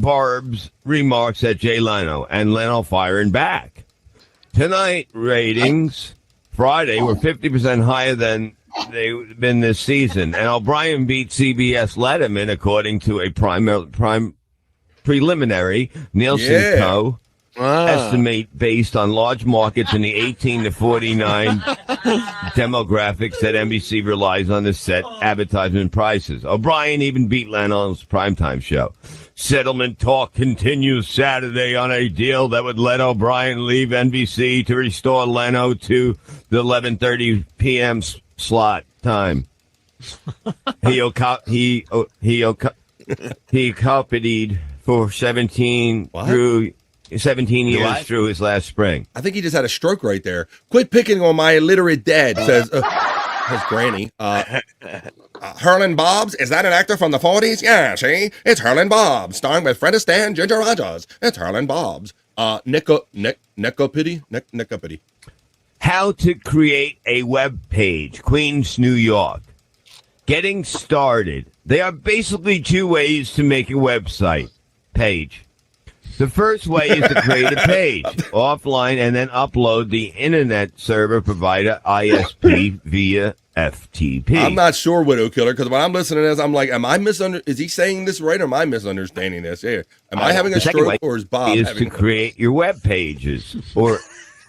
barbs remarks at Jay Leno, and Leno firing back. Tonight ratings Friday were 50% higher than they've been this season, and O'Brien beat CBS Letterman according to a preliminary Nielsen Co. estimate based on large markets in the 18 to 49 demographics that NBC relies on to set advertisement prices. O'Brien even beat Leno's primetime show. Settlement talk continues Saturday on a deal that would let O'Brien leave NBC to restore Leno to the 11:30 p.m. slot time. He accompanied for 17 years through his last spring. I think he just had a stroke right there. Quit picking on my illiterate dad, says Granny. Hurlin' Bobs, is that an actor from the 40s? Yeah, see? It's Hurlin' Bobs, starring with Fred Astaire, Ginger Rogers. It's Hurlin' Bobs. Necopity. How to create a web page, Queens, New York. Getting started. There are basically two ways to make a website page. The first way is to create a page offline and then upload the internet server provider ISP via FTP. I'm not sure, Widow Killer, because when I'm listening to this, I'm like, is he saying this right or am I misunderstanding this? Here, am I having a stroke or is Bob is having to create your web pages or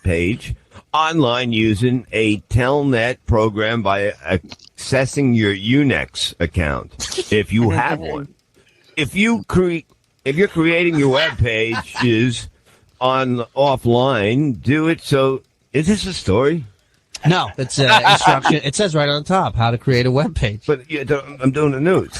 page online using a telnet program by accessing your Unix account if you have one. If you're creating your web pages offline, do it. So, is this a story? No, it's instruction. It says right on top how to create a web page. But I'm doing the news.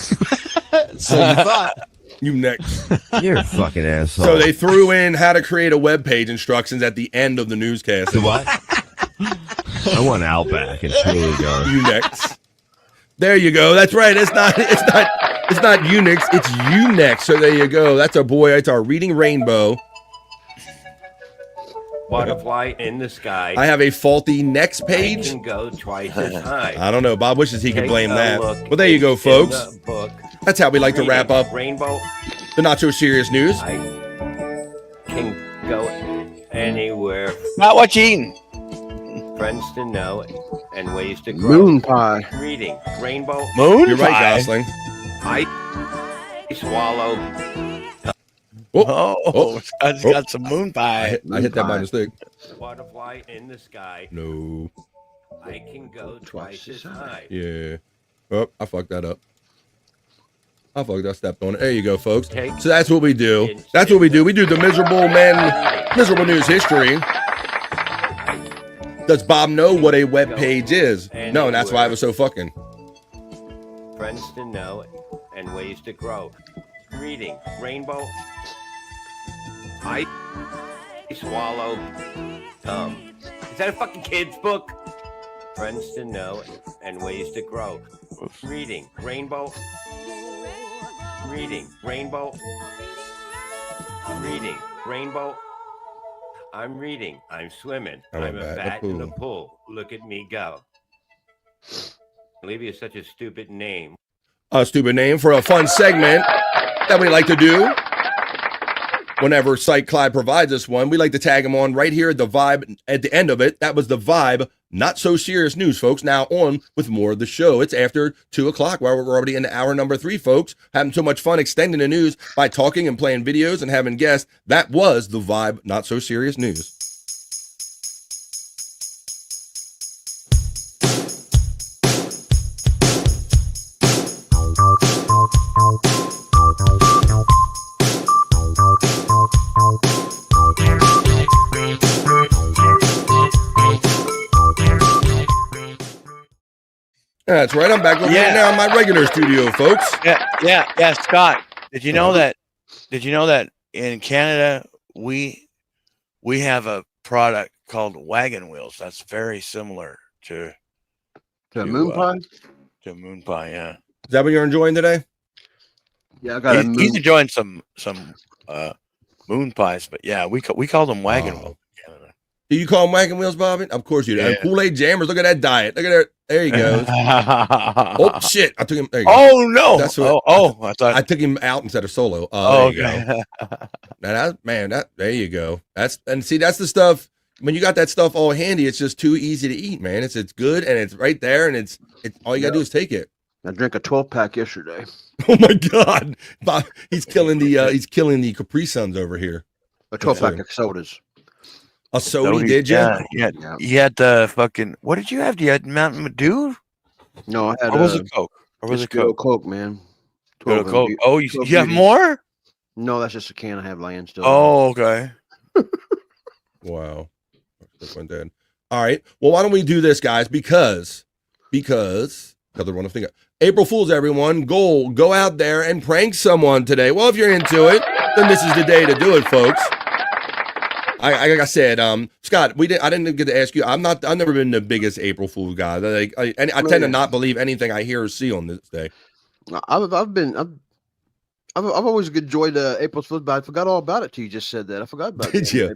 So you thought. You next. You're a fucking asshole. So they threw in how to create a web page instructions at the end of the newscast. The what? I want Outback and truly go. You next. There you go. That's right. It's not Unix. It's Unix. So there you go. That's our boy. It's our Reading Rainbow. Butterfly in the sky. I have a faulty next page. I can go twice as high. I don't know. Bob wishes he could blame that. look Well, there you go, folks. Book. That's how we like to wrap up Rainbow. the not so serious news. I can go anywhere. Not what you eating. Friends to know and ways to grow. Moon pie. Reading Rainbow. Moon You're right, pie. Gosling. I swallow. Scott's got some moon pie. I hit that by mistake. Butterfly in the sky. No. I can go twice as high. Yeah. Oh, I fucked that up. I stepped on it. There you go, folks. So that's what we do. That's what we do. We do the miserable news history. Does Bob know what a web page is? No, and that's why I was so fucking. Friends to know and ways to grow. Reading Rainbow. I swallow. Is that a fucking kid's book? Friends to know and ways to grow. Reading Rainbow. Reading Rainbow. Reading. Rainbow. I'm reading. I'm swimming. I'm a I'm a bat bat in in the the pool. Look at me go. Olivia is such a stupid name. A stupid name for a fun segment that we like to do. Whenever Psych Clyde provides us one, we like to tag him on right here at the Vibe at the end of it. That was the Vibe, not so serious news, folks. Now on with more of the show. It's after 2 o'clock, while we're already in hour number 3, folks. Having so much fun extending the news by talking and playing videos and having guests. That was the Vibe, not so serious news. That's right. I'm back over here now in my regular studio, folks. Yeah. Scott, did you know that? Did you know that in Canada we have a product called wagon wheels that's very similar to moon pie? To moon pie, yeah. Is that what you're enjoying today? Yeah, I got He's enjoying some moon pies, but yeah, we call them wagon wheels. Do you call them wagon wheels, Bobby? Of course you do. Yeah. Kool-Aid Jammers. Look at that diet. Look at that. There he goes. Oh shit! I took him. There you go. Oh no! That's what, I thought I took him out instead of solo. Oh, there you go. Now there you go. That's the stuff. When you got that stuff all handy, it's just too easy to eat, man. It's good and it's right there, and it's all you gotta do is take it. I drank a 12-pack yesterday. Oh my god, Bob, he's killing the Capri Suns over here. A 12-pack of sodas. A soda, did you? Yeah. You had the fucking. What did you have? You had Mountain Dew? No, I had. Or was it Coke? Or was it Coke? Coke, man. Coke. Oh, you have more? No, that's just a can I have laying still. Oh, okay. Wow. All right. Well, why don't we do this, guys? Because I want to think. April Fools, everyone. Go out there and prank someone today. Well, if you're into it, then this is the day to do it, folks. Like I said, Scott, I didn't get to ask you. I've never been the biggest April Fool guy. I tend to not believe anything I hear or see on this day. I've always enjoyed April Fool's, but I forgot all about it till you just said that. I forgot about it. Did you?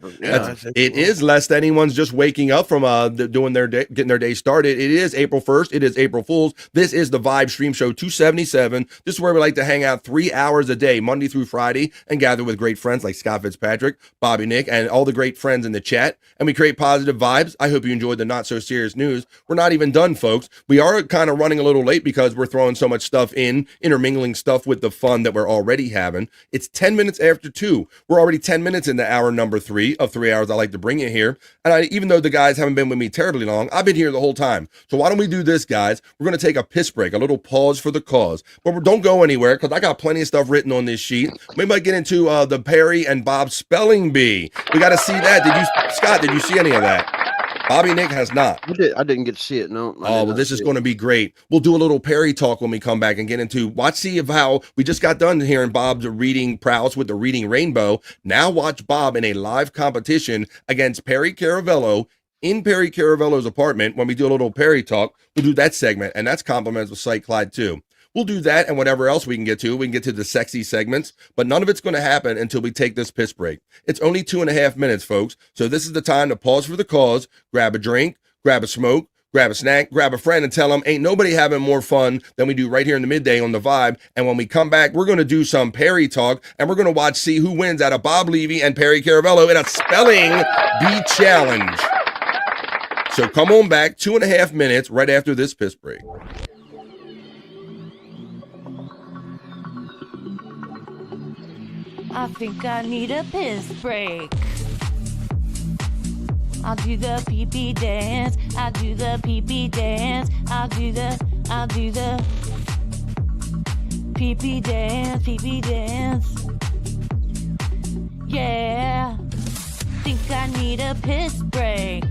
It is lest anyone's just waking up from doing their day, getting their day started. It is April 1st. It is April Fool's. This is the Vibe Stream Show 277. This is where we like to hang out 3 hours a day, Monday through Friday, and gather with great friends like Scott Fitzpatrick, Bobby Nick, and all the great friends in the chat. And we create positive vibes. I hope you enjoyed the not so serious news. We're not even done, folks. We are kind of running a little late because we're throwing so much stuff intermingling stuff with the fun that we're already having. It's 10 minutes after 2. We're already 10 minutes into hour number 3 of 3 hours I like to bring you here. And even though the guys haven't been with me terribly long, I've been here the whole time. So why don't we do this, guys? We're going to take a piss break, a little pause for the cause. But don't go anywhere because I got plenty of stuff written on this sheet. We might get into the Perry and Bob spelling bee. We got to see that. Scott, did you see any of that? Bobby Nick has not. I didn't get to see it. No. Oh, well, this is going to be great. We'll do a little Perry talk when we come back and get into see of how we just got done hearing Bob's reading prowess with the reading rainbow. Now watch Bob in a live competition against Perry Caravello in Perry Caravello's apartment. When we do a little Perry talk, we'll do that segment, and that's compliments with Psych Clyde too. We'll do that and whatever else we can get to. We can get to the sexy segments, but none of it's going to happen until we take this piss break. It's only 2.5 minutes, folks. So this is the time to pause for the cause, grab a drink, grab a smoke, grab a snack, grab a friend, and tell them ain't nobody having more fun than we do right here in the midday on the Vibe. And when we come back, we're going to do some Perry talk, and we're going to see who wins out of Bob Levy and Perry Caravello in a spelling bee challenge. So come on back, 2.5 minutes right after this piss break. I think I need a piss break. I'll do the pee-pee dance. I'll do the pee-pee dance. I'll do the pee-pee dance, pee-pee dance. Yeah. Think I need a piss break.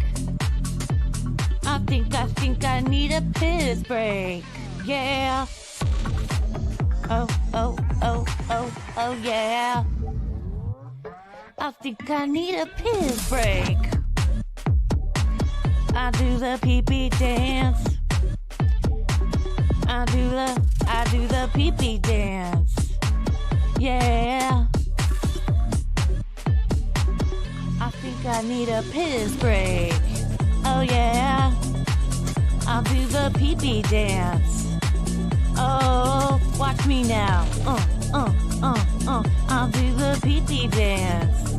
I think I need a piss break. Yeah. Oh, yeah. I think I need a piss break. I do the pee-pee dance. I do the pee-pee dance. Yeah. I need a piss break. Oh yeah, I'll do the pee-pee dance. Oh, watch me now. I'll do the pee-pee dance.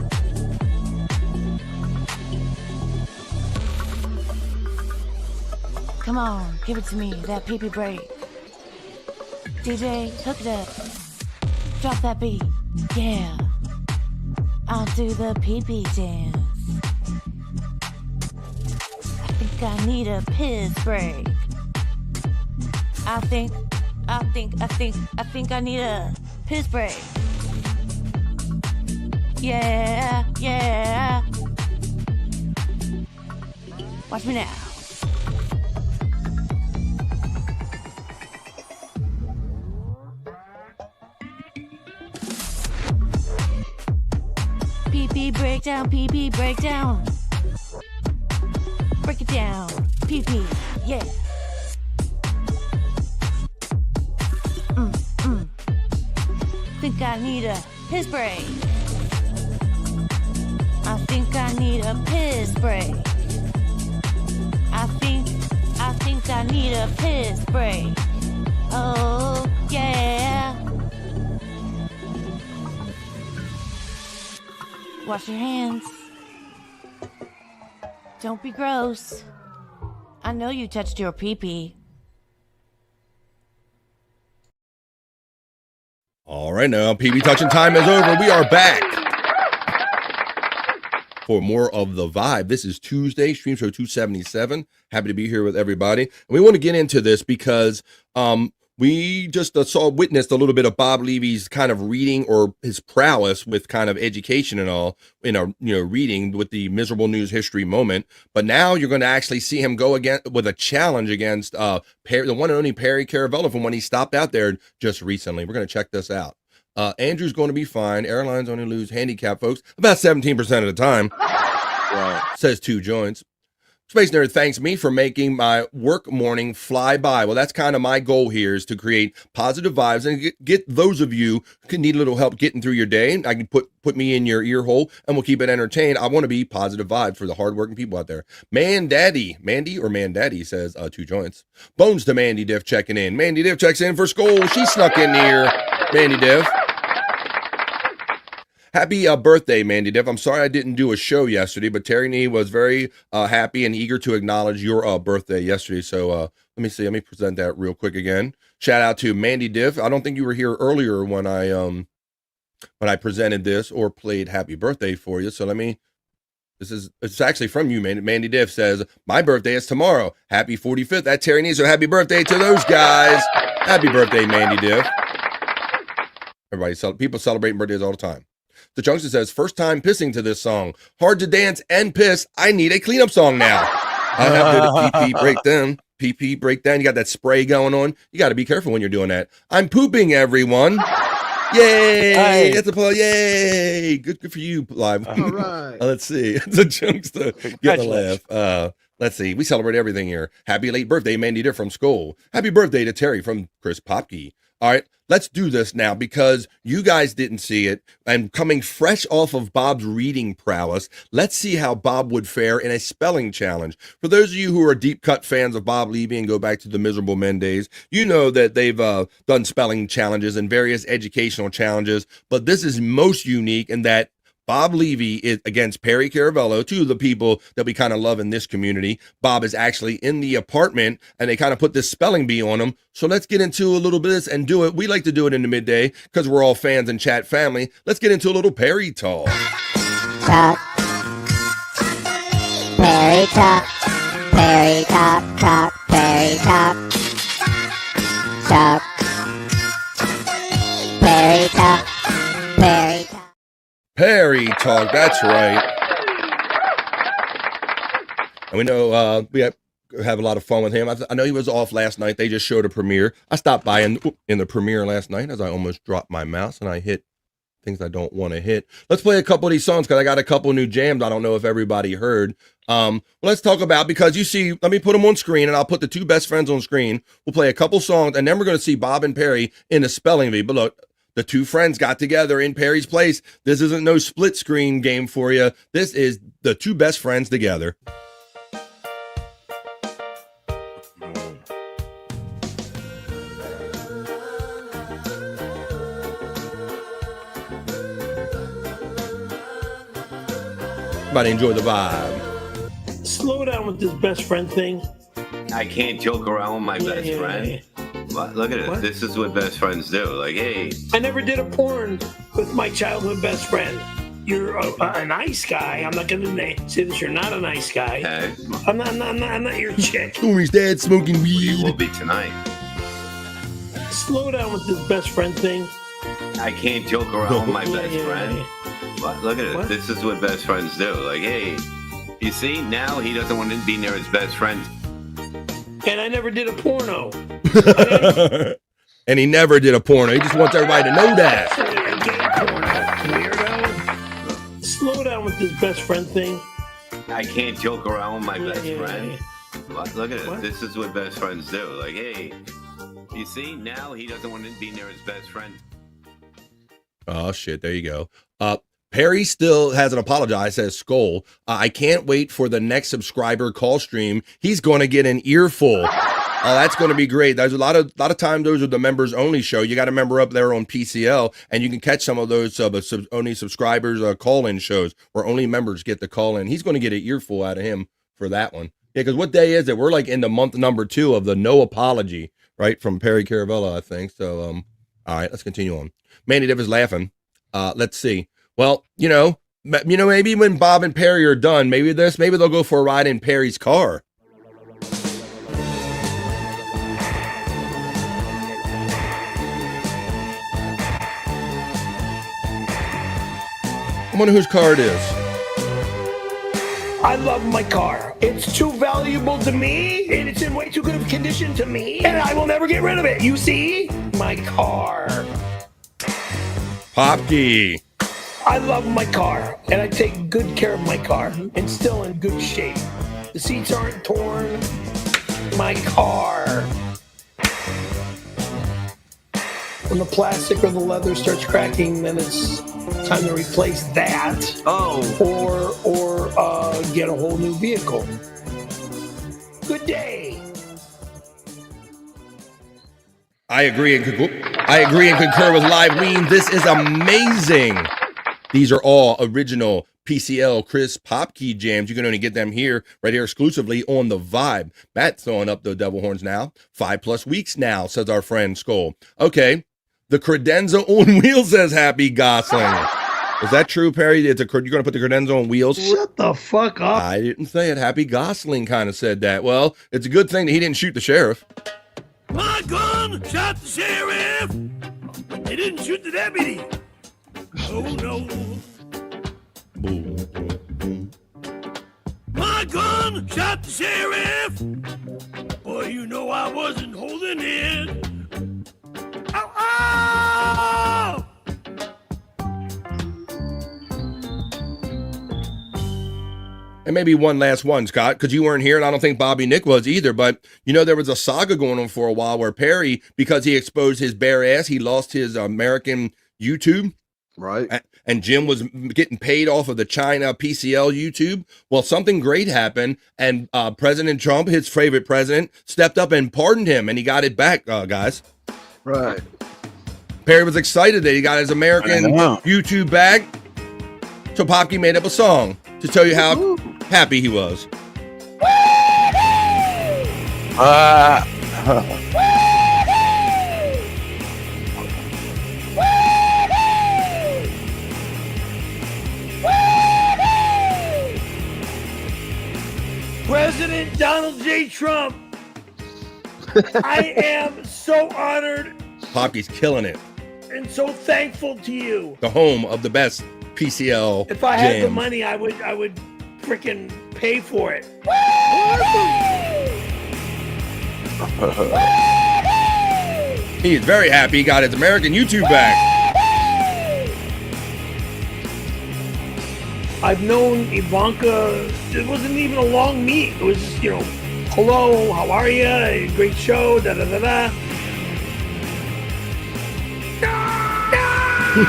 Come on, give it to me, that pee-pee break. DJ, hook it up. Drop that beat. Yeah. I'll do the pee-pee dance. I think I need a piss break. I think I need a piss break. Yeah, yeah. Watch me now. Pee-pee breakdown, pee-pee breakdown. Break it down, pee-pee, yeah. Think I need a piss break. I think I need a piss break. I think I need a piss break. Oh, yeah. Wash your hands. Don't be gross. I know you touched your pee-pee. All right, now PB Touching time is over. We are back for more of The Vibe. This is Tuesday, Stream Show 277. Happy to be here with everybody. And we want to get into this because we just witnessed a little bit of Bob Levy's kind of reading, or his prowess with kind of education and all in a reading with the Miserable News History moment. But now you're going to actually see him go again with a challenge against the one and only Perry Caravello from when he stopped out there just recently. We're going to check this out. Andrew's going to be fine. Airlines only lose handicap folks about 17% of the time. Says Two Joints. Space Nerd thanks me for making my work morning fly by. Well, that's kind of my goal here, is to create positive vibes and get those of you who need a little help getting through your day. I can put me in your ear hole and we'll keep it entertained. I want to be positive vibes for the hardworking people out there. Mandy, says Two Joints. Bones to Mandy Diff checking in. Mandy Diff checks in for Skull. She snuck in here. Mandy Diff. Happy birthday, Mandy Diff. I'm sorry I didn't do a show yesterday, but Terry Nee was very happy and eager to acknowledge your birthday yesterday. So let me present that real quick again. Shout out to Mandy Diff. I don't think you were here earlier when I presented this or played happy birthday for you. So it's actually from you, Mandy Diff says, my birthday is tomorrow. Happy 45th at Terry Nee. So happy birthday to those guys. Happy birthday, Mandy Diff. People celebrating birthdays all the time. The Junction says, first time pissing to this song. Hard to dance and piss. I need a cleanup song now. I have to PP breakdown. PP breakdown. You got that spray going on. You got to be careful when you're doing that. I'm pooping, everyone. Yay! That's a applause. Yay! Good for you, live. All right. Let's see. The Junkster get a laugh. Let's see. We celebrate everything here. Happy late birthday, Mandy Diff from Skull. Happy birthday to Terry from Chris Popke. All right, let's do this now because you guys didn't see it. And coming fresh off of Bob's reading prowess, let's see how Bob would fare in a spelling challenge. For those of you who are deep cut fans of Bob Levy and go back to the Miserable Men days, you know that they've done spelling challenges and various educational challenges. But this is most unique in that Bob Levy is against Perry Caravello, two of the people that we kind of love in this community. Bob is actually in the apartment and they kind of put this spelling bee on him. So let's get into a little bit of this and do it. We like to do it in the midday because we're all fans and chat family. Let's get into a little Perry talk. Talk. Perry talk. Perry talk. Talk. Perry talk. Talk. Perry talk. Perry talk. Perry talk, that's right. And we know we have a lot of fun with him. I know he was off last night. They just showed a premiere. I stopped by in the premiere last night as I almost dropped my mouse and I hit things I don't want to hit. Let's play a couple of these songs because I got a couple new jams. I don't know if everybody heard. Let's talk about, because you see, let me put them on screen and I'll put the two best friends on screen. We'll play a couple songs and then we're going to see Bob and Perry in a spelling bee. But look, The two friends got together in Perry's place. This isn't no split screen game for you. This is the two best friends together. Everybody enjoy the vibe. Slow down with this best friend thing. I can't joke around with my best friend. What? Look at it. What? This is what best friends do. Like, hey. I never did a porn with my childhood best friend. You're a nice guy. I'm not gonna say that you're not a nice guy. Okay. I'm not your chick. Stormy's dad smoking weed. Will be tonight. Slow down with this best friend thing. I can't joke around with my best friend. What? Look at it. What? This is what best friends do. Like, hey. You see, now he doesn't want to be near his best friend. And I never did a porno. And he never did a porno. He just wants everybody to know that. Weirdo. Slow down with this best friend thing. I can't joke around with my best yeah, friend. What? Look at it. What? This is what best friends do. Like, hey. You see, now he doesn't want to be near his best friend. Oh, shit. There you go. Perry still hasn't apologized, says Skull. I can't wait for the next subscriber call stream. He's going to get an earful. Oh, that's going to be great. There's a lot of time. Those are the members only show. You got a member up there on PCL, and you can catch some of those only subscribers call-in shows where only members get the call in. He's going to get an earful out of him for that one. Yeah, because what day is it? We're like in the month number 2 of the no apology, right, from Perry Caravella, I think. So, all right, let's continue on. Manny Div is laughing. Let's see. Well, maybe when Bob and Perry are done, maybe they'll go for a ride in Perry's car. I wonder whose car it is. I love my car. It's too valuable to me, and it's in way too good of condition to me, and I will never get rid of it. You see? My car. Popke. I love my car, and I take good care of my car, and still in good shape. The seats aren't torn. My car. When the plastic or the leather starts cracking, then it's time to replace that. Oh. Or get a whole new vehicle. Good day. I agree and concur with Liveween. This is amazing. These are all original PCL Chris Popkey jams. You can only get them here, right here, exclusively on The Vibe. Matt's throwing up the devil horns now. 5+ weeks now, says our friend Skull. Okay, the credenza on wheels says Happy Gosling. Is that true, Perry? You're going to put the credenza on wheels? Shut the fuck up. I didn't say it. Happy Gosling kind of said that. Well, it's a good thing that he didn't shoot the sheriff. My gun shot the sheriff. They didn't shoot the deputy. Oh no. My gun shot the sheriff. Boy, you know I wasn't holding it. Ow, ow! And maybe one last one, Scott, because you weren't here, and I don't think Bobby Nick was either. But, there was a saga going on for a while where Perry, because he exposed his bare ass, he lost his American YouTube. Right. And Jim was getting paid off of the China PCL YouTube. Well, something great happened, and President Trump, his favorite president, stepped up and pardoned him, and he got it back, guys. Right. Perry was excited that he got his American YouTube back. So Popke made up a song to tell you how happy he was. President Donald J. Trump, I am so honored Popke's killing it. and so thankful to you. The home of the best PCL If I had the jams. money, I would freaking pay for it. He is very happy he got his American YouTube back. I've known Ivanka, it wasn't even a long meet. It was just, hello, how are you? Great show, da da da da. Fuck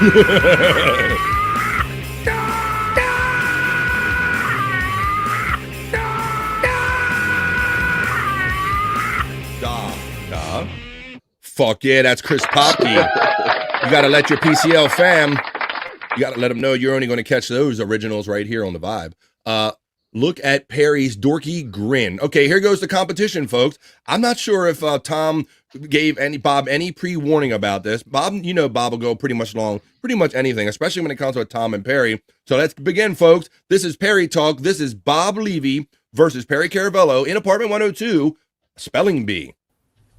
yeah, that's Chris Popke. You got to let your PCL fam, you got to let them know you're only going to catch those originals right here on the Vibe. Look at Perry's dorky grin. Okay, here goes the competition, folks. I'm not sure if Tom gave Bob any pre-warning about this. Bob, you know Bob will go pretty much anything, especially when it comes with Tom and Perry. So let's begin, folks. This is Perry Talk. This is Bob Levy versus Perry Caravello in Apartment 102, Spelling Bee.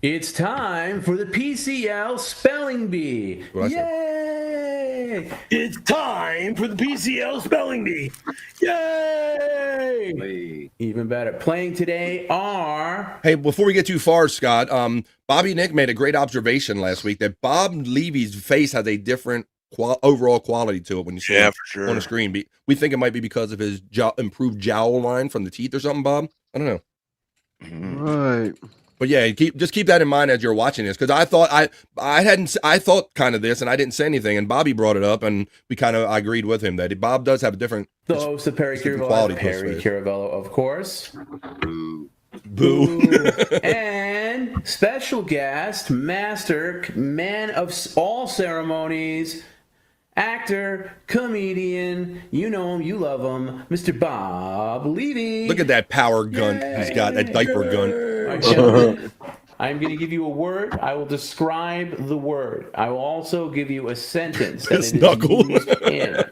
It's time for the PCL Spelling Bee. Yay! It's time for the PCL Spelling Bee. Yay! Even better. Playing today are... Hey, before we get too far, Scott, Bobby Nick made a great observation last week that Bob Levy's face has a different overall quality to it when you see it for sure. on the screen. We think it might be because of his improved jowl line from the teeth or something, Bob. I don't know. Right. But yeah, just keep that in mind as you're watching this, because I thought I thought kind of this, and I didn't say anything, and Bobby brought it up, and I agreed with him that Bob does have a different the host of Perry Caravello, Perry Caravello, of course. Boo. And special guest, master, man of all ceremonies, actor, comedian, you know him, you love him, Mr. Bob Levy. Look at that power gun he's got, that diaper gun. All right, gentlemen, I'm going to give you a word. I will describe the word. I will also give you a sentence that it is used in.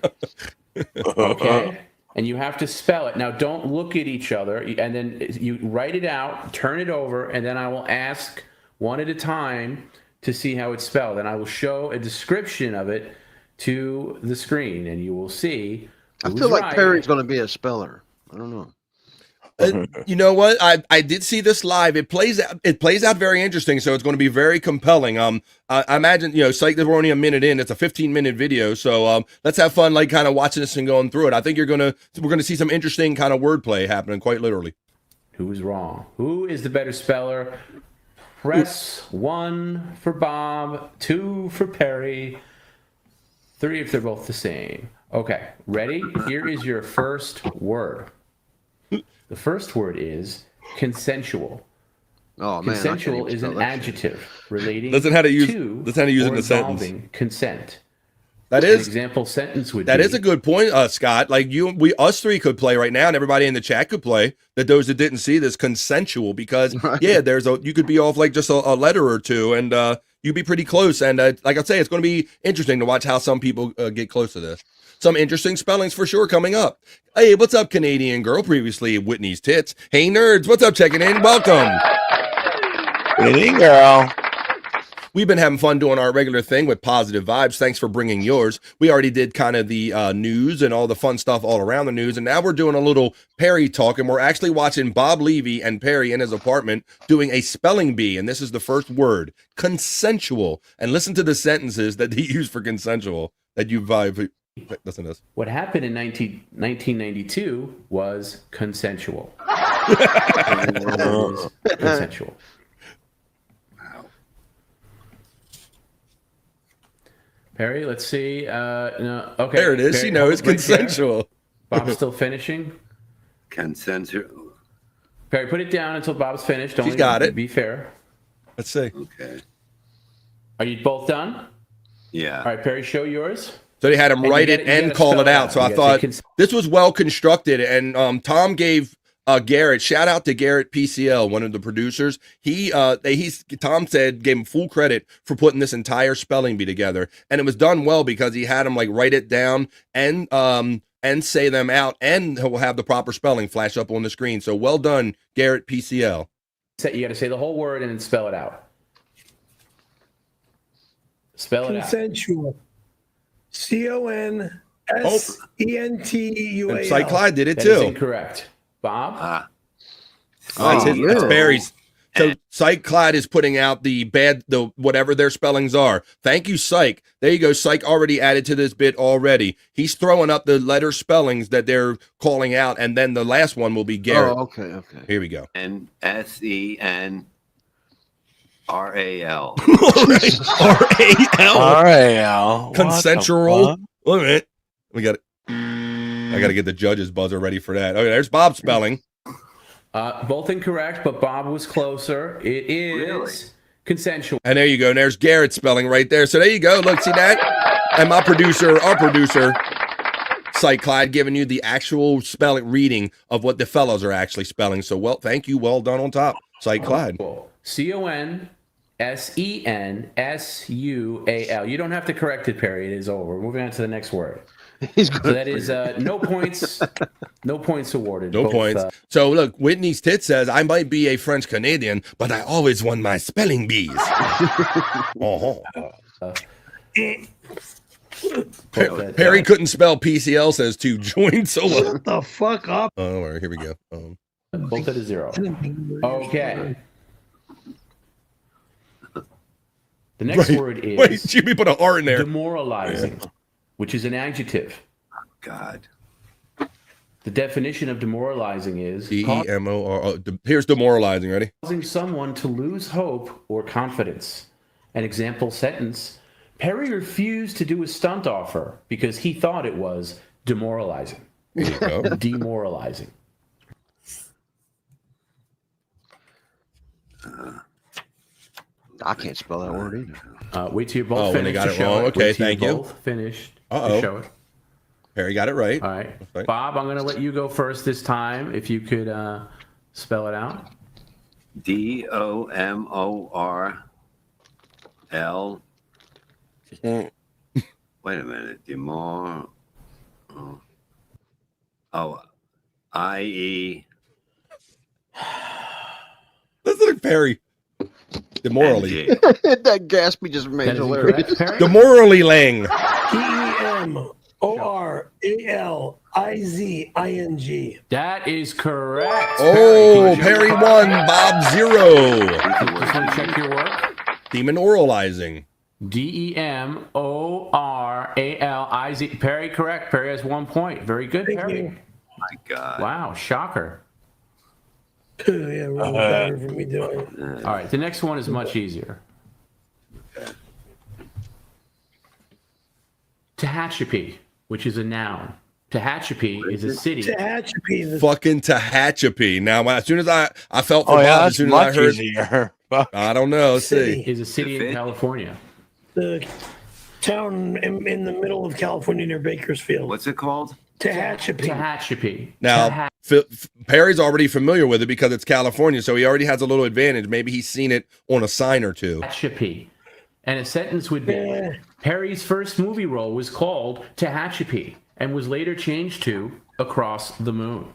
Okay? And you have to spell it. Now, don't look at each other. And then you write it out, turn it over, and then I will ask one at a time to see how it's spelled. And I will show a description of it to the screen, and you will see. I feel like Perry's going to be a speller. I don't know. You know what? I did see this live. It plays out very interesting, so it's going to be very compelling. I imagine, Psych, that we're only a minute in. It's a 15-minute video, so let's have fun, like kind of watching this and going through it. I think we're gonna see some interesting kind of wordplay happening, quite literally. Who's wrong? Who is the better speller? Press 1 for Bob, 2 for Perry, 3 if they're both the same. Okay, ready? Here is your first word. The first word is consensual. Oh man, consensual is an adjective relating to it in a sentence. Consent. That is an example sentence would that be. is a good point, Scott. Like us three could play right now, and everybody in the chat could play. That those that didn't see this, consensual, because you could be off like just a letter or two, and you'd be pretty close. And like I say, it's going to be interesting to watch how some people get close to this. Some interesting spellings for sure coming up. Hey, what's up, Canadian girl? Previously, Whitney's tits. Hey, nerds, what's up? Checking in. Welcome. Good evening, girl. We've been having fun doing our regular thing with positive vibes. Thanks for bringing yours. We already did kind of the news and all the fun stuff all around the news, and now we're doing a little Perry talk, and we're actually watching Bob Levy and Perry in his apartment doing a spelling bee, and this is the first word, consensual. And listen to the sentences that he used for consensual that you vibe. Listen to this. What happened in 1992 was consensual. Consensual. Perry, let's see. No, okay. There it is. Perry, She knows right consensual. Bob's still finishing. Consensual. Perry, put it down until Bob's finished. She's got it. Be fair. Let's see. Okay. Are you both done? Yeah. All right, Perry, show yours. So they had him write it and call it out. So I thought this was well constructed. And Tom gave Garrett, shout out to Garrett PCL, one of the producers. Tom said, gave him full credit for putting this entire spelling bee together. And it was done well because he had him like write it down and say them out, and he'll have the proper spelling flash up on the screen. So well done, Garrett PCL. You got to say the whole word and then spell it out. Spell it out. Consensual. CONSENTUAL. And Psych Clyde did it That too. is incorrect. Bob? That's Perry's. So Psych Clyde is putting out the whatever their spellings are. Thank you, Psych. There you go. Psych already added to this bit already. He's throwing up the letter spellings that they're calling out, and then the last one will be Garrett. Oh, okay. Here we go. NSEN. R-A-L. R-A-L. R-A-L. Consensual. Wait a minute. We got it. I got to get the judge's buzzer ready for that. Okay, there's Bob's spelling. Both incorrect, but Bob was closer. It is consensual. And there you go. And there's Garrett's spelling right there. So there you go. Look, see that? And our producer, Sight Clyde, giving you the actual spelling reading of what the fellows are actually spelling. So, well, thank you. Well done on top, Sight Clyde. Consensual. You don't have to correct it, Perry. It is over. We're moving on to the next word. He's so that is no points. No points awarded. No points. So look, Whitney's tit says, I might be a French Canadian, but I always won my spelling bees. Perry couldn't spell PCL, says to join solo. Shut the fuck up. Oh, all right, here we go. Both at a 0. Okay. The next word is wait, Jimmy put an R in there. Demoralizing, which is an adjective. God. The definition of demoralizing is D-E-M-O-R. Here's demoralizing. Ready? Causing someone to lose hope or confidence. An example sentence: Perry refused to do a stunt offer because he thought it was demoralizing. There you go. Demoralizing. I can't spell that word either. Wait till you're both when finished. they got to it show wrong. it. Okay, Wait till thank you're you. both finished. Uh-oh. To show it. Perry got it right. All right. Bob, I'm going to let you go first this time. If you could spell it out. D-O-M-O-R-L. Wait a minute. I-E. Listen to Perry. Demorally. That gasp he just made hilarious. Demorally lang. D-E-M-O-R-A-L-I-Z-I-N-G. That is correct. Oh, Perry won. Bob 0. Just want to check your work. Demoralizing. D-E-M-O-R-A-L-I-Z. Perry, correct. Perry has 1 point. Very good, Perry. My God. Wow, shocker. Yeah, really better for me doing it. All right, the next one is much easier. Tehachapi, which is a noun. Tehachapi is a city. Tehachapi is Fucking Tehachapi. Now, as soon as I felt for Oh, yeah, Bob, as that's soon as I much heard, easier. I don't know. Let's see. Is a city in California. the town in the middle of California near Bakersfield. What's it called? Tehachapi. Tehachapi. Now, Perry's already familiar with it because it's California, so he already has a little advantage. Maybe he's seen it on a sign or two. Tehachapi. And a sentence would be, Perry's first movie role was called Tehachapi and was later changed to Across the Moon.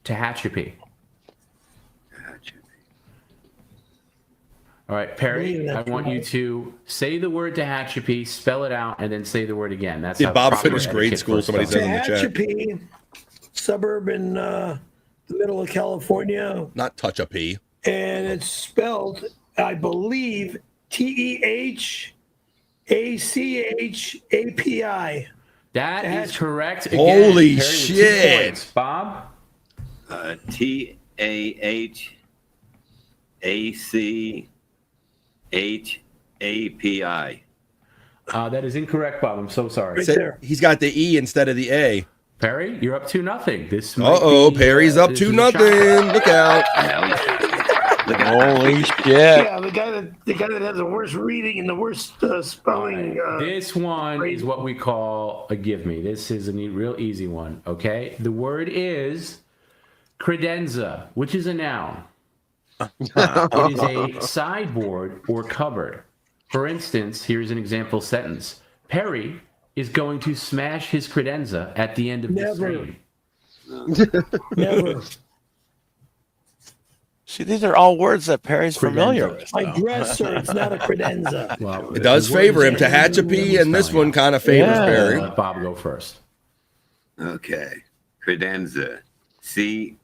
Tehachapi. All right, Perry, I want you to say the word Tehachapi, spell it out, and then say the word again. That's Yeah, how Bob proper finished grade etiquette school, for somebody spelling. says in the chat. Tehachapi, suburb in the middle of California. Not touch a P. And it's spelled, I believe, Tehachapi. That is correct. Again, Holy Perry with 2 shit. points. Bob? Tehachapi. That is incorrect, Bob. I'm so sorry. He's got the E instead of the A. Perry, you're up 2-0. This might Uh-oh, be, Perry's up this is a 2-0. shocker. Look out. Holy shit. Yeah, the guy that has the worst reading and the worst spelling. This one is what we call a give me. This is a real easy one, okay? The word is credenza, which is a noun. It is a sideboard or cupboard. For instance, here's an example sentence. Perry is going to smash his credenza at the end of the stream. Never. See, these are all words that Perry's familiar with. My dresser, it's not a credenza. Well, It does favor him. Tehachapi and this one kind of favors Perry. Let Bob go first. Okay. Credenza. Credenza.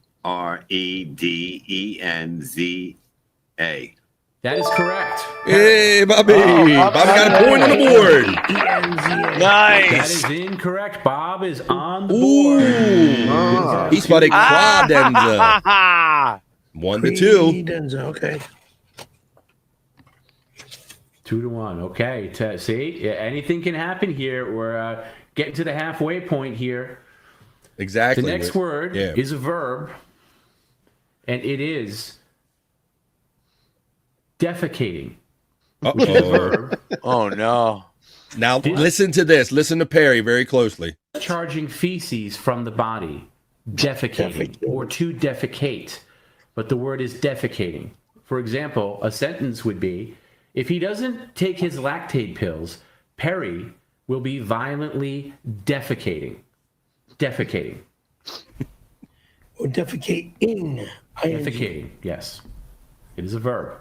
That is correct. Hey, Bobby. Bobby got a point on the board. That is incorrect. Bob is on the board. He's spelling credenza. 1-2. Credenza, okay. 2-1. Okay. See, anything can happen here. We're getting to the halfway point here. Exactly. The next word is a verb, and it is defecating. Which is a verb. Oh no! Now listen to this. Listen to Perry very closely. Discharging feces from the body, defecating, or to defecate. But the word is defecating. For example, a sentence would be, if he doesn't take his lactate pills, Perry will be violently defecating. Defecating. Or defecating. Defecating, yes. It is a verb.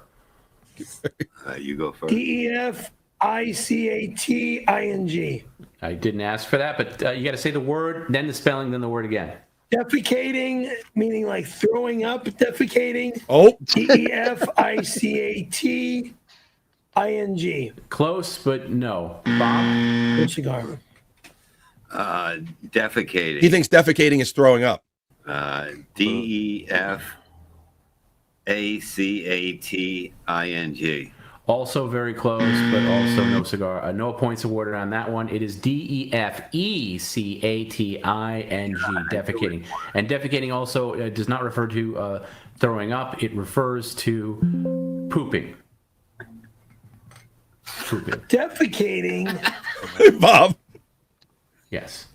You go first. DEFICATING. I didn't ask for that, but you got to say the word, then the spelling, then the word again. Defecating, meaning like throwing up, defecating. Oh. DEFICATING. Close, but no. Bob? Cigar. Defecating. He thinks defecating is throwing up. DEFACATING. Also very close, but also no cigar. No points awarded on that one. It is DEFECATING, defecating. And defecating also does not refer to throwing up. It refers to pooping. Pooping. Defecating. Bob. Yes.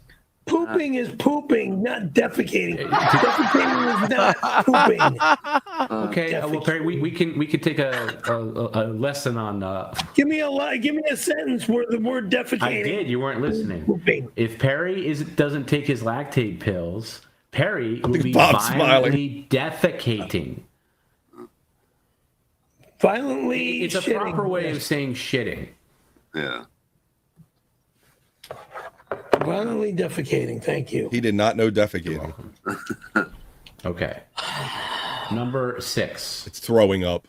Pooping is pooping, not defecating. Defecating is not pooping. Okay, well, Perry, we can take a lesson on. Give me a sentence where the word defecating. I did. You weren't listening. Pooping. If Perry doesn't take his lactate pills, Perry will be Bob's violently defecating. Violently. It's a shitting. proper way of saying shitting. Yeah. Violently defecating. Thank you. He did not know defecating. Okay. Number 6. It's throwing up.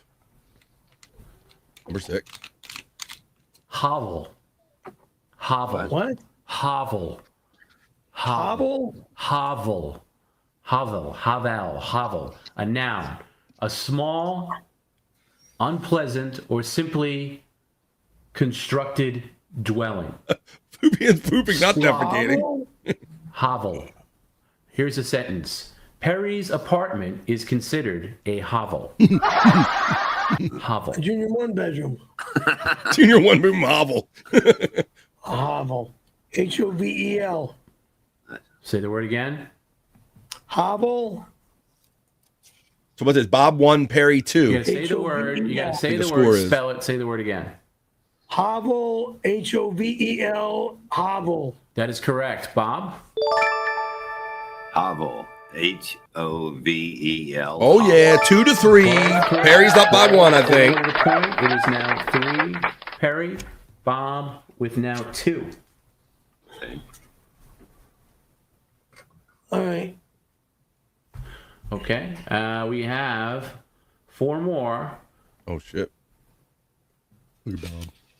Number 6. Hovel. Hovel. What? Hovel. Hobble? Hovel. Hovel. Havel. Hovel. A noun. A small, unpleasant, or simply constructed dwelling. Pooping, not defecating. Hovel. Here's a sentence. Perry's apartment is considered a hovel. Hovel. A junior one bedroom. Junior one bedroom hovel. A hovel. HOVEL. Say the word again. Hovel. So what's this? Bob 1, Perry 2. You gotta say the word. You gotta say the score word. is- Spell it. Say the word again. Hovel. HOVEL. Hovel. That is correct. Bob? Hovel. HOVEL. Oh yeah, 2-3. Perry's up by 1, I think. It is now 3. Perry. Bob with now 2. All right. Okay. We have 4 more. Oh shit. Look at Bob.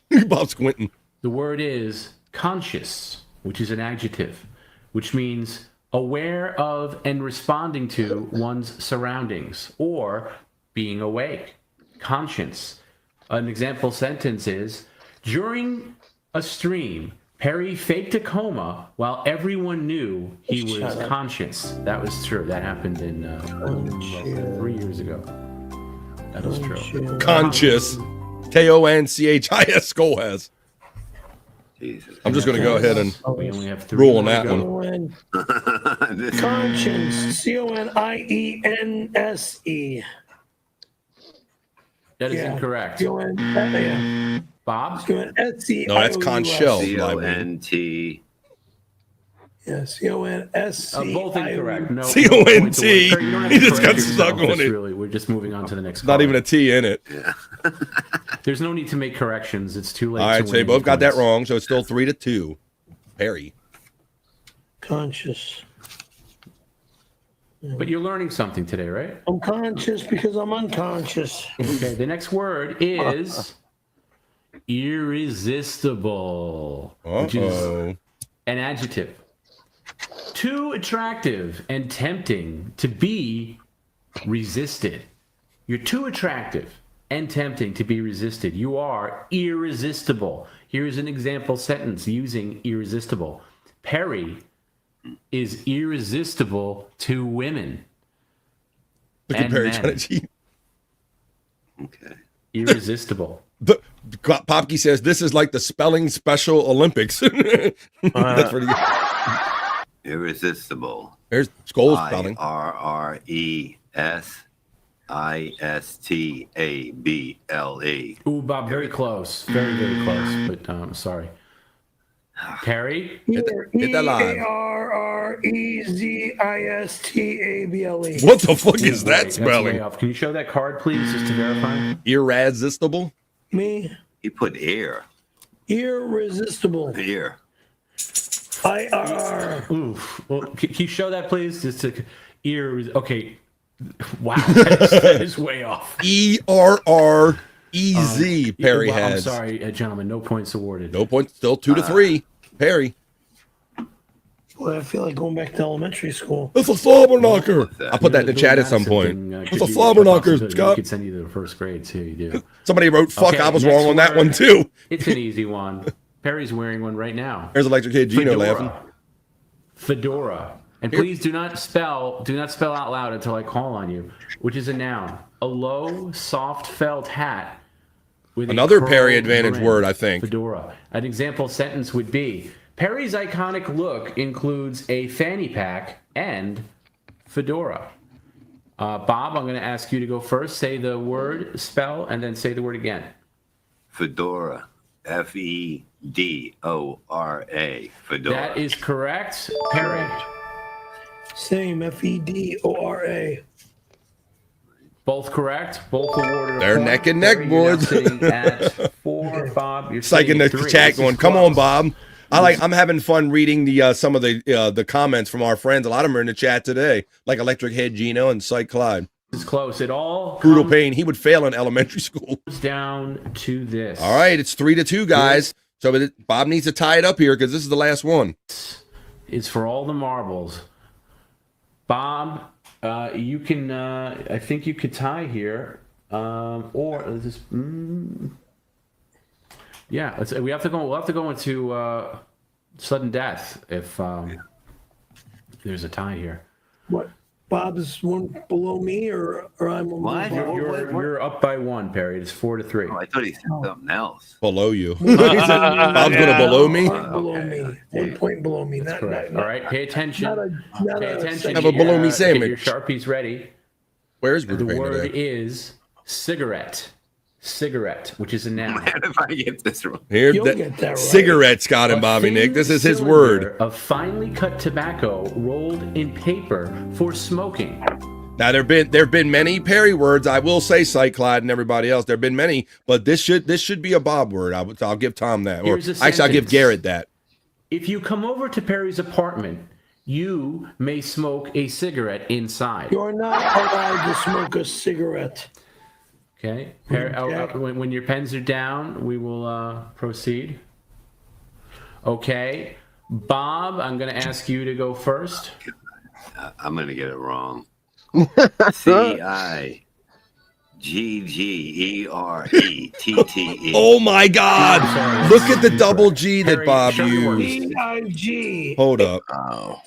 Look at Bob squinting. The word is conscious, which is an adjective, which means aware of and responding to one's surroundings, or being awake. Conscience. An example sentence is, during a stream, Perry faked a coma while everyone knew he was conscious. That was true. That happened in 3 years ago. That is true. Conscious. KONCHIS Skollhas. Jesus. I'm just going to go ahead and We only have 3 rule on more to that go. one. Conscience. CONIENSE. That is incorrect. Yeah. Bob? SCIOUS. No, that's conchel. CONT. Yeah, CONSC. Both incorrect. No. CONT. No points awarded. Kurt, you don't have He to just correct got stuck yourself. on It's it. Really, we're just moving on to the next. Not caller. even a T in it. There's no need to make corrections. It's too late. All right, so they both got that wrong, so it's still 3-2. Perry. Conscious. But you're learning something today, right? I'm conscious because I'm unconscious. Okay. The next word is irresistible, which is an adjective. Too attractive and tempting to be resisted. You're too attractive and tempting to be resisted. You are irresistible. Here's an example sentence using irresistible. Perry is irresistible to women. Look at and Perry men. trying to cheat. Okay. Irresistible. Popke says this is like the spelling Special Olympics. That's pretty good. Irresistible. There's Skoll's spelling. IRRESISTABLE. Ooh, Bob, very close. Very, very close. But sorry. Perry? Hit that live. IRREZISTABLE. What the fuck is that That's spelling? way off. Can you show that card, please, just to verify? Irresistible? Me? He put air. Irresistible. Air. IRR. Oof. Well, can you show that, please? Just to okay. Wow, that is way off. ERREZ. Perry well, I'm has. sorry, gentlemen. No points awarded. No points. Still 2-3. Perry. Boy, I feel like going back to elementary school. It's a slobber knocker. I'll put that in the chat at some point. It's a slobber knocker, We Scott. could send you to the first grade, too. You do. Somebody wrote, fuck, Okay, I was next wrong on that word. one, too. It's an easy one. Perry's wearing one right now. There's Electric Kid Gino laughing. Fedora. And please do not spell out loud until I call on you, which is a noun. A low, soft felt hat with Another a Perry curled advantage brim. word, I think. Fedora. An example sentence would be, Perry's iconic look includes a fanny pack and fedora. Bob, I'm going to ask you to go first. Say the word, spell, and then say the word again. Fedora. FEDORA. Fedora. That is correct. Perry. Same. FEDORA. Both correct. Both awarded. They're neck and neck, Perry, you're now boys. sitting at 4. Bob, you're Psyching sitting the at 3. chat This is going, come on, close. Bob. I'm having fun reading the some of the comments from our friends. A lot of them are in the chat today, like Electric Head Gino and Psych Clyde. This is close. It all Brutal Pain. He would fail in elementary school. comes down to this. All right, it's 3-2, guys. So Bob needs to tie it up here because this is the last one. It's for all the marbles. Bob, you can. I think you could tie here, or just. Yeah, we have to go. We'll have to go into sudden death if there's a tie here. What? Bob's one below me, or I'm What? You're up by 1, Perry. It's 4-3. Oh, I thought he said something else. Below you. Bob's going to below me? Below me. 1 point below me. Not, Correct. not, All right, pay attention. not Pay a attention. Have a below me Get sandwich. your Sharpies ready. Where's The Brutal Pain word today? is cigarette. Cigarette, which is a noun. Man, if I get this wrong. Here, You'll get that right. Cigarettes got him, A Bobby thin Nick. This is his cylinder word. of finely cut tobacco rolled in paper for smoking. Now there've been many Perry words. I will say, Cyclide and everybody else. There've been many, but this should be a Bob word. I'll give Tom that. Or Here's a actually, I'll give sentence. Garrett that. If you come over to Perry's apartment, you may smoke a cigarette inside. You're not allowed to smoke a cigarette. Okay. When your pens are down, we will proceed. Okay. Bob, I'm going to ask you to go first. I'm going to get it wrong. CIGGERETTE. Oh my God! Look at the double G that Bob used. CIG. Hold up. Oh.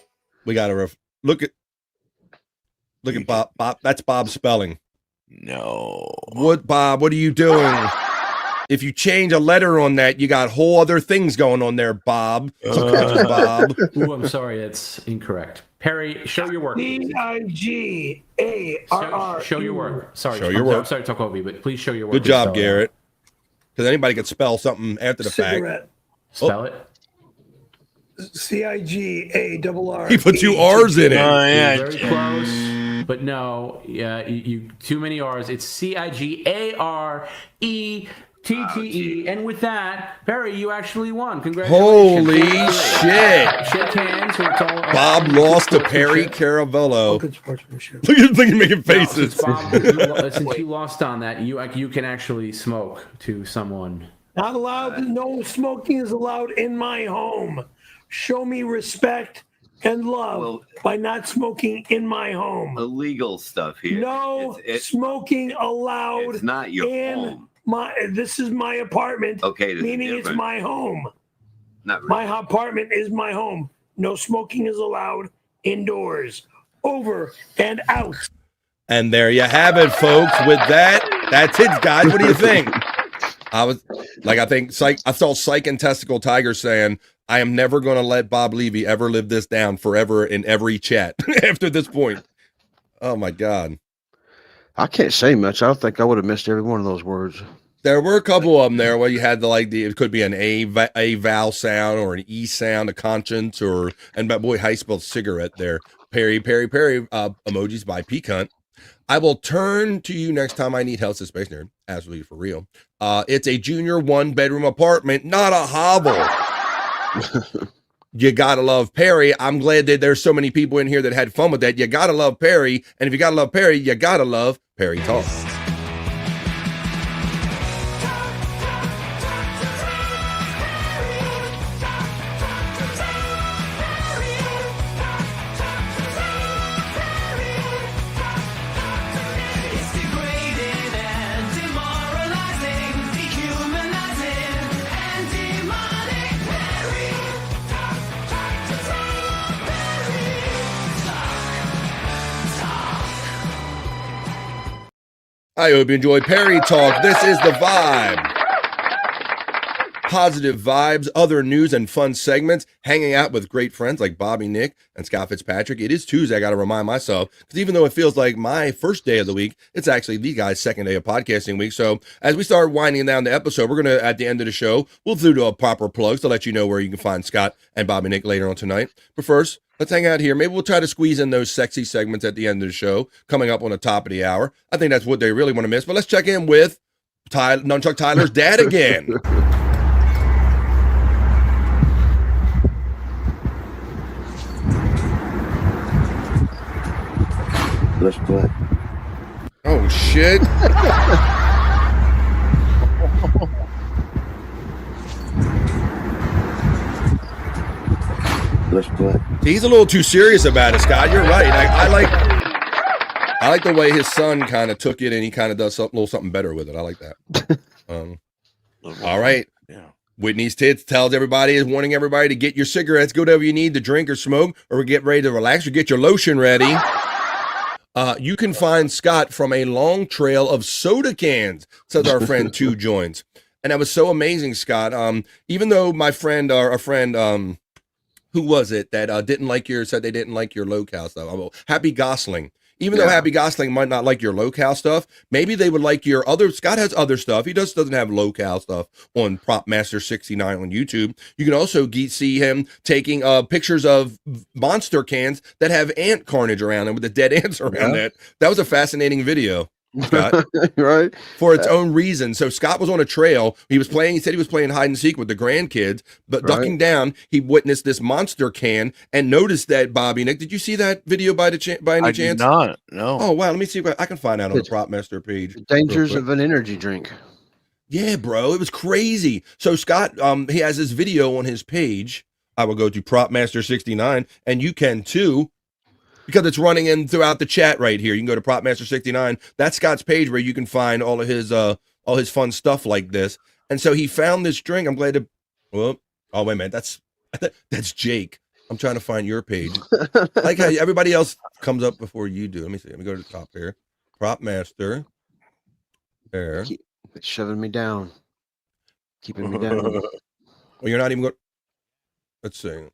We got to look at Bob. Bob. That's Bob's spelling. No. What, Bob? What are you doing? If you change a letter on that, you got whole other things going on there, Bob. Bob. Ooh, I'm sorry, that's incorrect. Perry, show your work. CIGARR. Show your work. Sorry, Show your work. I'm sorry to talk over you, but please show your work. Good and job, spell it out. Garrett. Because anybody could spell something after the Cigarette. Spell it. CIGARR. fact. He put 2 R's in it. You're very close, but no. Yeah, you too many R's. It's CIGARETTE, and with that, Perry, you actually won. Congratulations! Holy shit! Shake hands. So it's all, Bob lost to Perry Caravello. Good sportsmanship. Look at him making No, faces. since Bob, since you lost on that, you can actually smoke to someone. Not allowed. No smoking is allowed in my home. Show me respect. and love by not smoking in my home. Illegal stuff here. No smoking allowed. It's not your in home. This is my apartment. Okay, there's a meaning it's difference. my home. Not really. My apartment is my home. No smoking is allowed indoors. Over and out. And there you have it, folks. With that, that's it, guys. What do you think? I saw Psych and Testicle Tiger saying, I am never going to let Bob Levy ever live this down forever in every chat after this point. Oh, my God. I can't say much. I don't think I would have missed every one of those words. There were a couple of them there where you had it could be an A vowel sound or an E sound, a conscience, and my boy, how you spelled cigarette there. Perry, emojis by Peacunt. I will turn to you next time I need help. Space Nerd, absolutely for real. It's a junior 1-bedroom apartment, not a hovel. You gotta love Perry. I'm glad that there's so many people in here that had fun with that. You gotta love Perry, and if you gotta love Perry, you gotta love Perry Talk. I hope you enjoyed Perry Talk. This is the vibe. Positive vibes, other news and fun segments, hanging out with great friends like Bobby Nick and Scott Fitzpatrick. It is Tuesday, I got to remind myself, because even though it feels like my first day of the week, it's actually the guy's second day of podcasting week. So as we start winding down the episode, we're going to, at the end of the show, we'll do a proper plugs to let you know where you can find Scott and Bobby Nick later on tonight. But first, let's hang out here. Maybe we'll try to squeeze in those sexy segments at the end of the show, coming up on the top of the hour. I think that's what they really want to miss. But let's check in with Nunchuck Tyler's dad again. Let's play. Oh, shit. Let's play. He's a little too serious about it, Scott. You're right. I like the way his son kind of took it and he kind of does a little something better with it. I like that. All right. Yeah. Whitney's Tits tells everybody, is wanting everybody to get your cigarettes, go whatever you need to drink or smoke, or get ready to relax, or get your lotion ready. You can find Scott from a long trail of soda cans, says our friend Two Joints. And that was so amazing, Scott. Even though my friend, our friend, who was it that said they didn't like your low-cal stuff? Happy Gosling. Even though Happy Gosling might not like your low-cal stuff, maybe they would like your other. Scott has other stuff. He doesn't have low-cal stuff on Prop Master 69 on YouTube. You can also see him taking pictures of monster cans that have ant carnage around them with the dead ants around that. That was a fascinating video, Scott. Right? For its own reason. So Scott was on a trail. He said he was playing hide and seek with the grandkids, but ducking down, he witnessed this monster can and noticed that, Bobby Nick, did you see that video by any chance? I did not, no. Oh, wow. Let me see if I can find out on the Prop Master page. Dangers of an energy drink. Yeah, bro. It was crazy. So Scott, he has this video on his page. I will go to Prop Master 69, and you can too, because it's running in throughout the chat right here. You can go to Prop Master 69. That's Scott's page where you can find all his fun stuff like this. And so he found this drink. I'm glad to. Well, oh wait a minute. That's Jake. I'm trying to find your page. I like how everybody else comes up before you do. Let me see. Let me go to the top here. Prop Master. There. It's shoving me down. Keeping me down. Well, you're not even going. Let's see.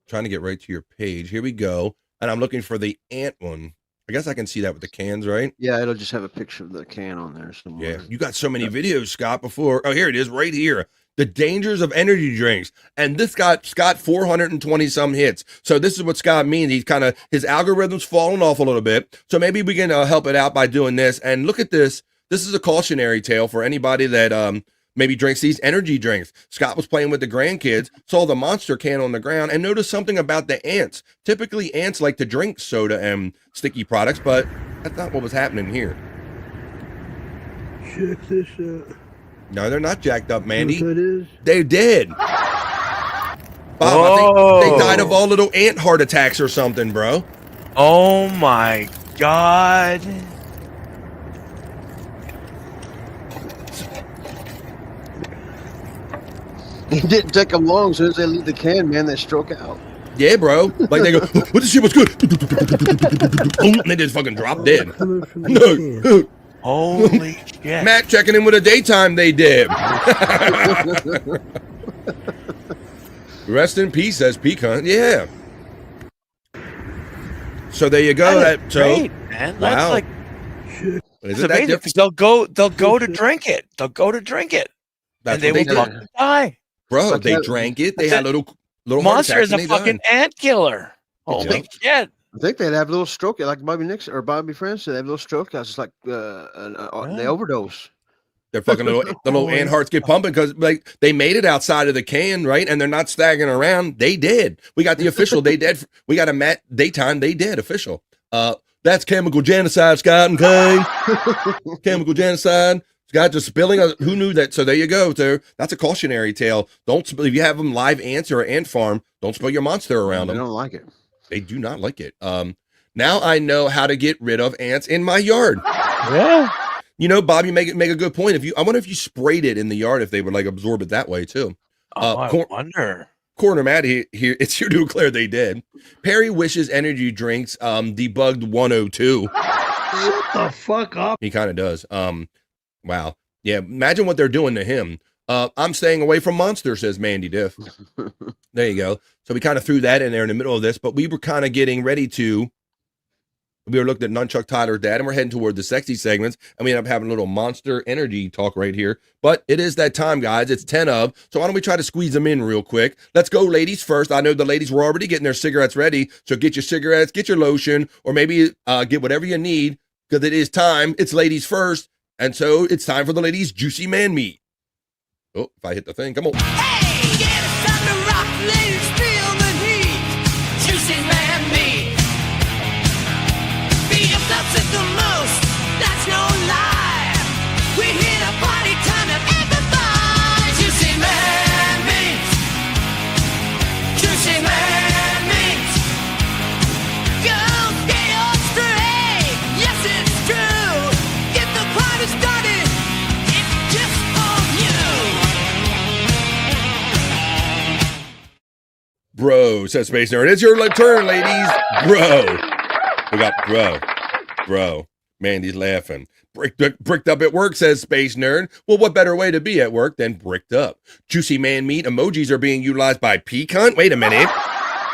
Trying to get right to your page. Here we go. And I'm looking for the ant one. I guess I can see that with the cans, right? Yeah, it'll just have a picture of the can on there somewhere. Yeah, you got so many videos, Scott, before. Oh, here it is right here. The dangers of energy drinks. And this got Scott 420 some hits. So this is what Scott means. His algorithm's falling off a little bit. So maybe we can help it out by doing this. And look at this. This is a cautionary tale for anybody that maybe drinks these energy drinks. Scott was playing with the grandkids, saw the monster can on the ground, and noticed something about the ants. Typically, ants like to drink soda and sticky products, but that's not what was happening here. Check this out. No, they're not jacked up, Mandy. You know what that is? They're dead. Bob, I think they died of all little ant heart attacks or something, bro. Oh my God. It didn't take them long. As soon as they leave the can, man, they stroke out. Yeah, bro. Like they go, what this shit was good. And they just fucking drop dead. No. Holy shit. Matt checking in with a daytime they did. Rest in peace, says Pecan. Yeah. So there you go. That's great, man. That's wow. like Isn't it's that amazing. different? They'll go to drink it. They'll go to drink it. That's and they what will fucking die. Bro, they drank it. They had little Monster heart is a attacks and they fucking died. ant killer. Holy shit. I think they'd have a little stroke, like Bobby Nixon or Bobby Friends said. They have a little stroke. It's like they overdose. Their fucking little ant hearts get pumping because like they made it outside of the can, right? And they're not staggering around. They did. We got the official. They did. We got a Matt daytime. They did official. That's chemical genocide, Scott and Kane. Chemical genocide. Scott just spilling. Who knew that? So there you go. So that's a cautionary tale. Don't if you have them live ants or an ant farm. Don't spill your monster around them. They don't like it. They do not like it. Now I know how to get rid of ants in my yard. Yeah. You know, Bob, you make a good point. I wonder if you sprayed it in the yard, if they would like absorb it that way too. I wonder. Coroner Matt here, it's here to declare they did. Perry wishes energy drinks debugged 102. Shut the fuck up. He kind of does. Wow. Yeah, imagine what they're doing to him. I'm staying away from Monster, says Mandy Diff. There you go. So we kind of threw that in there in the middle of this, but we were kind of getting ready to. We were looking at Nunchuck Tyler's dad, and we're heading toward the sexy segments, and we end up having a little Monster energy talk right here. But it is that time, guys. It's 10 of. So why don't we try to squeeze them in real quick? Let's go, ladies, first. I know the ladies were already getting their cigarettes ready, so get your cigarettes, get your lotion, or maybe get whatever you need, because it is time. It's ladies first, and so it's time for the ladies' juicy man meat. Oh, if I hit the thing, come on. Bro, says Space Nerd. It's your turn, ladies. Bro. We got bro. Mandy's laughing. Bricked up at work, says Space Nerd. Well, what better way to be at work than bricked up? Juicy man meat emojis are being utilized by Pecan. Wait a minute.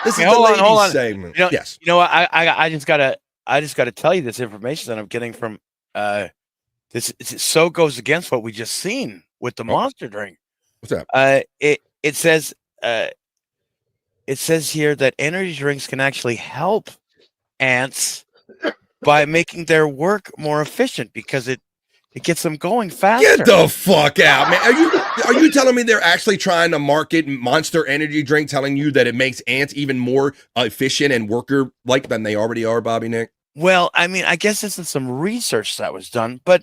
This is the ladies segment. Yes. You know what? I just gotta tell you this information that I'm getting from this. It so goes against what we just seen with the monster drink. What's that? It says here that energy drinks can actually help ants by making their work more efficient because it gets them going faster. Get the fuck out, man. Are you telling me they're actually trying to market Monster Energy drink, telling you that it makes ants even more efficient and worker-like than they already are, Bobby Nick? Well, I mean, I guess this is some research that was done, but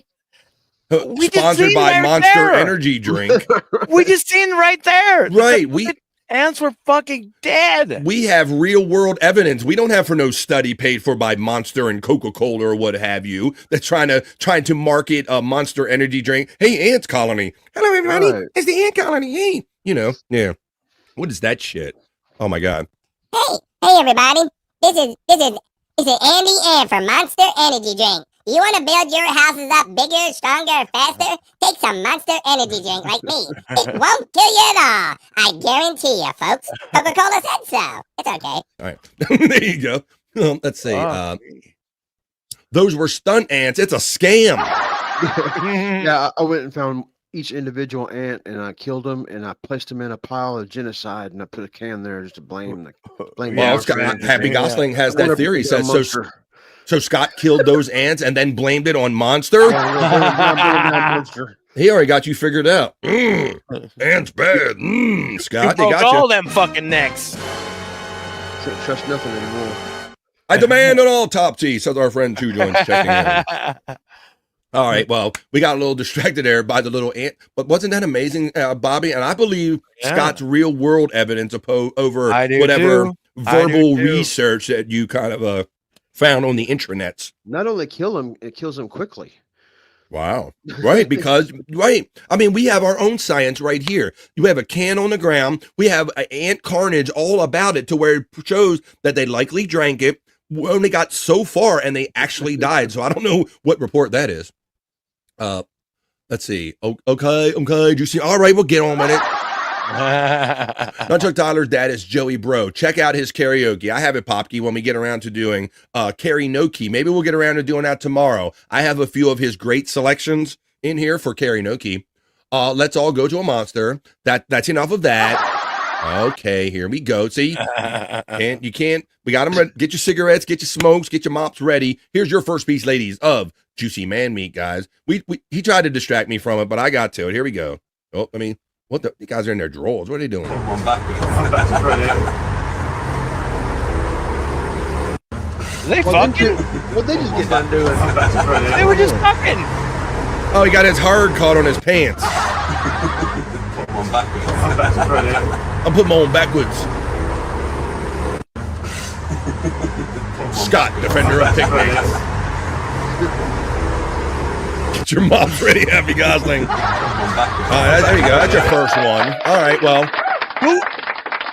sponsored by Monster Energy drink. We just seen right there. Right. Ants were fucking dead. We have real world evidence. We don't have for no study paid for by Monster and Coca-Cola or what have you. That's trying to market a Monster Energy drink. Hey, ants colony. Hello, everybody. Right. It's the ant colony. Hey, yeah. What is that shit? Oh my God. Hey, everybody. This is Andy Ann from Monster Energy Drink. You want to build your houses up bigger, stronger, faster? Take some Monster Energy Drink like me. It won't kill you at all. I guarantee you, folks. Coca-Cola said so. It's okay. All right. There you go. Let's see. Those were stunt ants. It's a scam. Yeah, I went and found each individual ant and I killed them and I placed them in a pile of genocide and I put a can there just to blame. Well, Happy Gosling has that theory. Says so Scott killed those ants and then blamed it on Monster? He already got you figured out. Ants bad. Scott, you they got all you. them fucking necks. Can't trust nothing anymore. I demand an all top tea, says our friend Two Jones checking in. All right. Well, we got a little distracted there by the little ant, but wasn't that amazing, Bobby? And I believe Scott's real world evidence over whatever verbal research that you kind of found on the intranets. Not only kill him, it kills him quickly. Wow. Right. Because, right. I mean, we have our own science right here. You have a can on the ground. We have ant carnage all about it to where it shows that they likely drank it, only got so far and they actually died. So I don't know what report that is. Let's see. Okay. Juicy. All right, we'll get on with it. Chuck Tyler's dad is Joey Bro. Check out his karaoke. I have it, Popkey, when we get around to doing karaoke. Maybe we'll get around to doing that tomorrow. I have a few of his great selections in here for karaoke. Let's all go to a monster. That's enough of that. Okay, here we go. See, you can't. We got them ready. Get your cigarettes, get your smokes, get your mops ready. Here's your first piece, ladies, of Juicy Man Meat, guys. He tried to distract me from it, but I got to it. Here we go. Oh, I mean, what the? You guys are in their drawers. What are they doing? They fucking. What they just get done doing? They were just fucking. Oh, he got his hard caught on his pants. I'm putting my own backwards. Scott, defender of picnics. Get your mops ready, Happy Gosling. All right, there you go. That's your first one. All right, well.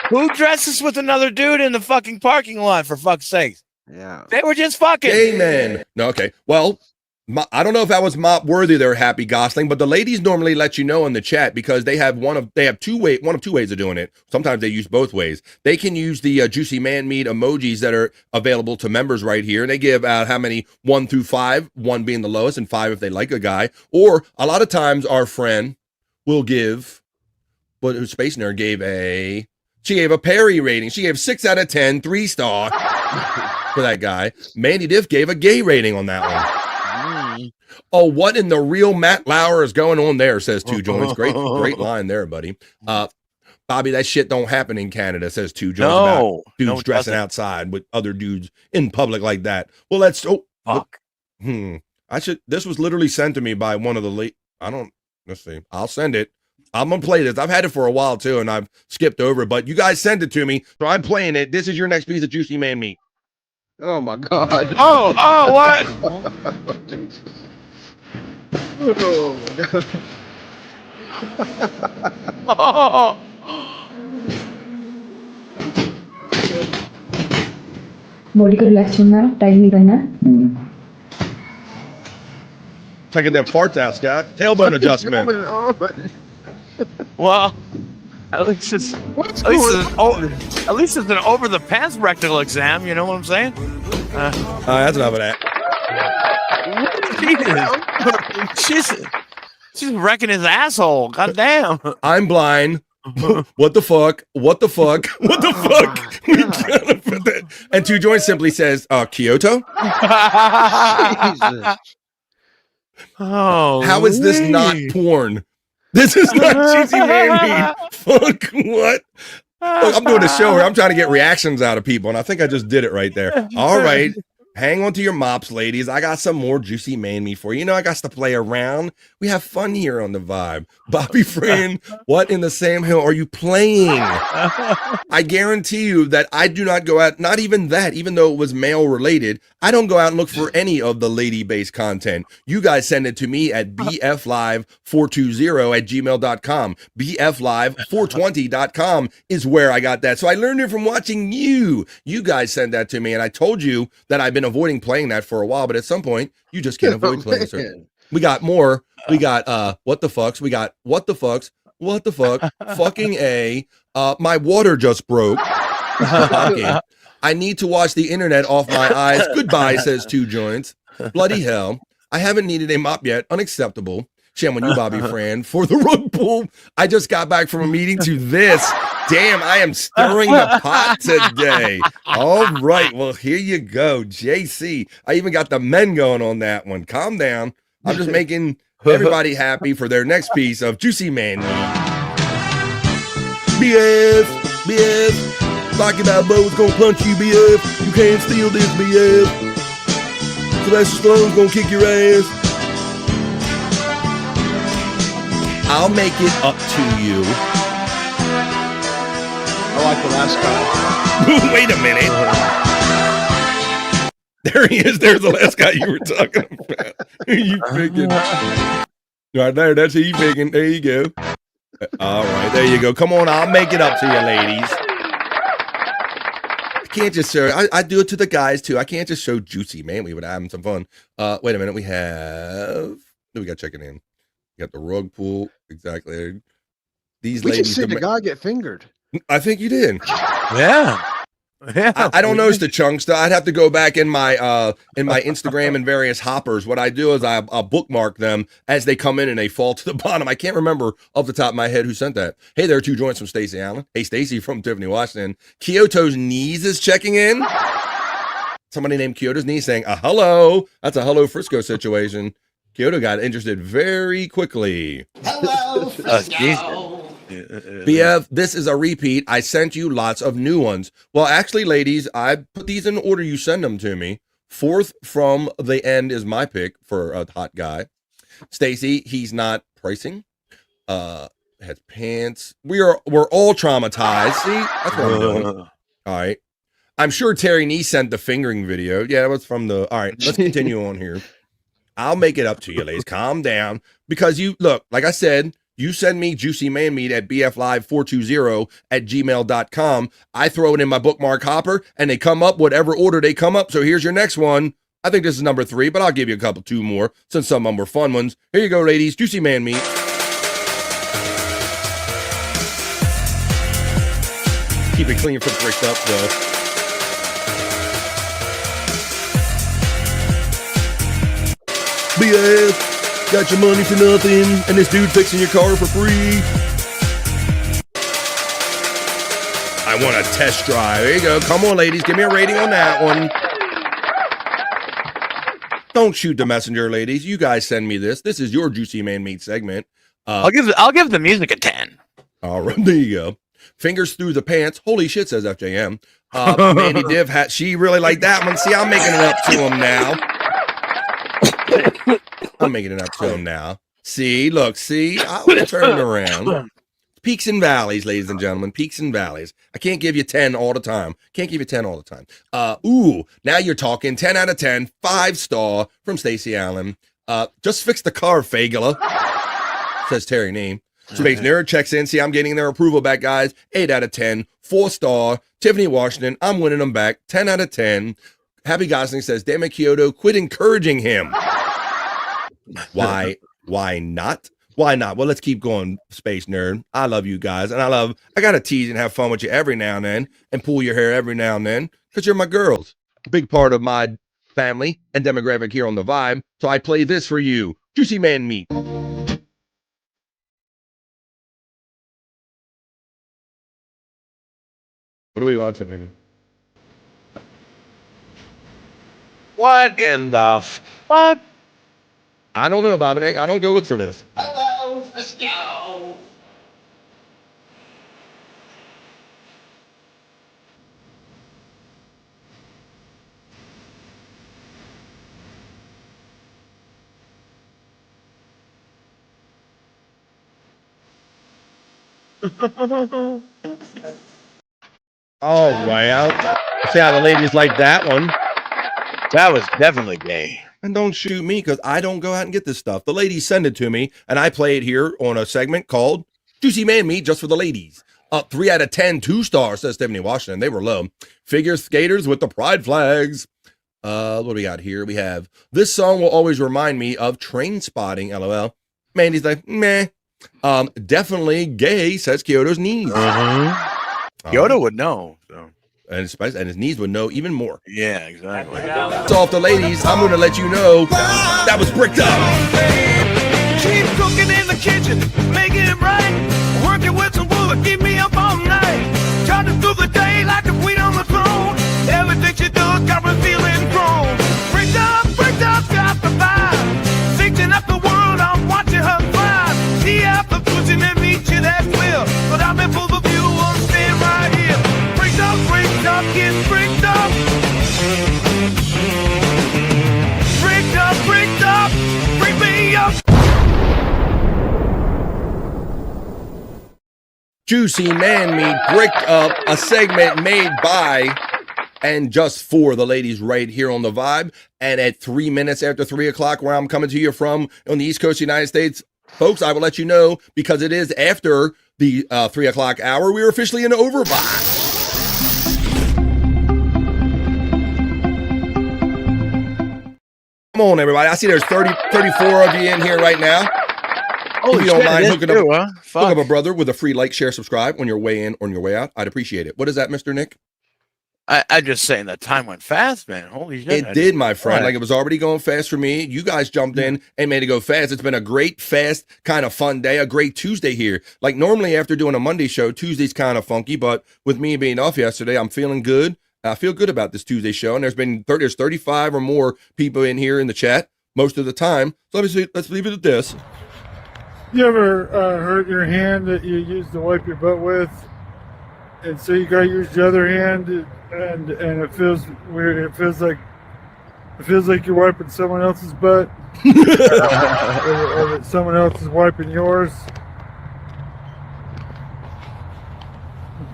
Who dresses with another dude in the fucking parking lot, for fuck's sake? Yeah. They were just fucking. Amen. No, okay. Well, I don't know if that was mop worthy there, Happy Gosling, but the ladies normally let you know in the chat because they have one of two ways of doing it. Sometimes they use both ways. They can use the Juicy Man Meat emojis that are available to members right here. And they give out how many 1 through 5, 1 being the lowest and 5 if they like a guy. Or a lot of times our friend will give, Space Nerd she gave a Perry rating. She gave 6 out of 10, 3-star for that guy. Mandy Diff gave a gay rating on that one. Oh, what in the real Matt Lauer is going on there, says Two Joints. Great line there, buddy. Bobby, that shit don't happen in Canada, says Two Joints. About dudes dressing outside with other dudes in public like that. Well, let's fuck. This was literally sent to me by one of the let's see. I'll send it. I'm gonna play this. I've had it for a while too, and I've skipped over it, but you guys sent it to me, so I'm playing it. This is your next piece of Juicy Man Meat. Oh my God. Oh, what? Oh my Oh. God. Body को relax करना tight नहीं करना Taking them farts out, Scott. Tailbone adjustment. Well, at least it's an over the pants rectal exam. You know what I'm saying? That's enough of that. She's wrecking his asshole. God damn. I'm blind. What the fuck? What the fuck? What the fuck? We gotta put that. And Two Joints simply says, Kyoto? Jesus. Oh, how is this not porn? This is not Juicy Man Meat. Fuck what? Look, I'm doing a show where I'm trying to get reactions out of people, and I think I just did it right there. All right. Hang on to your mops, ladies. I got some more Juicy Man Meat for you. You know, I got to play around. We have fun here on the Vibe. Bobby Friend, what in the Sam Hill are you playing? I guarantee you that I do not go out, not even that, even though it was male related, I don't go out and look for any of the lady-based content. You guys send it to me at bflive420@gmail.com. bflive420.com is where I got that. So I learned it from watching you. You guys send that to me, and I told you that I've been avoiding playing that for a while, but at some point you just can't avoid playing it. We got more. We got what the fucks. We got what the fucks. What the fuck? Fucking A. My water just broke. I need to wash the internet off my eyes. Goodbye, says Two Joints. Bloody hell. I haven't needed a mop yet. Unacceptable. Shame on you, Bobby Fran, for the rug pull. I just got back from a meeting to this. Damn, I am stirring the pot today. All right, well, here you go, JC. I even got the men going on that one. Calm down. I'm just making everybody happy for their next piece of Juicy Man Meat. BF. Rocky Balboa's gonna punch you, BF. You can't steal this, BF. Sylvester Stallone's gonna kick your ass. I'll make it up to you. I like the last guy. Wait a minute. There he is. There's the last guy you were talking about. You freaking. Right there. That's who you picking. There you go. All right. There you go. Come on. I'll make it up to you, ladies. I can't just show. I do it to the guys too. I can't just show Juicy Man. We would having some fun. Wait a minute. We have. We got checking in. We got the rug pull. Exactly. These We ladies. just see the guy get fingered. I think you did. Yeah. Yeah. I don't notice the chunks. Though. I'd have to go back in my Instagram and various hoppers. What I do is I bookmark them as they come in and they fall to the bottom. I can't remember off the top of my head who sent that. Hey, there are 2 joints from Stacey Allen. Hey, Stacey from Tiffany Washington. Kyoto's Knees is checking in. Somebody named Kyoto's Knees saying, hello. That's a hello Frisco situation. Kyoto got interested very quickly. Hello, Frisco. BF, this is a repeat. I sent you lots of new ones. Well, actually, ladies, I put these in order you send them to me. 4th from the end is my pick for a hot guy. Stacy, he's not pricing. Has pants. We're all traumatized. See, that's what I'm doing. All right. I'm sure Terry Nee sent the fingering video. Yeah, that was from the. All right, let's continue on here. I'll make it up to you, ladies. Calm down. Because you look, like I said, you send me Juicy Man Meat at bflive420@gmail.com. I throw it in my bookmark hopper and they come up whatever order they come up. So here's your next one. I think this is number 3, but I'll give you a couple 2 more since some of them were fun ones. Here you go, ladies. Juicy Man Meat. Keep it clean from bricked up, though. BF. Got your money for nothing, and this dude fixing your car for free. I want a test drive. There you go. Come on, ladies. Give me a rating on that one. Don't shoot the messenger, ladies. You guys send me this. This is your Juicy Man Meat segment. I'll give the music a 10. All right, there you go. Fingers through the pants. Holy shit, says FJM. Mandy Div hat. She really liked that one. See, I'm making it up to him now. I'm making it up to him now. See, look, see, I'll turn it around. Peaks and valleys, ladies and gentlemen, peaks and valleys. I can't give you 10 all the time. Can't give you 10 all the time. Now you're talking 10 out of 10, 5-star from Stacey Allen. Just fix the car, Fagula, says Terry Name. Space Nerd checks in. See, I'm getting their approval back, guys. 8 out of 10, 4-star. Tiffany Washington, I'm winning them back. 10 out of 10. Happy Gosling says, damn it, Kyoto, quit encouraging him. Why not? Why not? Well, let's keep going, Space Nerd. I love you guys, and I gotta tease and have fun with you every now and then, and pull your hair every now and then, because you're my girls. Big part of my family and demographic here on The Vibe, so I play this for you. Juicy Man Meat. What are we watching, nigga? What in the fuck? I don't know about it. I don't go look for this. Hello, Frisco. Oh, wow. See how the ladies like that one. That was definitely gay. And don't shoot me, because I don't go out and get this stuff. The ladies send it to me, and I play it here on a segment called Juicy Man Meat, just for the ladies. 3 out of 10, 2-star, says Tiffany Washington. They were low. Figure skaters with the pride flags. What do we got here? We have, this song will always remind me of Train Spotting, LOL. Mandy's like, meh. Definitely gay, says Kyoto's Knees. Kyoto would know. So. And his knees would know even more. Yeah, exactly. It's off the ladies. I'm going to let you know that was bricked up. She's cooking in the kitchen, making it right. Working with some wood, keep me up all night. Charging through the day like a queen on the throne. Everything she does got me feeling grown. Bricked up, got the vibe. Thinking up the world, I'm watching her thrive. See after pushing and meet you, that's clear. But I'm in full view, I'm staying right here. Bricked up, get bricked up. Bricked up, brick me up. Juicy Man Meat Bricked Up, a segment made by and just for the ladies right here on The Vibe. And at 3 minutes after 3 o'clock, where I'm coming to you from on the East Coast of the United States, folks, I will let you know, because it is after the 3 o'clock hour, we are officially in overvibe. Come on, everybody. I see there's 34 of you in here right now. If you don't mind hooking up a brother with a free like, share, subscribe on your way in or on your way out, I'd appreciate it. What is that, Mr. Nick? I just saying that time went fast, man. Holy shit. It did, my friend. Like, it was already going fast for me. You guys jumped in and made it go fast. It's been a great, fast, kind of fun day, a great Tuesday here. Like, normally after doing a Monday show, Tuesday's kind of funky, but with me being off yesterday, I'm feeling good. I feel good about this Tuesday show, and there's 35 or more people in here in the chat most of the time. So let's leave it at this. You ever hurt your hand that you used to wipe your butt with, and so you gotta use the other hand, and it feels weird. It feels like you're wiping someone else's butt, or that someone else is wiping yours.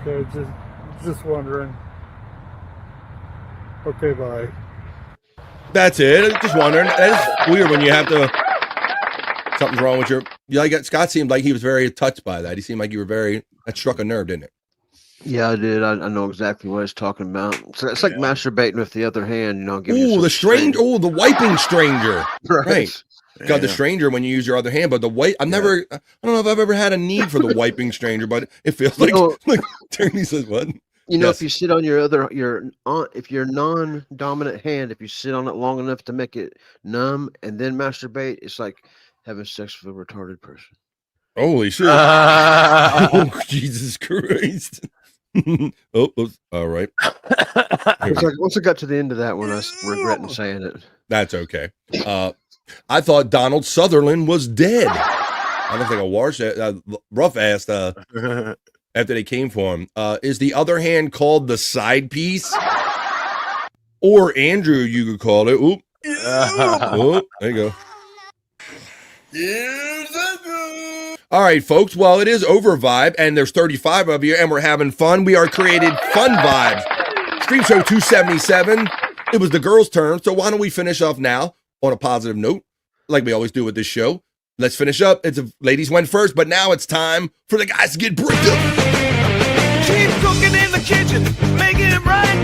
Okay, just wondering. Okay, bye. That's it. Just wondering. That's weird when you have to. Something's wrong with your. Scott seemed like he was very touched by that. He seemed like you were that struck a nerve, didn't it? Yeah, I did. I know exactly what he's talking about. So it's like masturbating with the other hand, the wiping stranger. Right. Yeah. Got the stranger when you use your other hand, but the wipe. I don't know if I've ever had a need for the wiping stranger, but it feels like Tierney says what? If you sit on if your non-dominant hand, if you sit on it long enough to make it numb and then masturbate, it's like having sex with a retarded person. Holy shit. Oh, Jesus Christ. All right. It's like, once I got to the end of that one, I was regretting saying it. That's okay. I thought Donald Sutherland was dead. I don't think a rough ass after they came for him. Is the other hand called the side piece? Or Andrew, you could call it. Oop. There you go. All right, folks. Well, it is over vibe, and there's 35 of you, and we're having fun. We are created fun vibes. Stream show 277. It was the girls' turn, so why don't we finish off now on a positive note, like we always do with this show. Let's finish up. Ladies went first, but now it's time for the guys to get bricked up. Keep cooking in the kitchen, making it right.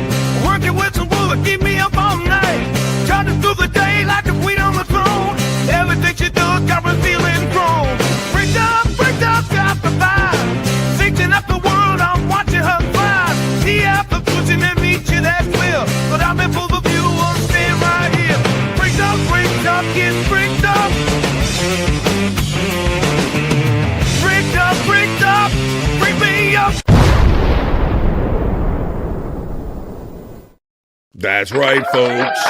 Working with some wood, keep me up all night. Charging through the day like a queen on the throne. Everything she does got me feeling grown. Bricked up, got the vibe. Thinking up the world, I'm watching her thrive. He out the pushing and reaching that will. But I'm in full of view, I'm staying right here. Bricked up, get bricked up. Bricked up, bring me up. That's right, folks.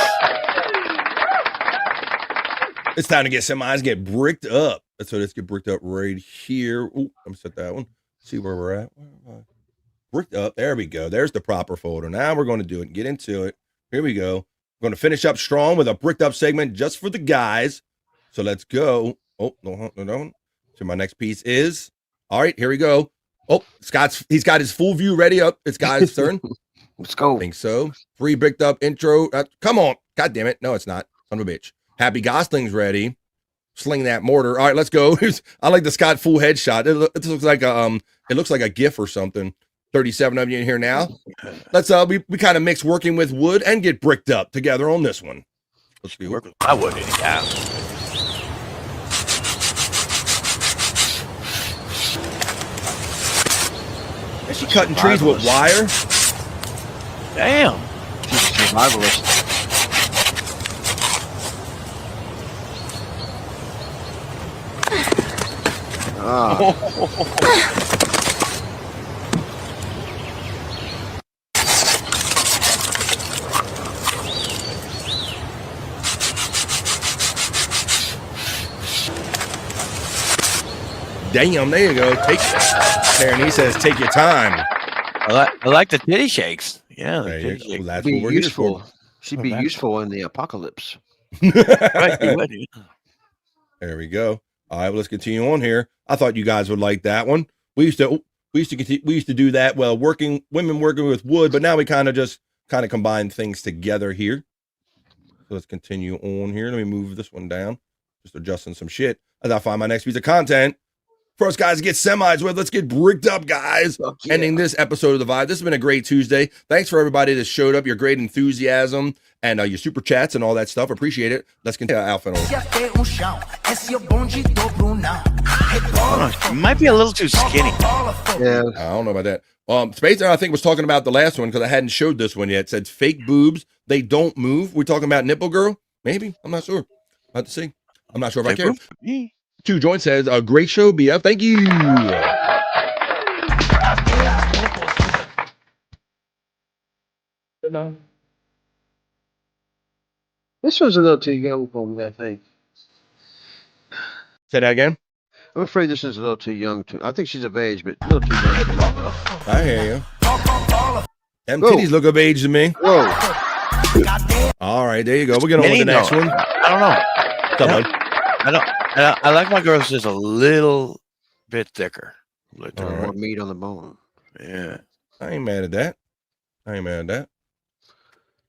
It's time to get some eyes get bricked up. So let's get bricked up right here. Ooh, let me set that one. See where we're at. Bricked up. There we go. There's the proper folder. Now we're going to do it and get into it. Here we go. We're going to finish up strong with a bricked up segment just for the guys. So let's go. Oh, no. So my next piece is. All right, here we go. Oh, he's got his full view ready up. It's Guy's turn. Let's go. I think so. Free bricked up intro. Come on. God damn it. No, it's not. Son of a bitch. Happy Gosling's ready. Sling that mortar. All right, let's go. I like the Scott full headshot. It looks like a GIF or something. 37 of you in here now. Let's we kind of mix working with wood and get bricked up together on this one. Let's do work with my wood anyhow. Is she cutting trees with wire? Damn. She's a survivalist. Damn, there you go. He says, take your time. I like the titty shakes. Yeah, the titty shakes. Well, that's what we're useful. Here for. She'd be useful in the apocalypse. Right, there we go. All right, well, let's continue on here. I thought you guys would like that one. We used to. We used to do that. Well, women working with wood, but now we kind of combine things together here. So let's continue on here. Let me move this one down. Just adjusting some shit as I find my next piece of content. For us guys to get semis with, let's get bricked up, guys. Yeah. Ending this episode of The Vibe. This has been a great Tuesday. Thanks for everybody that showed up, your great enthusiasm, and your super chats and all that stuff. Appreciate it. Let's continue. Alpha. You might be a little too skinny. Yeah. I don't know about that. Spacer, I think, was talking about the last one because I hadn't showed this one yet. It said fake boobs. They don't move. We're talking about nipple girl? Maybe. I'm not sure. I'll have to see. I'm not sure if I care. Two Joint says, a great show, BF. Thank you. This was a little too young for me, I think. Say that again? I'm afraid this is a little too young. I think she's of age, but a little too young for me. I hear you. Them titties look of age to me. Whoa. All right, there you go. We'll get on with the next one. I don't know. I like my girls just a little bit thicker. More meat on the bone. Yeah. I ain't mad at that.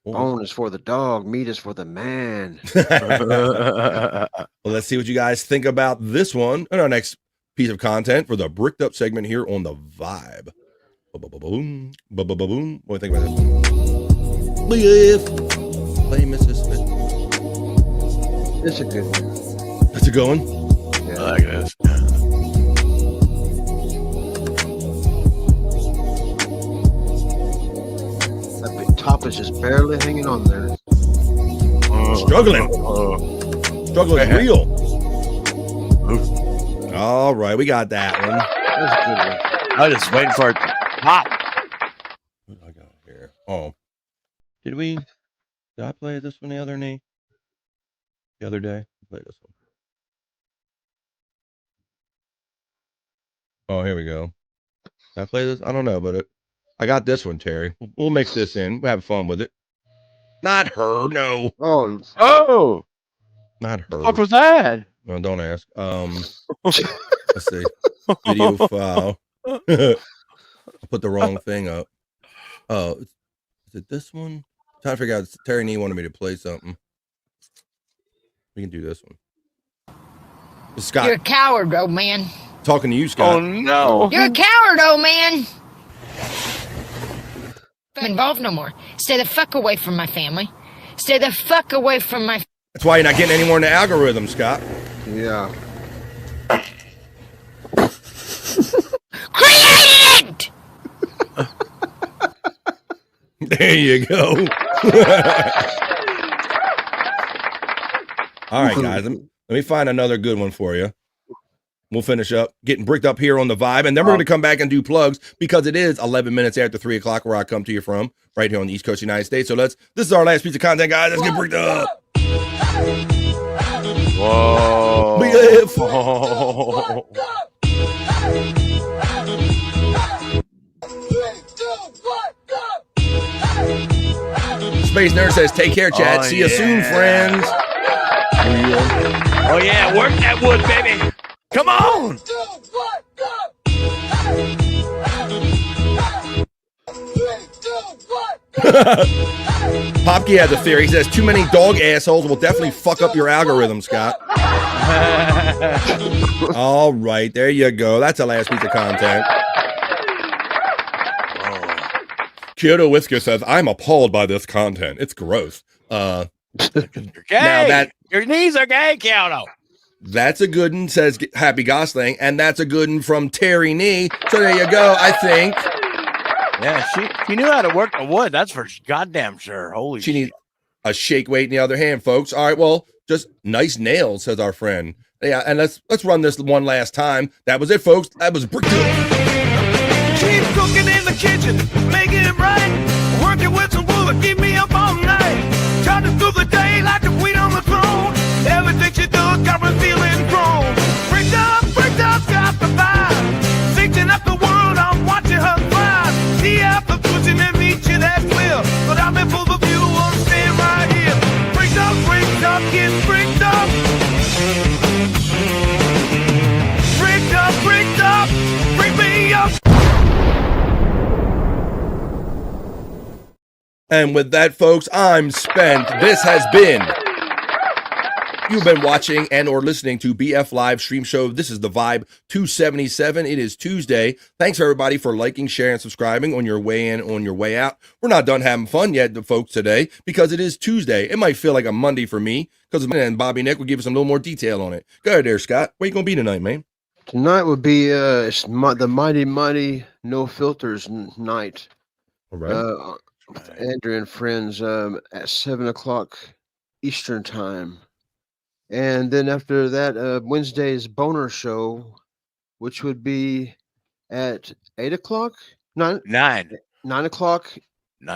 Bone is for the dog. Meat is for the man. Well, let's see what you guys think about this one and our next piece of content for the bricked up segment here on The Vibe. Boom. What do you think about this one? Play Mississippi. It's a good one. That's a good one? Yeah. I like this. That big top is just barely hanging on there. Struggling. Struggle is real. All right, we got that one. That's a good one. I was just waiting for it to pop. What do I got here? Oh. Did I play this one the other day? Play this one. Oh, here we go. Did I play this? I don't know, but I got this one, Terry. We'll mix this in. We'll have fun with it. Not her, no. Oh. Not her. What was that? Well, don't ask. Let's see. Video file. I put the wrong thing up. Oh, is it this one? I'm trying to figure out. Terry Nee wanted me to play something. We can do this one. Scott. You're a coward, old man. Talking to you, Scott. Oh, no. You're a coward, old man. I'm involved no more. Stay the fuck away from my family. Stay the fuck away from my... That's why you're not getting any more in the algorithm, Scott. Yeah. Created it! There you go. All right, guys. Let me find another good one for you. We'll finish up getting bricked up here on The Vibe, and then we're going to come back and do plugs because it is 11 minutes after 3 o'clock where I come to you from, right here on the East Coast of the United States. So this is our last piece of content, guys. Let's get bricked up. Whoa. BF. Space Nerd says, take care, Chad. See you soon, friends. Oh, yeah. Work that wood, baby. Come on. Popke has a theory. He says, too many dog assholes will definitely fuck up your algorithm, Scott. All right. There you go. That's the last piece of content. Kyoto Whisker says, I'm appalled by this content. It's gross. You're gay. Now your knees are gay, Kyoto. That's a good one, says Happy Gosling, and that's a good one from Terry Nee. So there you go, I think. Yeah, she knew how to work the wood. That's for goddamn sure. Holy shit. She needs a shake weight in the other hand, folks. All right, well, just nice nails, says our friend. Yeah, and let's run this one last time. That was it, folks. That was bricked up. Keep cooking in the kitchen, making it right. Working with some wood, keep me up all night. Charging through the day like a queen on the throne. Everything she does got me feeling grown. Bricked up, got the vibe. Fixing up the world, I'm watching her thrive. See after pushing and meet you, that's clear. But I'm in full of view, I'm staying right here. Bricked up, get bricked up. Bricked up, brick me up. And with that, folks, I'm spent. This has been... You've been watching and or listening to BF Live Stream Show. This is the Vibe 277. It is Tuesday. Thanks, everybody, for liking, sharing, and subscribing on your way in, on your way out. We're not done having fun yet, folks, today, because it is Tuesday. It might feel like a Monday for me, because and Bobby Nick will give us a little more detail on it. Go ahead there, Scott. Where you going to be tonight, man? Tonight would be the Mighty No Filters night. All right. Andrew and friends at 7 o'clock Eastern time. And then after that, Wednesday's Boner Show, which would be at 8 o'clock? 9 o'clock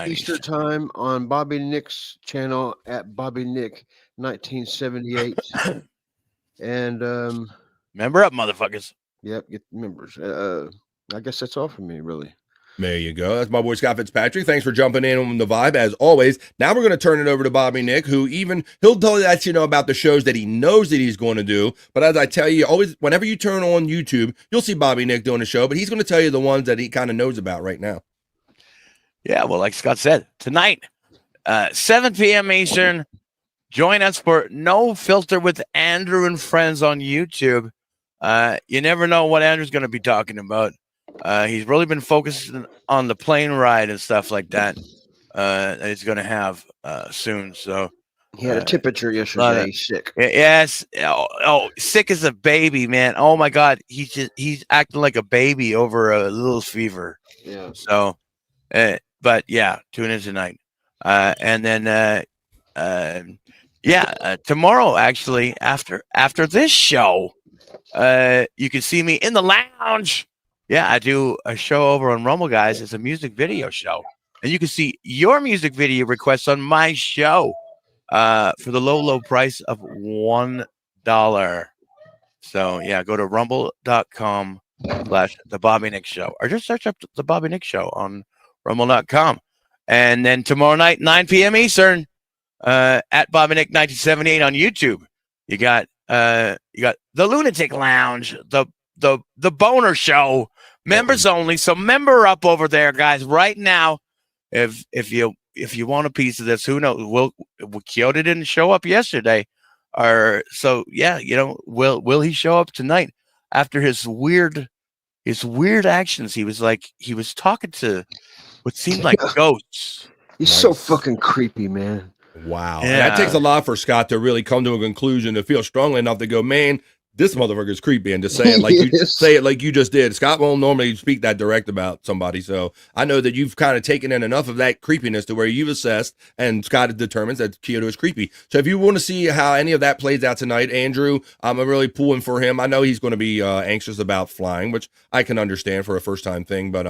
Eastern time on Bobby Nick's channel at Bobby Nick 1978. And member up, motherfuckers. Yep, get members. I guess that's all for me, really. There you go. That's my boy Scott Fitzpatrick. Thanks for jumping in on the Vibe as always. Now we're going to turn it over to Bobby Nick, who he'll tell you about the shows that he knows that he's going to do. But as I tell you, always whenever you turn on YouTube, you'll see Bobby Nick doing a show. But he's going to tell you the ones that he kind of knows about right now. Yeah, well, like Scott said, tonight, 7 p.m. Eastern, join us for No Filter with Andrew and Friends on YouTube. You never know what Andrew's going to be talking about. He's really been focusing on the plane ride and stuff like that he's going to have soon. So he had a temperature yesterday. He's sick. Yes. Oh, sick as a baby, man. Oh my God. He's acting like a baby over a little fever. Yeah. So, but yeah, tune in tonight. And then, tomorrow, actually, after this show, you can see me in the lounge. Yeah, I do a show over on Rumble, guys. It's a music video show. And you can see your music video requests on my show for the low price of $1. So, yeah, go to rumble.com/The Bobby Nick Show. Or just search up The Bobby Nick Show on rumble.com. And then tomorrow night, 9 p.m. Eastern, at Bobby Nick 1978 on YouTube. You got the Lunatic Lounge, the Boner Show, members only. So member up over there, guys, right now. If you want a piece of this, who knows? Kyoto didn't show up yesterday, will he show up tonight after his weird actions? He was talking to what seemed like ghosts. He's so fucking creepy, man. Wow. Yeah. And that takes a lot for Scott to really come to a conclusion, to feel strongly enough to go, man, this motherfucker is creepy, and to say it like you just did. Scott won't normally speak that direct about somebody, so I know that you've kind of taken in enough of that creepiness to where you've assessed, and Scott determines that Kyoto is creepy. So if you want to see how any of that plays out tonight, Andrew, I'm really pulling for him. I know he's going to be anxious about flying, which I can understand for a first-time thing, but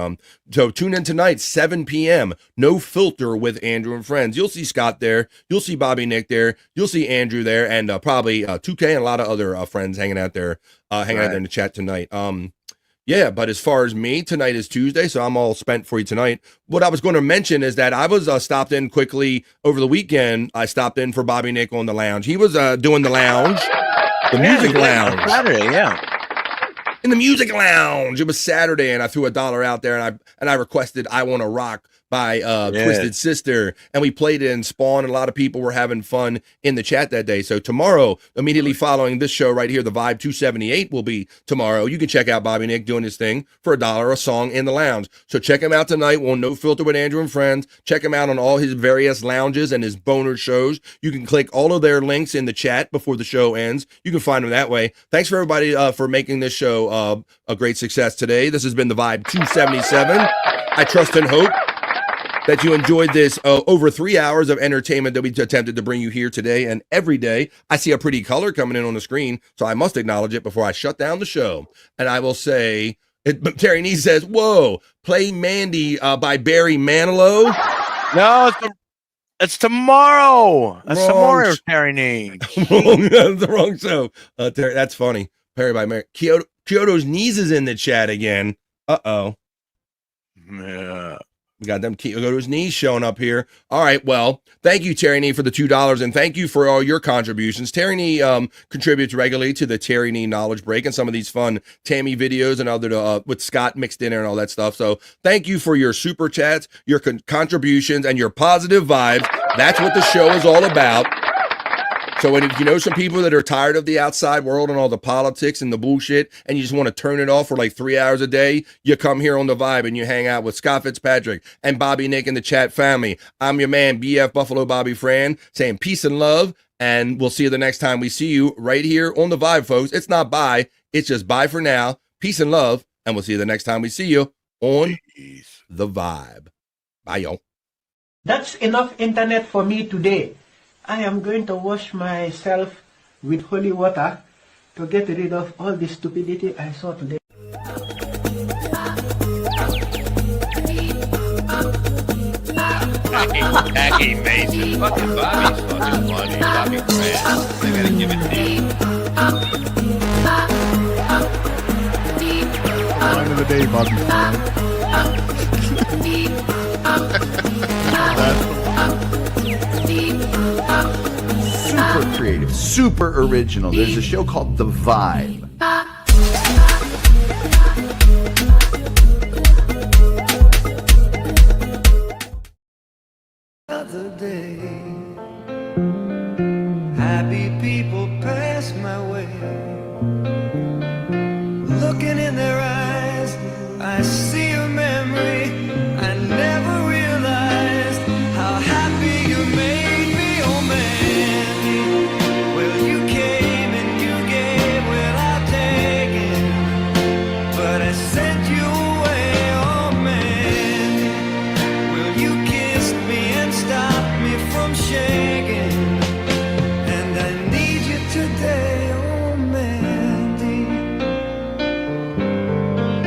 so tune in tonight, 7 p.m., No Filter with Andrew and Friends. You'll see Scott there, you'll see Bobby Nick there, you'll see Andrew there, and probably 2K and a lot of other friends hanging out there in the chat tonight. But as far as me, tonight is Tuesday, so I'm all spent for you tonight. What I was going to mention is that I was stopped in quickly over the weekend. I stopped in for Bobby Nick on the lounge. He was doing the lounge, the music lounge. Saturday, yeah. In the music lounge. It was Saturday, and I threw $1 out there, and I requested "I Want to Rock" by Twisted Sister, and we played it in Spawn, and a lot of people were having fun in the chat that day. So tomorrow, immediately following this show right here, the Vibe 278 will be tomorrow. You can check out Bobby Nick doing his thing for $1 a song in the lounge. So check him out tonight on No Filter with Andrew and Friends. Check him out on all his various lounges and his boner shows. You can click all of their links in the chat before the show ends. You can find them that way. Thanks for everybody for making this show a great success today. This has been the Vibe 277. I trust and hope that you enjoyed this over 3 hours of entertainment that we attempted to bring you here today and every day. I see a pretty color coming in on the screen, so I must acknowledge it before I shut down the show. And I will say, Terry Nee says, whoa, play Mandy by Barry Manilow. No, it's tomorrow. That's tomorrow, Terry Nee. That's the wrong show. Terry, that's funny. Perry by Mary. Kyoto's Knees is in the chat again. Uh-oh. Yeah. We got them go to his knees showing up here. All right, well, thank you, Terry Nee, for the $2, and thank you for all your contributions. Terry Nee contributes regularly to the Terry Nee Knowledge Break and some of these fun Tammy videos and other with Scott mixed in there and all that stuff. So thank you for your super chats, your contributions, and your positive vibes. That's what the show is all about. So if you know some people that are tired of the outside world and all the politics and the bullshit, and you just want to turn it off for like 3 hours a day, you come here on The Vibe and you hang out with Scott Fitzpatrick and Bobby Nick and the chat family. I'm your man, BF Buffalo Bobby Fran, saying peace and love, and we'll see you the next time we see you right here on The Vibe, folks. It's not bye, it's just bye for now. Peace and love, and we'll see you the next time we see you on The Vibe. Bye, y'all. That's enough internet for me today. I am going to wash myself with holy water to get rid of all the stupidity I saw today. Jackie Mason. Fucking Bobby's fucking funny. Bobby Grant. I gotta give it to you. Line of the day, Bobby. Super creative, super original. There's a show called The Vibe. Other day.